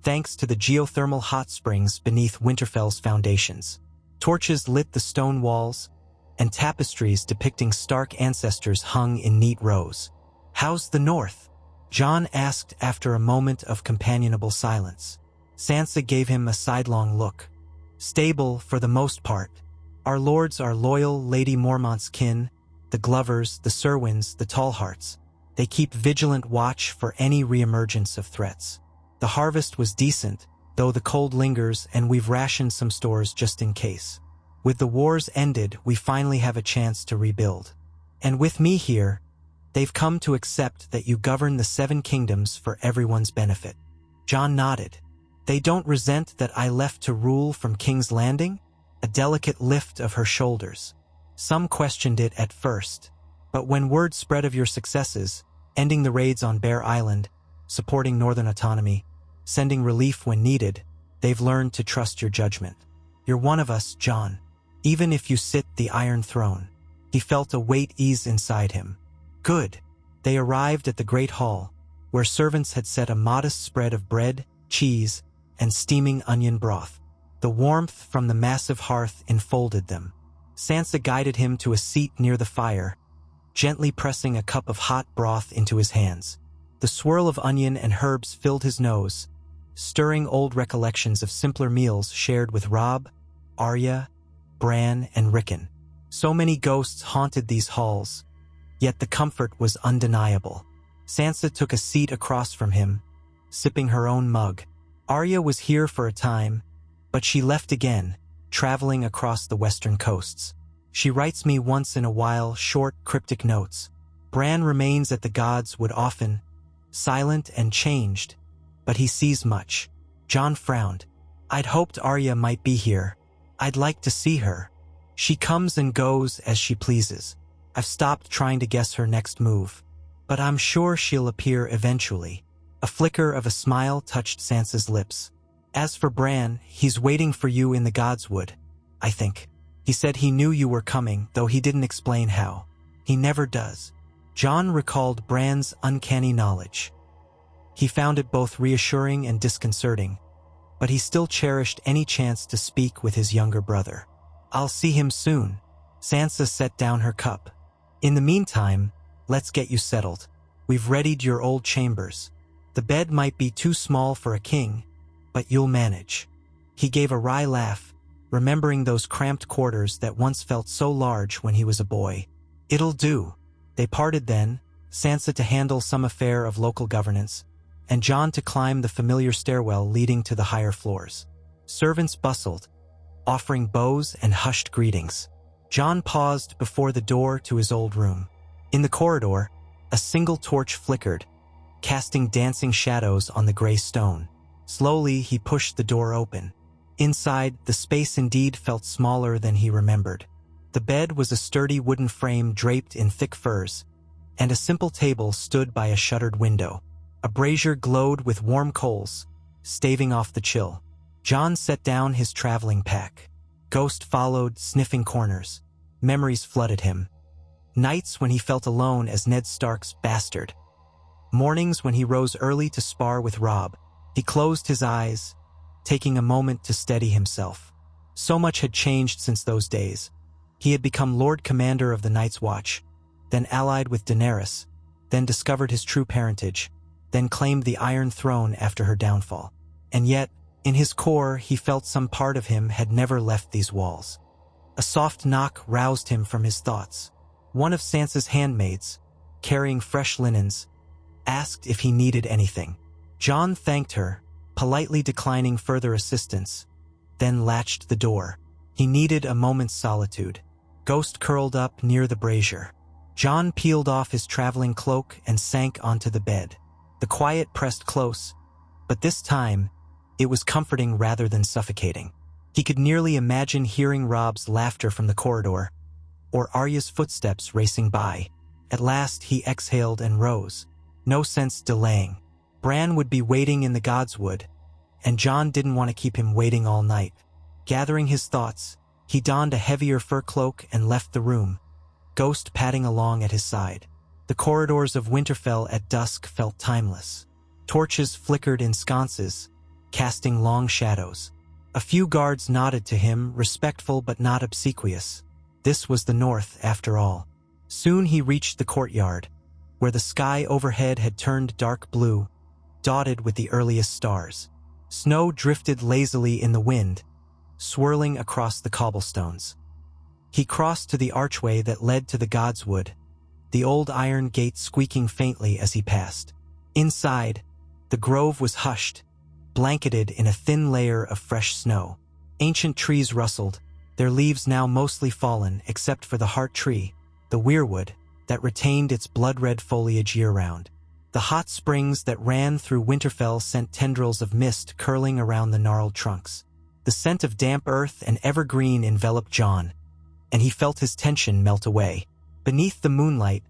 thanks to the geothermal hot springs beneath Winterfell's foundations. Torches lit the stone walls, and tapestries depicting Stark ancestors hung in neat rows. "How's the north?" Jon asked after a moment of companionable silence. Sansa gave him a sidelong look. "Stable for the most part. Our lords are loyal Lady Mormont's kin, the Glovers, the Serwyns, the Tallhearts. They keep vigilant watch for any reemergence of threats. The harvest was decent, though the cold lingers and we've rationed some stores just in case. With the wars ended, we finally have a chance to rebuild. And with me here, they've come to accept that you govern the 7 kingdoms for everyone's benefit." Jon nodded. "They don't resent that I left to rule from King's Landing?" A delicate lift of her shoulders. "Some questioned it at first, but when word spread of your successes, ending the raids on Bear Island, supporting Northern autonomy, sending relief when needed, they've learned to trust your judgment. You're one of us, Jon, even if you sit the Iron Throne." He felt a weight ease inside him. Good. They arrived at the Great Hall, where servants had set a modest spread of bread, cheese, and steaming onion broth. The warmth from the massive hearth enfolded them. Sansa guided him to a seat near the fire, gently pressing a cup of hot broth into his hands. The swirl of onion and herbs filled his nose, stirring old recollections of simpler meals shared with Robb, Arya, Bran, and Rickon. So many ghosts haunted these halls, yet the comfort was undeniable. Sansa took a seat across from him, sipping her own mug. Arya was here for a time, but she left again, traveling across the western coasts. She writes me once in a while short, cryptic notes. Bran remains at the godswood often, silent and changed, but he sees much. Jon frowned. "I'd hoped Arya might be here. I'd like to see her. She comes and goes as she pleases. I've stopped trying to guess her next move, but I'm sure she'll appear eventually." A flicker of a smile touched Sansa's lips. "As for Bran, he's waiting for you in the godswood, I think. He said he knew you were coming, though he didn't explain how. He never does." Jon recalled Bran's uncanny knowledge. He found it both reassuring and disconcerting, but he still cherished any chance to speak with his younger brother. "I'll see him soon." Sansa set down her cup. "In the meantime, let's get you settled. We've readied your old chambers. The bed might be too small for a king, but you'll manage." He gave a wry laugh, remembering those cramped quarters that once felt so large when he was a boy. "It'll do." They parted then, Sansa to handle some affair of local governance, and Jon to climb the familiar stairwell leading to the higher floors. Servants bustled, offering bows and hushed greetings. Jon paused before the door to his old room. In the corridor, a single torch flickered, casting dancing shadows on the gray stone. Slowly, he pushed the door open. Inside, the space indeed felt smaller than he remembered. The bed was a sturdy wooden frame draped in thick furs, and a simple table stood by a shuttered window. A brazier glowed with warm coals, staving off the chill. Jon set down his traveling pack. Ghost followed, sniffing corners. Memories flooded him. Nights when he felt alone as Ned Stark's bastard. Mornings when he rose early to spar with Robb. He closed his eyes, taking a moment to steady himself. So much had changed since those days. He had become Lord Commander of the Night's Watch, then allied with Daenerys, then discovered his true parentage, then claimed the Iron Throne after her downfall. And yet, in his core, he felt some part of him had never left these walls. A soft knock roused him from his thoughts. One of Sansa's handmaids, carrying fresh linens, asked if he needed anything. Jon thanked her, politely declining further assistance, then latched the door. He needed a moment's solitude. Ghost curled up near the brazier. Jon peeled off his traveling cloak and sank onto the bed. The quiet pressed close, but this time, it was comforting rather than suffocating. He could nearly imagine hearing Robb's laughter from the corridor, or Arya's footsteps racing by. At last he exhaled and rose. No sense delaying. Bran would be waiting in the godswood, and Jon didn't want to keep him waiting all night. Gathering his thoughts, he donned a heavier fur cloak and left the room, Ghost padding along at his side. The corridors of Winterfell at dusk felt timeless. Torches flickered in sconces, casting long shadows. A few guards nodded to him, respectful but not obsequious. This was the north, after all. Soon he reached the courtyard, where the sky overhead had turned dark blue, dotted with the earliest stars. Snow drifted lazily in the wind, swirling across the cobblestones. He crossed to the archway that led to the godswood, the old iron gate squeaking faintly as he passed. Inside, the grove was hushed, blanketed in a thin layer of fresh snow. Ancient trees rustled, their leaves now mostly fallen except for the heart tree, the weirwood, that retained its blood-red foliage year-round. The hot springs that ran through Winterfell sent tendrils of mist curling around the gnarled trunks. The scent of damp earth and evergreen enveloped Jon, and he felt his tension melt away. Beneath the moonlight,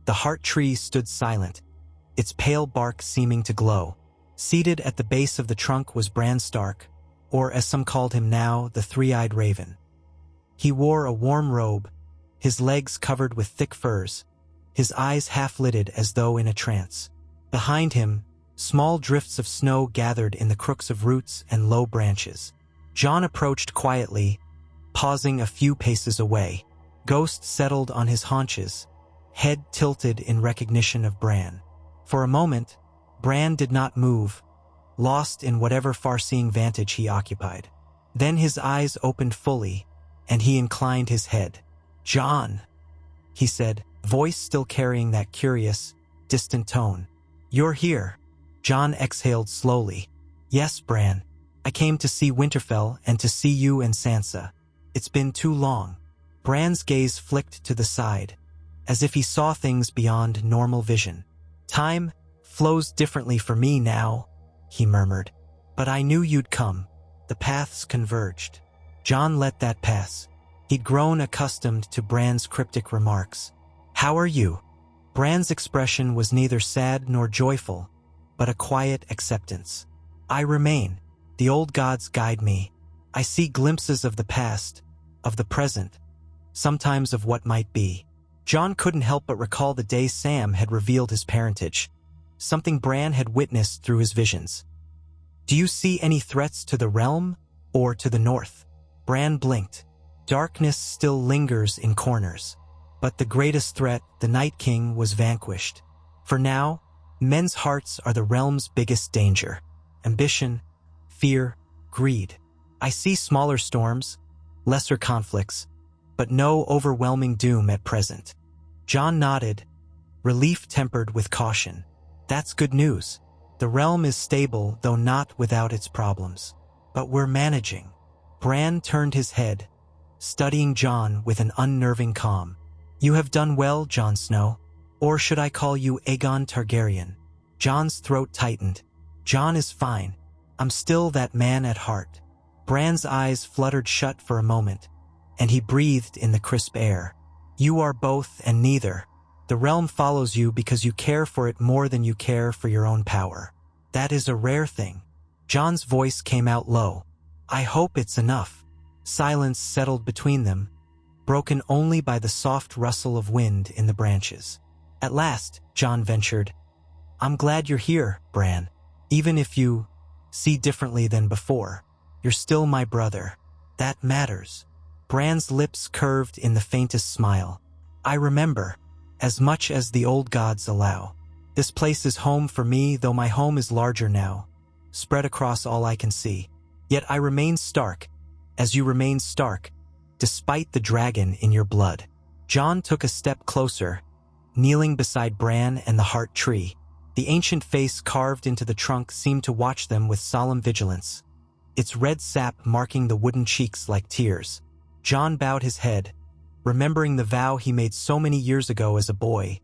the heart tree stood silent, its pale bark seeming to glow. Seated at the base of the trunk was Bran Stark, or as some called him now, the Three-Eyed Raven. He wore a warm robe, his legs covered with thick furs, his eyes half-lidded as though in a trance. Behind him, small drifts of snow gathered in the crooks of roots and low branches. Jon approached quietly, pausing a few paces away. Ghost settled on his haunches, head tilted in recognition of Bran. For a moment, Bran did not move, lost in whatever far-seeing vantage he occupied. Then his eyes opened fully, and he inclined his head. "Jon," he said, voice still carrying that curious, distant tone. "You're here." Jon exhaled slowly. "Yes, Bran. I came to see Winterfell and to see you and Sansa. It's been too long." Bran's gaze flicked to the side, as if he saw things beyond normal vision. "Time flows differently for me now," he murmured. "But I knew you'd come." The paths converged. Jon let that pass. He'd grown accustomed to Bran's cryptic remarks. "How are you?" Bran's expression was neither sad nor joyful, but a quiet acceptance. "I remain. The old gods guide me. I see glimpses of the past, of the present, sometimes of what might be." Jon couldn't help but recall the day Sam had revealed his parentage, something Bran had witnessed through his visions. "Do you see any threats to the realm or to the north?" Bran blinked. Darkness still lingers in corners, but the greatest threat, the Night King, was vanquished. For now, men's hearts are the realm's biggest danger. Ambition, fear, greed. I see smaller storms, lesser conflicts, but no overwhelming doom at present. Jon nodded, relief tempered with caution. "That's good news. The realm is stable, though not without its problems. But we're managing." Bran turned his head, studying Jon with an unnerving calm. "You have done well, Jon Snow. Or should I call you Aegon Targaryen?" Jon's throat tightened. "Jon is fine. I'm still that man at heart." Bran's eyes fluttered shut for a moment, and he breathed in the crisp air. "You are both and neither. The realm follows you because you care for it more than you care for your own power. That is a rare thing." Jon's voice came out low. "I hope it's enough." Silence settled between them, broken only by the soft rustle of wind in the branches. At last, Jon ventured, "I'm glad you're here, Bran. Even if you see differently than before, you're still my brother. That matters." Bran's lips curved in the faintest smile. "I remember, as much as the old gods allow." This place is home for me, though my home is larger now, spread across all I can see. Yet I remain stark, as you remain stark, despite the dragon in your blood." Jon took a step closer, kneeling beside Bran and the heart tree. The ancient face carved into the trunk seemed to watch them with solemn vigilance, its red sap marking the wooden cheeks like tears. Jon bowed his head, remembering the vow he made so many years ago as a boy,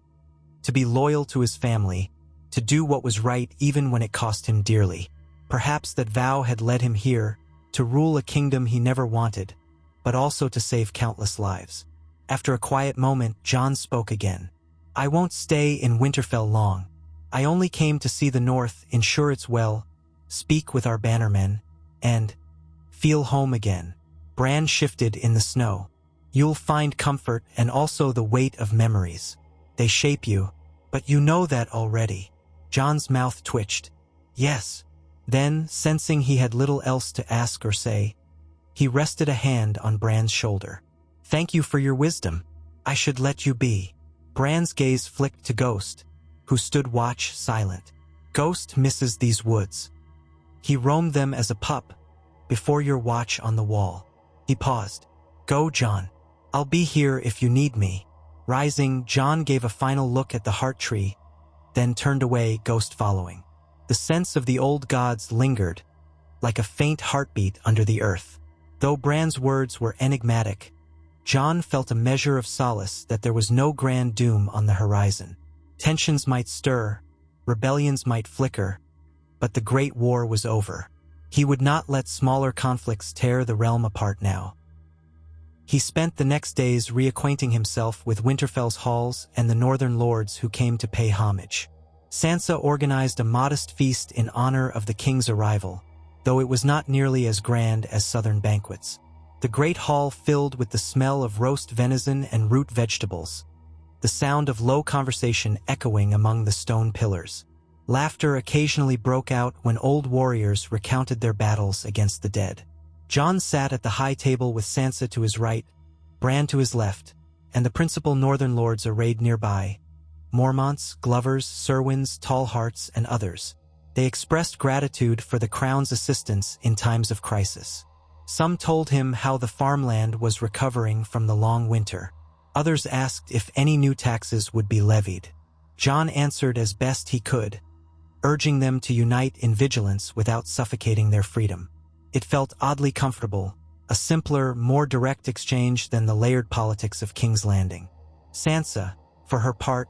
to be loyal to his family, to do what was right even when it cost him dearly. Perhaps that vow had led him here, to rule a kingdom he never wanted, but also to save countless lives. After a quiet moment, Jon spoke again. "I won't stay in Winterfell long. I only came to see the north, ensure it's well, speak with our bannermen, and feel home again." Bran shifted in the snow. "You'll find comfort and also the weight of memories. They shape you, but you know that already." Jon's mouth twitched. "Yes." Then, sensing he had little else to ask or say, he rested a hand on Bran's shoulder. "Thank you for your wisdom. I should let you be." Bran's gaze flicked to Ghost, who stood watch silent. "Ghost misses these woods. He roamed them as a pup, before your watch on the wall." He paused. "Go, Jon. I'll be here if you need me." Rising, Jon gave a final look at the heart tree, then turned away, Ghost following. The sense of the old gods lingered, like a faint heartbeat under the earth. Though Bran's words were enigmatic, Jon felt a measure of solace that there was no grand doom on the horizon. Tensions might stir, rebellions might flicker, but the Great War was over. He would not let smaller conflicts tear the realm apart now. He spent the next days reacquainting himself with Winterfell's halls and the northern lords who came to pay homage. Sansa organized a modest feast in honor of the king's arrival, though it was not nearly as grand as southern banquets. The great hall filled with the smell of roast venison and root vegetables, the sound of low conversation echoing among the stone pillars. Laughter occasionally broke out when old warriors recounted their battles against the dead. Jon sat at the high table with Sansa to his right, Bran to his left, and the principal northern lords arrayed nearby: Mormonts, Glovers, Serwyns, Tallhearts, and others. They expressed gratitude for the crown's assistance in times of crisis. Some told him how the farmland was recovering from the long winter. Others asked if any new taxes would be levied. Jon answered as best he could, urging them to unite in vigilance without suffocating their freedom. It felt oddly comfortable, a simpler, more direct exchange than the layered politics of King's Landing. Sansa, for her part,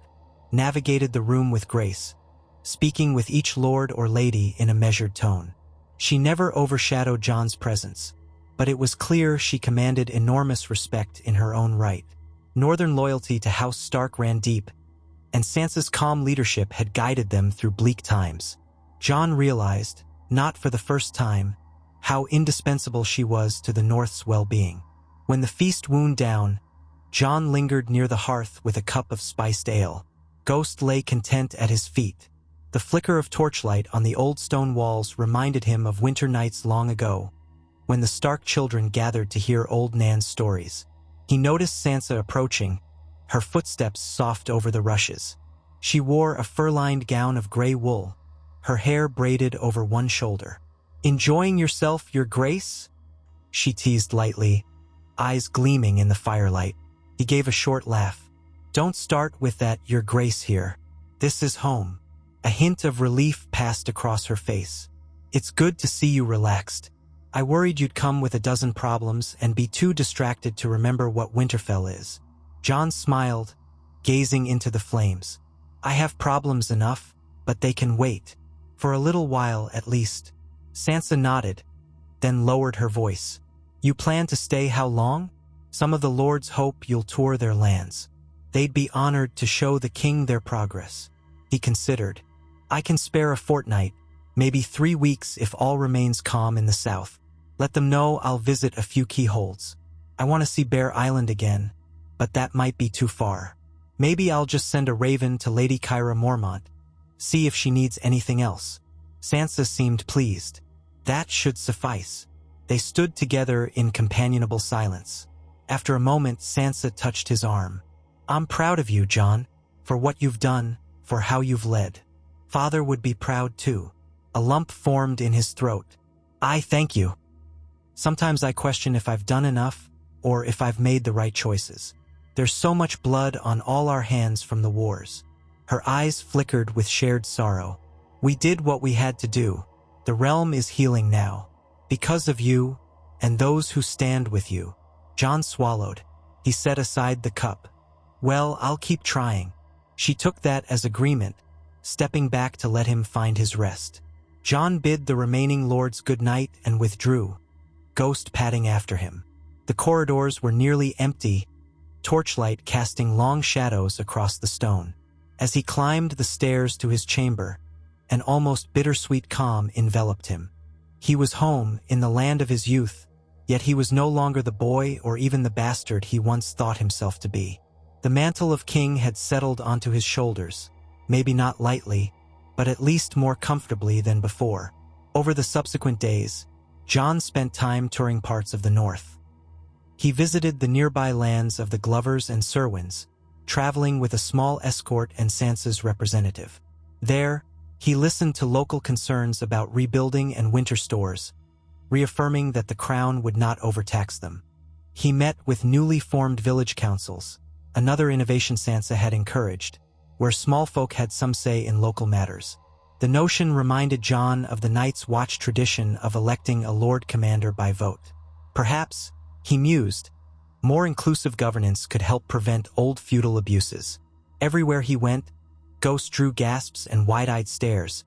navigated the room with grace, speaking with each lord or lady in a measured tone. She never overshadowed Jon's presence, but it was clear she commanded enormous respect in her own right. Northern loyalty to House Stark ran deep, and Sansa's calm leadership had guided them through bleak times. Jon realized, not for the first time, how indispensable she was to the North's well-being. When the feast wound down, Jon lingered near the hearth with a cup of spiced ale. Ghost lay content at his feet. The flicker of torchlight on the old stone walls reminded him of winter nights long ago, when the Stark children gathered to hear old Nan's stories. He noticed Sansa approaching, her footsteps soft over the rushes. She wore a fur-lined gown of gray wool, her hair braided over one shoulder. "Enjoying yourself, Your Grace?" she teased lightly, eyes gleaming in the firelight. He gave a short laugh. "Don't start with that, Your Grace here. This is home." A hint of relief passed across her face. "It's good to see you relaxed. I worried you'd come with a dozen problems and be too distracted to remember what Winterfell is." Jon smiled, gazing into the flames. "I have problems enough, but they can wait. For a little while, at least." Sansa nodded, then lowered her voice. "You plan to stay how long? Some of the lords hope you'll tour their lands. They'd be honored to show the king their progress." He considered. "I can spare a fortnight, maybe 3 weeks if all remains calm in the south. Let them know I'll visit a few keyholes. I want to see Bear Island again, but that might be too far. Maybe I'll just send a raven to Lady Kyra Mormont, see if she needs anything else." Sansa seemed pleased. That should suffice. They stood together in companionable silence. After a moment, Sansa touched his arm. "I'm proud of you, Jon, for what you've done, for how you've led. Father would be proud too." A lump formed in his throat. "I thank you. Sometimes I question if I've done enough or if I've made the right choices. There's so much blood on all our hands from the wars." Her eyes flickered with shared sorrow. "We did what we had to do. The realm is healing now. Because of you and those who stand with you." Jon swallowed. He set aside the cup. "Well, I'll keep trying." She took that as agreement, stepping back to let him find his rest. Jon bid the remaining lords good night and withdrew, Ghost padding after him. The corridors were nearly empty, torchlight casting long shadows across the stone. As he climbed the stairs to his chamber, an almost bittersweet calm enveloped him. He was home in the land of his youth, yet he was no longer the boy or even the bastard he once thought himself to be. The mantle of king had settled onto his shoulders, maybe not lightly, but at least more comfortably than before. Over the subsequent days, Jon spent time touring parts of the north. He visited the nearby lands of the Glovers and Serwins, traveling with a small escort and Sansa's representative. There, he listened to local concerns about rebuilding and winter stores, reaffirming that the crown would not overtax them. He met with newly formed village councils, another innovation Sansa had encouraged, where small folk had some say in local matters. The notion reminded Jon of the Night's Watch tradition of electing a Lord Commander by vote. Perhaps, he mused, more inclusive governance could help prevent old feudal abuses. Everywhere he went, Ghost drew gasps and wide-eyed stares,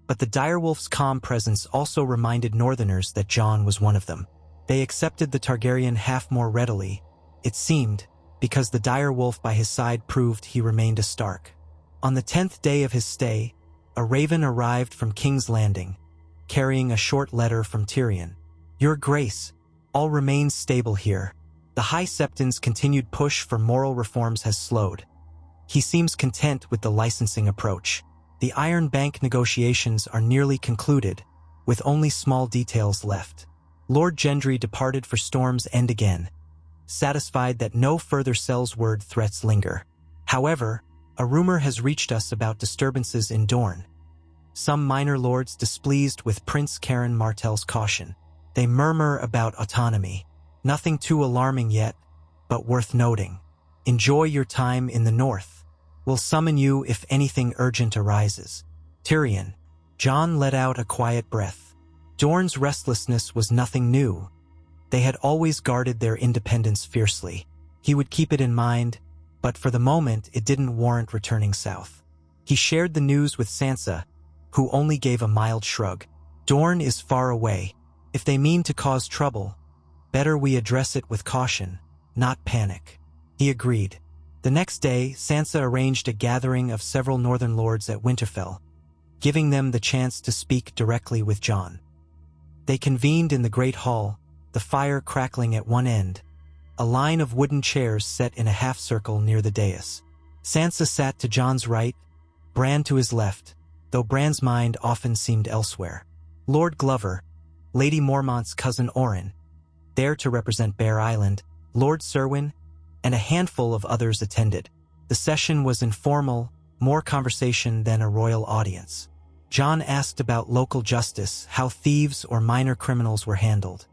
but the direwolf's calm presence also reminded Northerners that Jon was one of them. They accepted the Targaryen half more readily, it seemed, because the direwolf by his side proved he remained a Stark. On the 10th day of his stay, a raven arrived from King's Landing, carrying a short letter from Tyrion. "Your Grace, all remains stable here. The High Septon's continued push for moral reforms has slowed. He seems content with the licensing approach. The Iron Bank negotiations are nearly concluded, with only small details left." Lord Gendry departed for Storm's End again, satisfied that no further Sellsword threats linger. However, a rumor has reached us about disturbances in Dorne. Some minor lords displeased with Prince Karen Martell's caution. They murmur about autonomy. Nothing too alarming yet, but worth noting. Enjoy your time in the north. We'll summon you if anything urgent arises. Tyrion. Jon let out a quiet breath. Dorne's restlessness was nothing new. They had always guarded their independence fiercely. He would keep it in mind, but for the moment it didn't warrant returning south. He shared the news with Sansa, who only gave a mild shrug. Dorne is far away. If they mean to cause trouble, better we address it with caution, not panic. He agreed. The next day, Sansa arranged a gathering of several northern lords at Winterfell, giving them the chance to speak directly with Jon. They convened in the Great Hall, the fire crackling at one end, a line of wooden chairs set in a half-circle near the dais. Sansa sat to Jon's right, Bran to his left, though Bran's mind often seemed elsewhere. Lord Glover, Lady Mormont's cousin Oren, there to represent Bear Island, Lord Serwyn, and a handful of others attended. The session was informal, more conversation than a royal audience. Jon asked about local justice, how thieves or minor criminals were handled.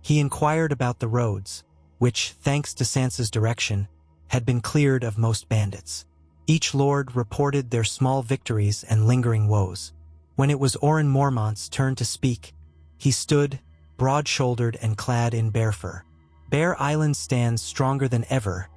He inquired about the roads, which, thanks to Sansa's direction, had been cleared of most bandits. Each lord reported their small victories and lingering woes. When it was Oren Mormont's turn to speak, he stood, broad-shouldered and clad in bear fur. Bear Island stands stronger than ever,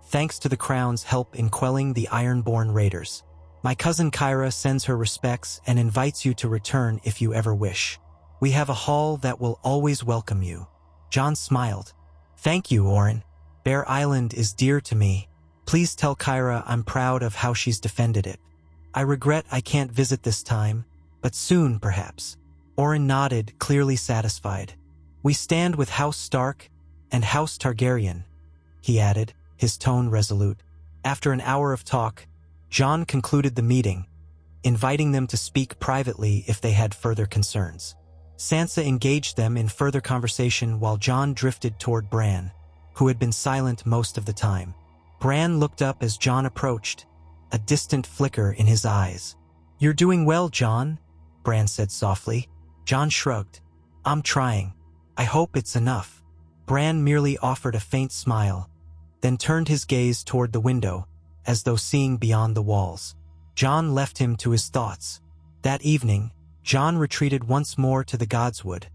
thanks to the Crown's help in quelling the Ironborn raiders. My cousin Kyra sends her respects and invites you to return if you ever wish. We have a hall that will always welcome you. Jon smiled. Thank you, Oren. Bear Island is dear to me. Please tell Kyra I'm proud of how she's defended it. I regret I can't visit this time, but soon, perhaps. Oren nodded, clearly satisfied. We stand with House Stark and House Targaryen, he added, his tone resolute. After an hour of talk, Jon concluded the meeting, inviting them to speak privately if they had further concerns. Sansa engaged them in further conversation while Jon drifted toward Bran, who had been silent most of the time. Bran looked up as Jon approached, a distant flicker in his eyes. "You're doing well, Jon," Bran said softly. Jon shrugged. "I'm trying. I hope it's enough." Bran merely offered a faint smile, then turned his gaze toward the window, as though seeing beyond the walls. Jon left him to his thoughts. That evening, Jon retreated once more to the godswood,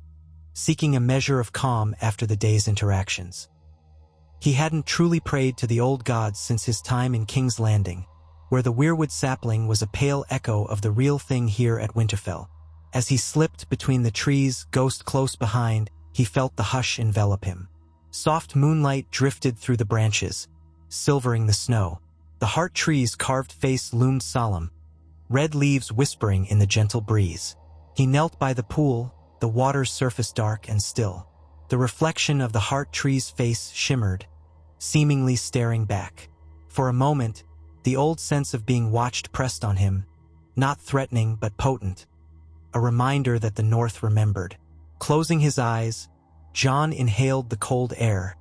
seeking a measure of calm after the day's interactions. He hadn't truly prayed to the old gods since his time in King's Landing, where the weirwood sapling was a pale echo of the real thing here at Winterfell. As he slipped between the trees, Ghost close behind, he felt the hush envelop him. Soft moonlight drifted through the branches, silvering the snow. The heart tree's carved face loomed solemn, red leaves whispering in the gentle breeze. He knelt by the pool, the water's surface dark and still. The reflection of the heart tree's face shimmered, seemingly staring back. For a moment, the old sense of being watched pressed on him, not threatening but potent, a reminder that the North remembered. Closing his eyes, Jon inhaled the cold air,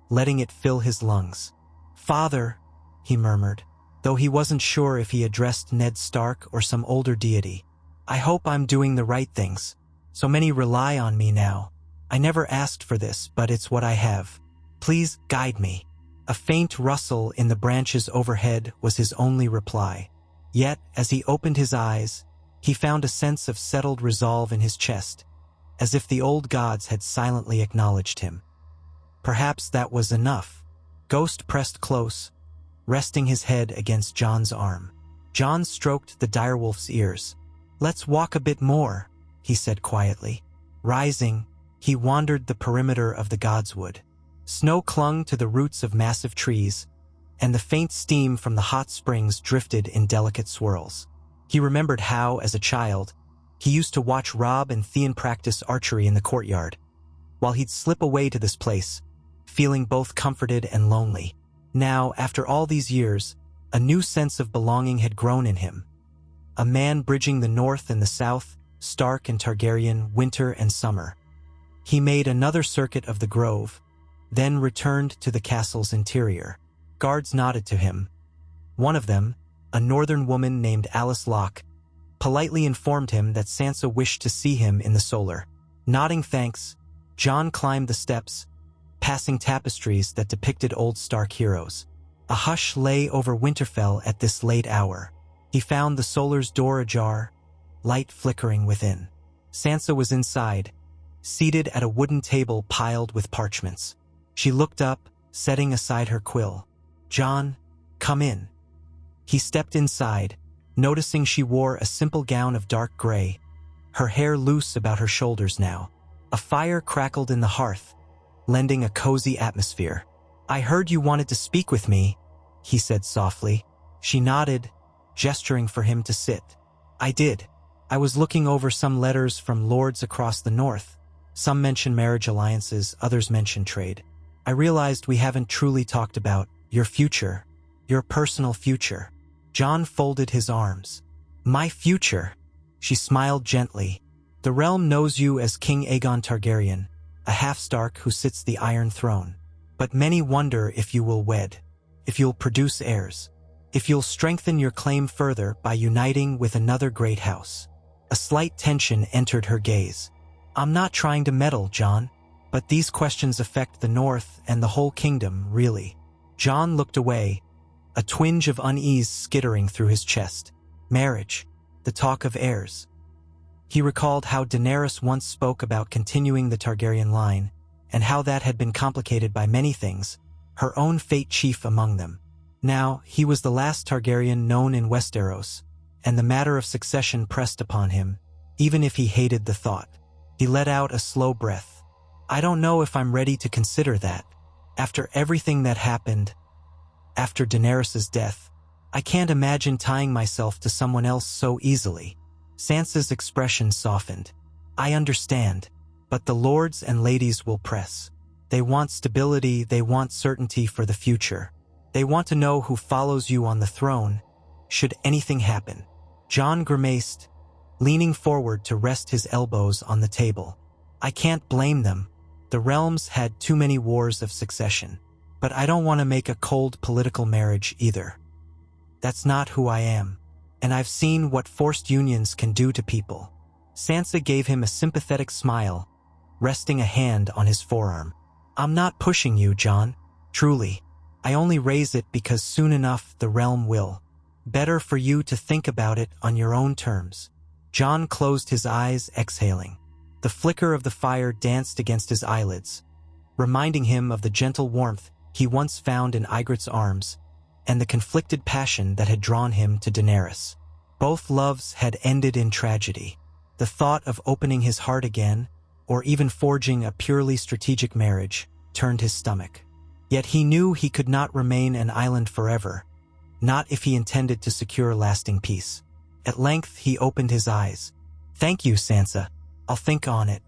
letting it fill his lungs. "Father," he murmured, though he wasn't sure if he addressed Ned Stark or some older deity. "I hope I'm doing the right things. So many rely on me now. I never asked for this, but it's what I have. Please guide me." A faint rustle in the branches overhead was his only reply. Yet, as he opened his eyes, he found a sense of settled resolve in his chest, as if the old gods had silently acknowledged him. Perhaps that was enough. Ghost pressed close, resting his head against Jon's arm. Jon stroked the direwolf's ears. "Let's walk a bit more," he said quietly. Rising, he wandered the perimeter of the godswood. Snow clung to the roots of massive trees, and the faint steam from the hot springs drifted in delicate swirls. He remembered how, as a child, he used to watch Robb and Theon practice archery in the courtyard, while he'd slip away to this place, feeling both comforted and lonely. Now, after all these years, a new sense of belonging had grown in him. A man bridging the North and the South, Stark and Targaryen, winter and summer. He made another circuit of the grove, then returned to the castle's interior. Guards nodded to him. One of them, a northern woman named Alice Locke, politely informed him that Sansa wished to see him in the solar. Nodding thanks, Jon climbed the steps, passing tapestries that depicted old Stark heroes. A hush lay over Winterfell at this late hour. He found the solar's door ajar, light flickering within. Sansa was inside, seated at a wooden table piled with parchments. She looked up, setting aside her quill. "Jon, come in." He stepped inside, noticing she wore a simple gown of dark gray, her hair loose about her shoulders now. A fire crackled in the hearth, lending a cozy atmosphere. "I heard you wanted to speak with me," he said softly. She nodded, gesturing for him to sit. "I did. I was looking over some letters from lords across the North. Some mention marriage alliances, others mention trade. I realized we haven't truly talked about your future, your personal future." Jon folded his arms. "My future?" She smiled gently. "The realm knows you as King Aegon Targaryen, a half-Stark who sits the Iron Throne. But many wonder if you will wed, if you'll produce heirs, if you'll strengthen your claim further by uniting with another great house." A slight tension entered her gaze. "I'm not trying to meddle, Jon, but these questions affect the North and the whole kingdom, really." Jon looked away, a twinge of unease skittering through his chest. Marriage, the talk of heirs. He recalled how Daenerys once spoke about continuing the Targaryen line, and how that had been complicated by many things, her own fate chief among them. Now, he was the last Targaryen known in Westeros, and the matter of succession pressed upon him, even if he hated the thought. He let out a slow breath. "I don't know if I'm ready to consider that. After everything that happened, after Daenerys' death, I can't imagine tying myself to someone else so easily." Sansa's expression softened. "I understand, but the lords and ladies will press. They want stability, they want certainty for the future. They want to know who follows you on the throne, should anything happen." Jon grimaced, leaning forward to rest his elbows on the table. "I can't blame them. The realms had too many wars of succession. But I don't want to make a cold political marriage either." That's not who I am. And I've seen what forced unions can do to people." Sansa gave him a sympathetic smile, resting a hand on his forearm. "I'm not pushing you, Jon. Truly. I only raise it because soon enough the realm will. Better for you to think about it on your own terms." Jon closed his eyes, exhaling. The flicker of the fire danced against his eyelids, reminding him of the gentle warmth he once found in Ygritte's arms and the conflicted passion that had drawn him to Daenerys. Both loves had ended in tragedy. The thought of opening his heart again, or even forging a purely strategic marriage, turned his stomach. Yet he knew he could not remain an island forever, not if he intended to secure lasting peace. At length he opened his eyes. "Thank you, Sansa. I'll think on it.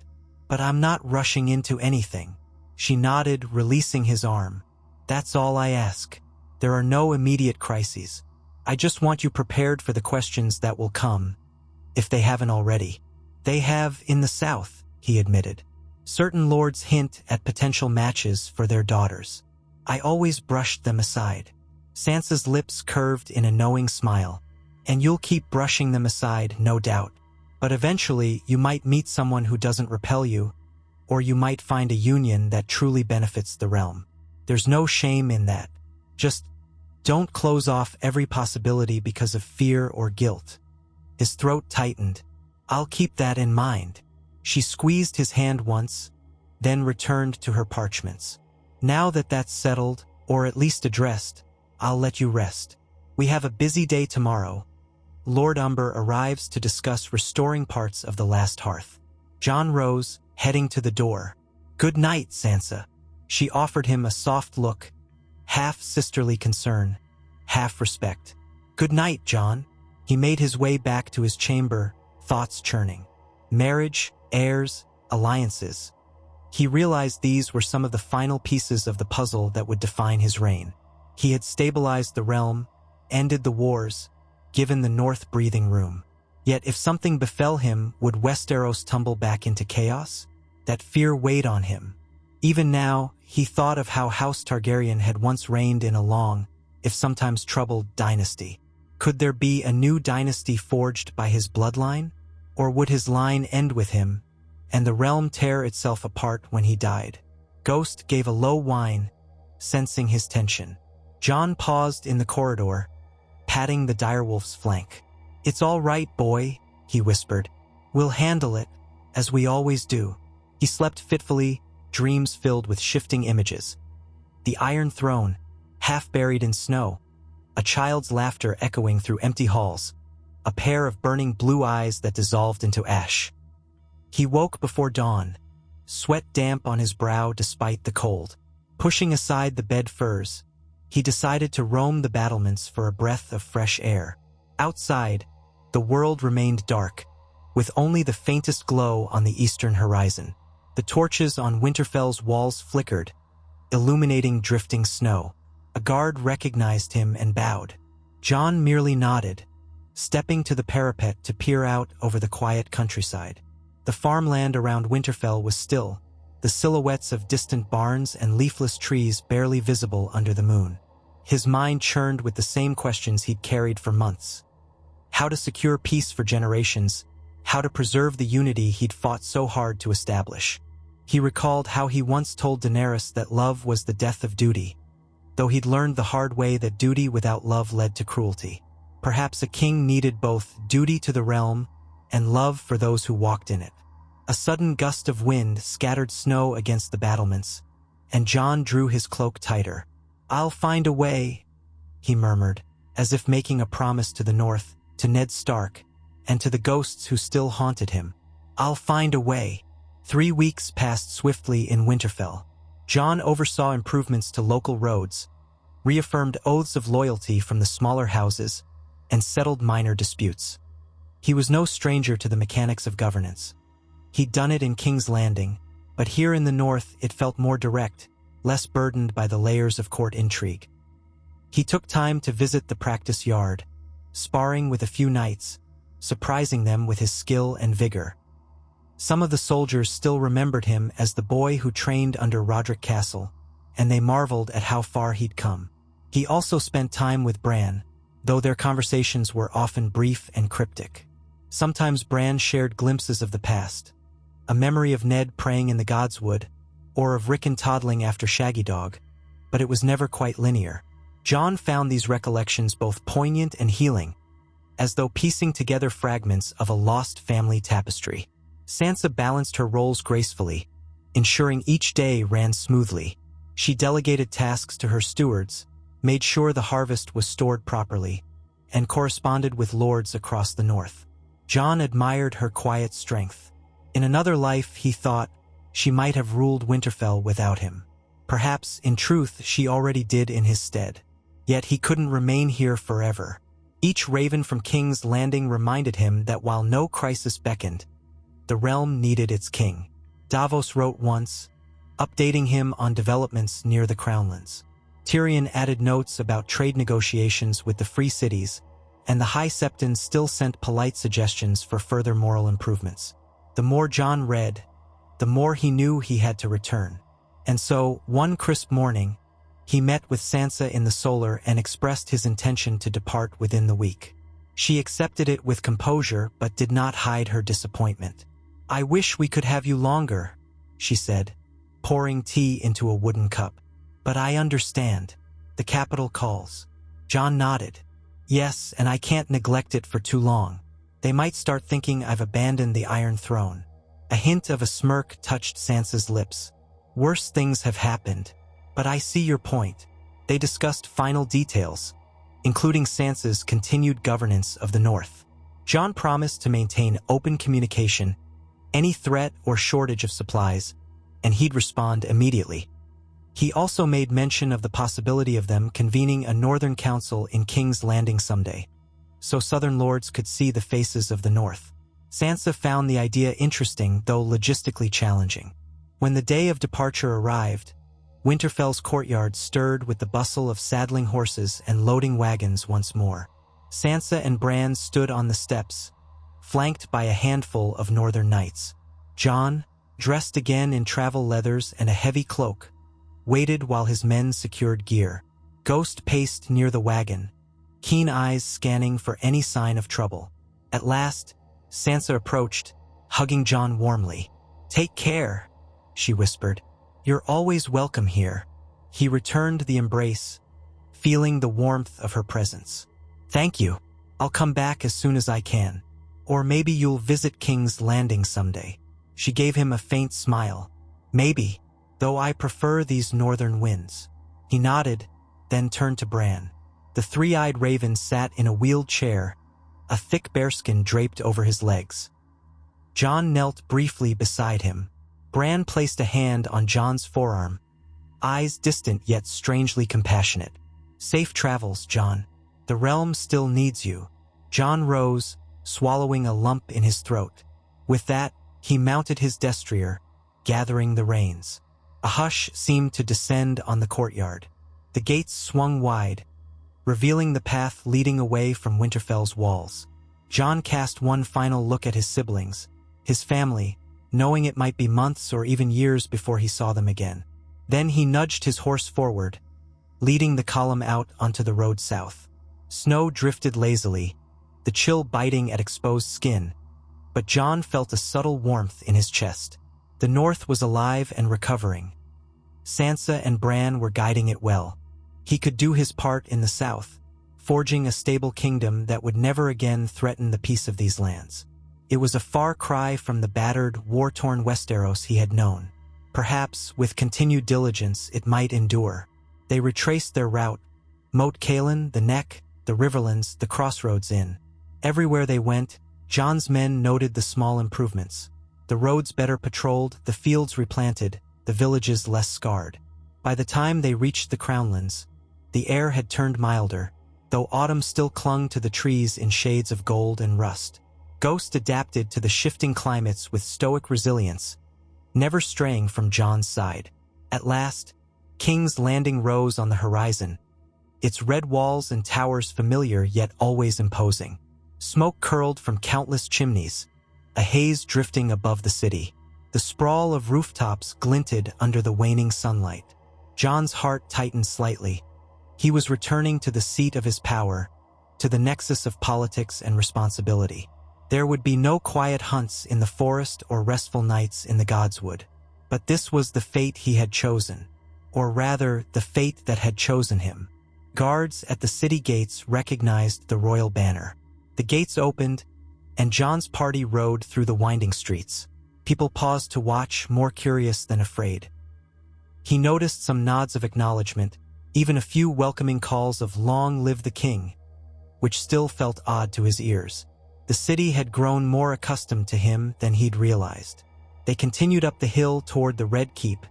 But I'm not rushing into anything." She nodded, releasing his arm. "That's all I ask. There are no immediate crises. I just want you prepared for the questions that will come, if they haven't already." "They have in the south," he admitted. "Certain lords hint at potential matches for their daughters. I always brushed them aside." Sansa's lips curved in a knowing smile. "And you'll keep brushing them aside, no doubt. But eventually you might meet someone who doesn't repel you, or you might find a union that truly benefits the realm. There's no shame in that. Just don't close off every possibility because of fear or guilt." His throat tightened. "I'll keep that in mind." She squeezed his hand once, then returned to her parchments. "Now that that's settled, or at least addressed, I'll let you rest. We have a busy day tomorrow. Lord Umber arrives to discuss restoring parts of the last hearth." Jon rose, heading to the door. "Good night, Sansa." She offered him a soft look, half sisterly concern, half respect. "Good night, Jon." He made his way back to his chamber, thoughts churning. Marriage, heirs, alliances. He realized these were some of the final pieces of the puzzle that would define his reign. He had stabilized the realm, ended the wars, given the North breathing room. Yet if something befell him, would Westeros tumble back into chaos? That fear weighed on him. Even now, he thought of how House Targaryen had once reigned in a long, if sometimes troubled, dynasty. Could there be a new dynasty forged by his bloodline? Or would his line end with him, and the realm tear itself apart when he died? Ghost gave a low whine, sensing his tension. Jon paused in the corridor, patting the direwolf's flank. "It's all right, boy," he whispered. "We'll handle it, as we always do." He slept fitfully, dreams filled with shifting images. The Iron Throne, half buried in snow, a child's laughter echoing through empty halls, a pair of burning blue eyes that dissolved into ash. He woke before dawn, sweat damp on his brow despite the cold. Pushing aside the bed furs, he decided to roam the battlements for a breath of fresh air. Outside, the world remained dark, with only the faintest glow on the eastern horizon. The torches on Winterfell's walls flickered, illuminating drifting snow. A guard recognized him and bowed. Jon merely nodded, stepping to the parapet to peer out over the quiet countryside. The farmland around Winterfell was still, the silhouettes of distant barns and leafless trees barely visible under the moon. His mind churned with the same questions he'd carried for months. How to secure peace for generations, how to preserve the unity he'd fought so hard to establish. He recalled how he once told Daenerys that love was the death of duty, though he'd learned the hard way that duty without love led to cruelty. Perhaps a king needed both duty to the realm and love for those who walked in it. A sudden gust of wind scattered snow against the battlements, and Jon drew his cloak tighter. "I'll find a way," he murmured, as if making a promise to the North, to Ned Stark, and to the ghosts who still haunted him. "I'll find a way." 3 weeks passed swiftly in Winterfell. Jon oversaw improvements to local roads, reaffirmed oaths of loyalty from the smaller houses, and settled minor disputes. He was no stranger to the mechanics of governance. He'd done it in King's Landing, but here in the North it felt more direct, less burdened by the layers of court intrigue. He took time to visit the practice yard, sparring with a few knights, surprising them with his skill and vigor. Some of the soldiers still remembered him as the boy who trained under Roderick Castle, and they marveled at how far he'd come. He also spent time with Bran, though their conversations were often brief and cryptic. Sometimes Bran shared glimpses of the past, a memory of Ned praying in the godswood, or of Rickon toddling after Shaggy Dog, but it was never quite linear. Jon found these recollections both poignant and healing, as though piecing together fragments of a lost family tapestry. Sansa balanced her roles gracefully, ensuring each day ran smoothly. She delegated tasks to her stewards, made sure the harvest was stored properly, and corresponded with lords across the north. Jon admired her quiet strength. In another life, he thought, she might have ruled Winterfell without him. Perhaps, in truth, she already did in his stead. Yet he couldn't remain here forever. Each raven from King's Landing reminded him that while no crisis beckoned, the realm needed its king. Davos wrote once, updating him on developments near the Crownlands. Tyrion added notes about trade negotiations with the Free Cities, and the High Septon still sent polite suggestions for further moral improvements. The more Jon read, the more he knew he had to return. And so, one crisp morning, he met with Sansa in the Solar and expressed his intention to depart within the week. She accepted it with composure but did not hide her disappointment. "I wish we could have you longer," she said, pouring tea into a wooden cup. "But I understand. The capital calls." Jon nodded. "Yes, and I can't neglect it for too long. They might start thinking I've abandoned the Iron Throne." A hint of a smirk touched Sansa's lips. "Worse things have happened. But I see your point." They discussed final details, including Sansa's continued governance of the North. Jon promised to maintain open communication, any threat or shortage of supplies, and he'd respond immediately. He also made mention of the possibility of them convening a Northern Council in King's Landing someday, so Southern lords could see the faces of the North. Sansa found the idea interesting, though logistically challenging. When the day of departure arrived, Winterfell's courtyard stirred with the bustle of saddling horses and loading wagons once more. Sansa and Bran stood on the steps, flanked by a handful of northern knights. Jon, dressed again in travel leathers and a heavy cloak, waited while his men secured gear. Ghost paced near the wagon, keen eyes scanning for any sign of trouble. At last, Sansa approached, hugging Jon warmly. "Take care," she whispered. "You're always welcome here." He returned the embrace, feeling the warmth of her presence. "Thank you. I'll come back as soon as I can. Or maybe you'll visit King's Landing someday." She gave him a faint smile. "Maybe, though I prefer these northern winds." He nodded, then turned to Bran. The three-eyed raven sat in a wheeled chair, a thick bearskin draped over his legs. Jon knelt briefly beside him. Bran placed a hand on Jon's forearm, eyes distant yet strangely compassionate. "Safe travels, Jon. The realm still needs you." Jon rose, swallowing a lump in his throat. With that, he mounted his destrier, gathering the reins. A hush seemed to descend on the courtyard. The gates swung wide, revealing the path leading away from Winterfell's walls. Jon cast one final look at his siblings, his family, knowing it might be months or even years before he saw them again. Then he nudged his horse forward, leading the column out onto the road south. Snow drifted lazily, the chill biting at exposed skin, but Jon felt a subtle warmth in his chest. The North was alive and recovering. Sansa and Bran were guiding it well. He could do his part in the south, forging a stable kingdom that would never again threaten the peace of these lands. It was a far cry from the battered, war-torn Westeros he had known. Perhaps, with continued diligence, it might endure. They retraced their route: Moat Cailin, the Neck, the Riverlands, the Crossroads Inn. Everywhere they went, Jon's men noted the small improvements. The roads better patrolled, the fields replanted, the villages less scarred. By the time they reached the Crownlands, the air had turned milder, though autumn still clung to the trees in shades of gold and rust. Ghost adapted to the shifting climates with stoic resilience, never straying from Jon's side. At last, King's Landing rose on the horizon, its red walls and towers familiar yet always imposing. Smoke curled from countless chimneys, a haze drifting above the city. The sprawl of rooftops glinted under the waning sunlight. Jon's heart tightened slightly. He was returning to the seat of his power, to the nexus of politics and responsibility. There would be no quiet hunts in the forest or restful nights in the godswood. But this was the fate he had chosen, or rather, the fate that had chosen him. Guards at the city gates recognized the royal banner. The gates opened, and Jon's party rode through the winding streets. People paused to watch, more curious than afraid. He noticed some nods of acknowledgement, even a few welcoming calls of "Long live the king," which still felt odd to his ears. The city had grown more accustomed to him than he'd realized. They continued up the hill toward the Red Keep,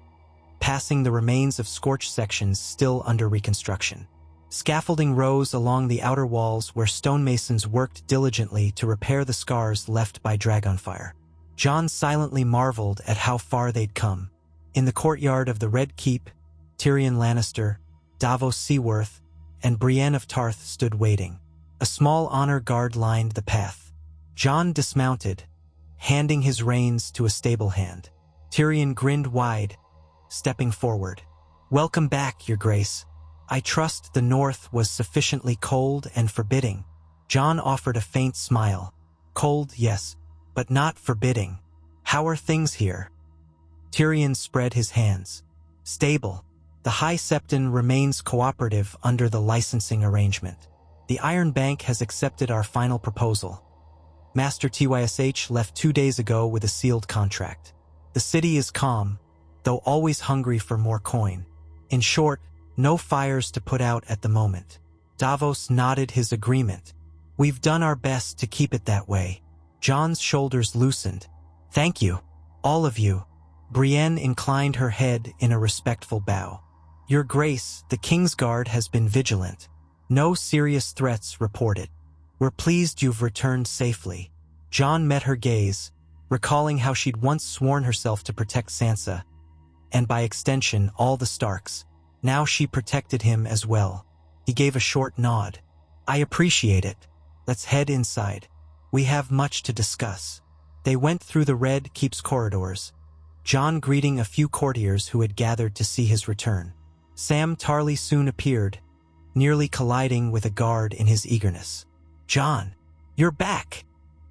passing the remains of scorched sections still under reconstruction. Scaffolding rose along the outer walls where stonemasons worked diligently to repair the scars left by dragonfire. Jon silently marveled at how far they'd come. In the courtyard of the Red Keep, Tyrion Lannister, Davos Seaworth, and Brienne of Tarth stood waiting. A small honor guard lined the path. Jon dismounted, handing his reins to a stable hand. Tyrion grinned wide, stepping forward. "Welcome back, Your Grace. I trust the north was sufficiently cold and forbidding." Jon offered a faint smile. "Cold, yes, but not forbidding. How are things here?" Tyrion spread his hands. "Stable. The High Septon remains cooperative under the licensing arrangement. The Iron Bank has accepted our final proposal. Master Tysh left 2 days ago with a sealed contract. The city is calm, though always hungry for more coin. In short, no fires to put out at the moment." Davos nodded his agreement. "We've done our best to keep it that way." Jon's shoulders loosened. "Thank you, all of you." Brienne inclined her head in a respectful bow. "Your Grace, the Kingsguard has been vigilant. No serious threats reported. We're pleased you've returned safely." Jon met her gaze, recalling how she'd once sworn herself to protect Sansa, and by extension all the Starks. Now she protected him as well. He gave a short nod. "I appreciate it. Let's head inside. We have much to discuss." They went through the Red Keep's corridors, Jon greeting a few courtiers who had gathered to see his return. Sam Tarly soon appeared, nearly colliding with a guard in his eagerness. "Jon, you're back,"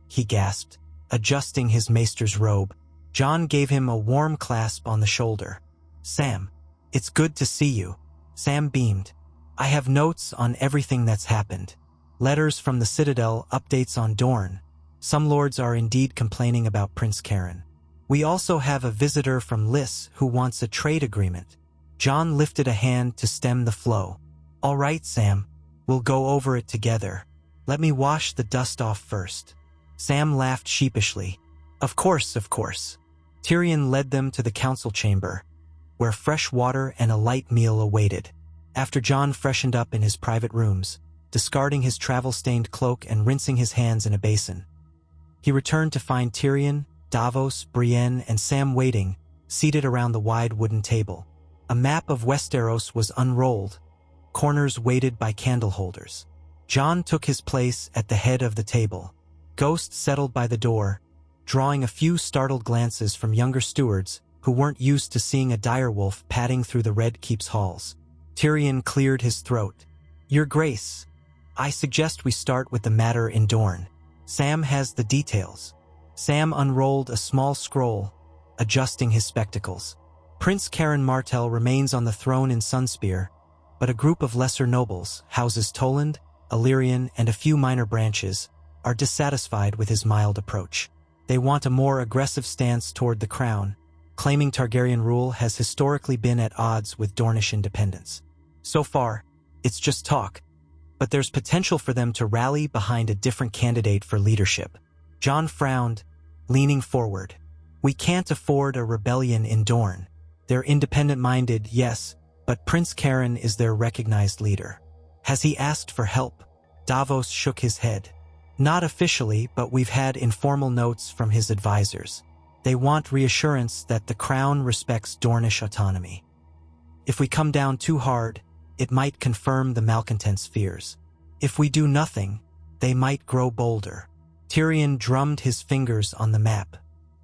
he gasped, adjusting his maester's robe. Jon gave him a warm clasp on the shoulder. "Sam, it's good to see you." Sam beamed. "I have notes on everything that's happened. Letters from the Citadel, updates on Dorne. Some lords are indeed complaining about Prince Karen. We also have a visitor from Lys who wants a trade agreement." Jon lifted a hand to stem the flow. "All right, Sam, we'll go over it together. Let me wash the dust off first." Sam laughed sheepishly. Of course. Tyrion led them to the council chamber, where fresh water and a light meal awaited. After Jon freshened up in his private rooms, discarding his travel-stained cloak and rinsing his hands in a basin, he returned to find Tyrion, Davos, Brienne, and Sam waiting, seated around the wide wooden table. A map of Westeros was unrolled, corners weighted by candle holders. Jon took his place at the head of the table. Ghost settled by the door, drawing a few startled glances from younger stewards who weren't used to seeing a direwolf padding through the Red Keep's halls. Tyrion cleared his throat. "Your Grace, I suggest we start with the matter in Dorne. Sam has the details." Sam unrolled a small scroll, adjusting his spectacles. "Prince Karen Martell remains on the throne in Sunspear, but a group of lesser nobles, Houses Toland, Illyrian, and a few minor branches, are dissatisfied with his mild approach. They want a more aggressive stance toward the crown, claiming Targaryen rule has historically been at odds with Dornish independence. So far, it's just talk, but there's potential for them to rally behind a different candidate for leadership." Jon frowned, leaning forward. "We can't afford a rebellion in Dorne. They're independent-minded, yes, but Prince Karen is their recognized leader. Has he asked for help?" Davos shook his head. "Not officially, but we've had informal notes from his advisors. They want reassurance that the crown respects Dornish autonomy. If we come down too hard, it might confirm the malcontents' fears. If we do nothing, they might grow bolder." Tyrion drummed his fingers on the map.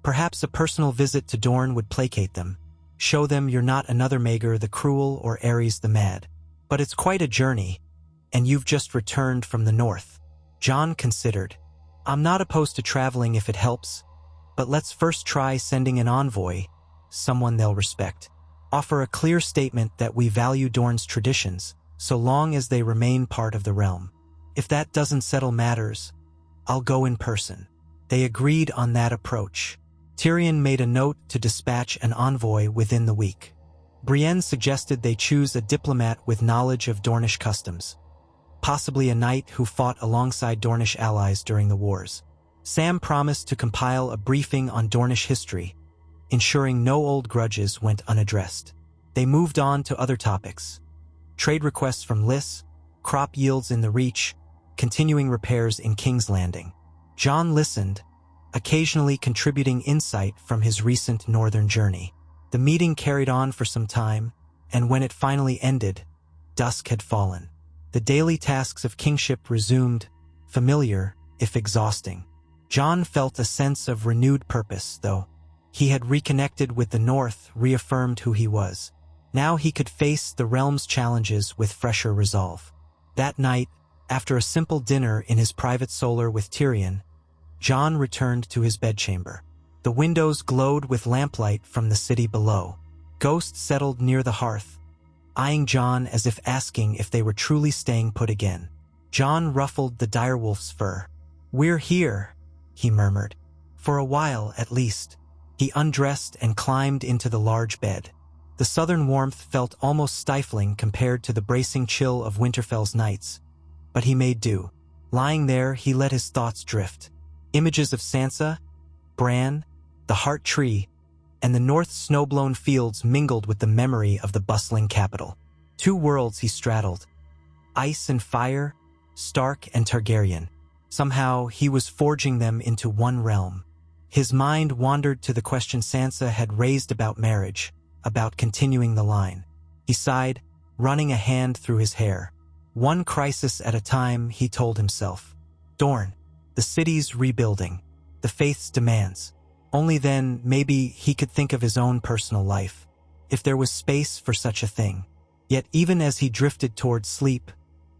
"Perhaps a personal visit to Dorne would placate them. Show them you're not another Maegor the Cruel or Aerys the Mad. But it's quite a journey. and you've just returned from the north. Jon considered. I'm not opposed to traveling if it helps, but let's first try sending an envoy, someone they'll respect. Offer a clear statement that we value Dorne's traditions, so long as they remain part of the realm. If that doesn't settle matters, I'll go in person. They agreed on that approach. Tyrion made a note to dispatch an envoy within the week. Brienne suggested they choose a diplomat with knowledge of Dornish customs, possibly a knight who fought alongside Dornish allies during the wars. Sam promised to compile a briefing on Dornish history, ensuring no old grudges went unaddressed. They moved on to other topics: trade requests from Lys, crop yields in the Reach, continuing repairs in King's Landing. Jon listened, occasionally contributing insight from his recent northern journey. The meeting carried on for some time, and when it finally ended, dusk had fallen. The daily tasks of kingship resumed, familiar, if exhausting. Jon felt a sense of renewed purpose, though. He had reconnected with the North, reaffirmed who he was. Now he could face the realm's challenges with fresher resolve. That night, after a simple dinner in his private solar with Tyrion, Jon returned to his bedchamber. The windows glowed with lamplight from the city below. Ghosts settled near the hearth, eyeing Jon as if asking if they were truly staying put again. Jon ruffled the direwolf's fur. "We're here," he murmured. "For a while, at least." He undressed and climbed into the large bed. The southern warmth felt almost stifling compared to the bracing chill of Winterfell's nights, but he made do. Lying there, he let his thoughts drift. Images of Sansa, Bran, the Heart Tree, and the north's snow-blown fields mingled with the memory of the bustling capital. Two worlds he straddled: ice and fire, Stark and Targaryen. Somehow, he was forging them into one realm. His mind wandered to the question Sansa had raised about marriage, about continuing the line. He sighed, running a hand through his hair. One crisis at a time, he told himself. Dorne, the city's rebuilding, the faith's demands. Only then, maybe, he could think of his own personal life, if there was space for such a thing. Yet even as he drifted toward sleep,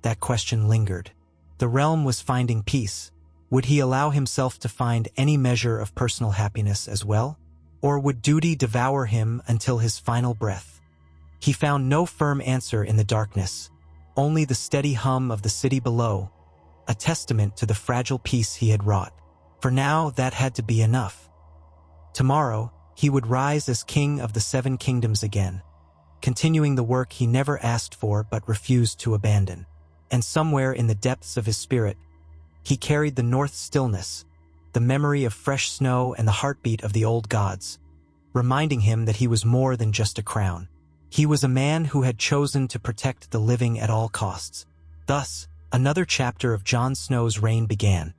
that question lingered. The realm was finding peace. Would he allow himself to find any measure of personal happiness as well? Or would duty devour him until his final breath? He found no firm answer in the darkness, only the steady hum of the city below, a testament to the fragile peace he had wrought. For now, that had to be enough. Tomorrow, he would rise as king of the Seven Kingdoms again, continuing the work he never asked for but refused to abandon. And somewhere in the depths of his spirit, he carried the North's stillness, the memory of fresh snow and the heartbeat of the old gods, reminding him that he was more than just a crown. He was a man who had chosen to protect the living at all costs. Thus, another chapter of Jon Snow's reign began.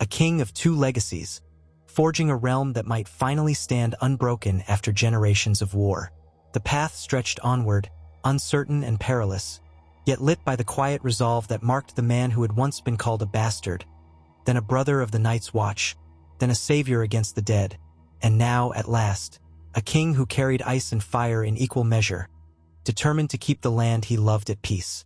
A king of two legacies, forging a realm that might finally stand unbroken after generations of war. The path stretched onward, uncertain and perilous, yet lit by the quiet resolve that marked the man who had once been called a bastard, then a brother of the Night's Watch, then a savior against the dead, and now, at last, a king who carried ice and fire in equal measure, determined to keep the land he loved at peace.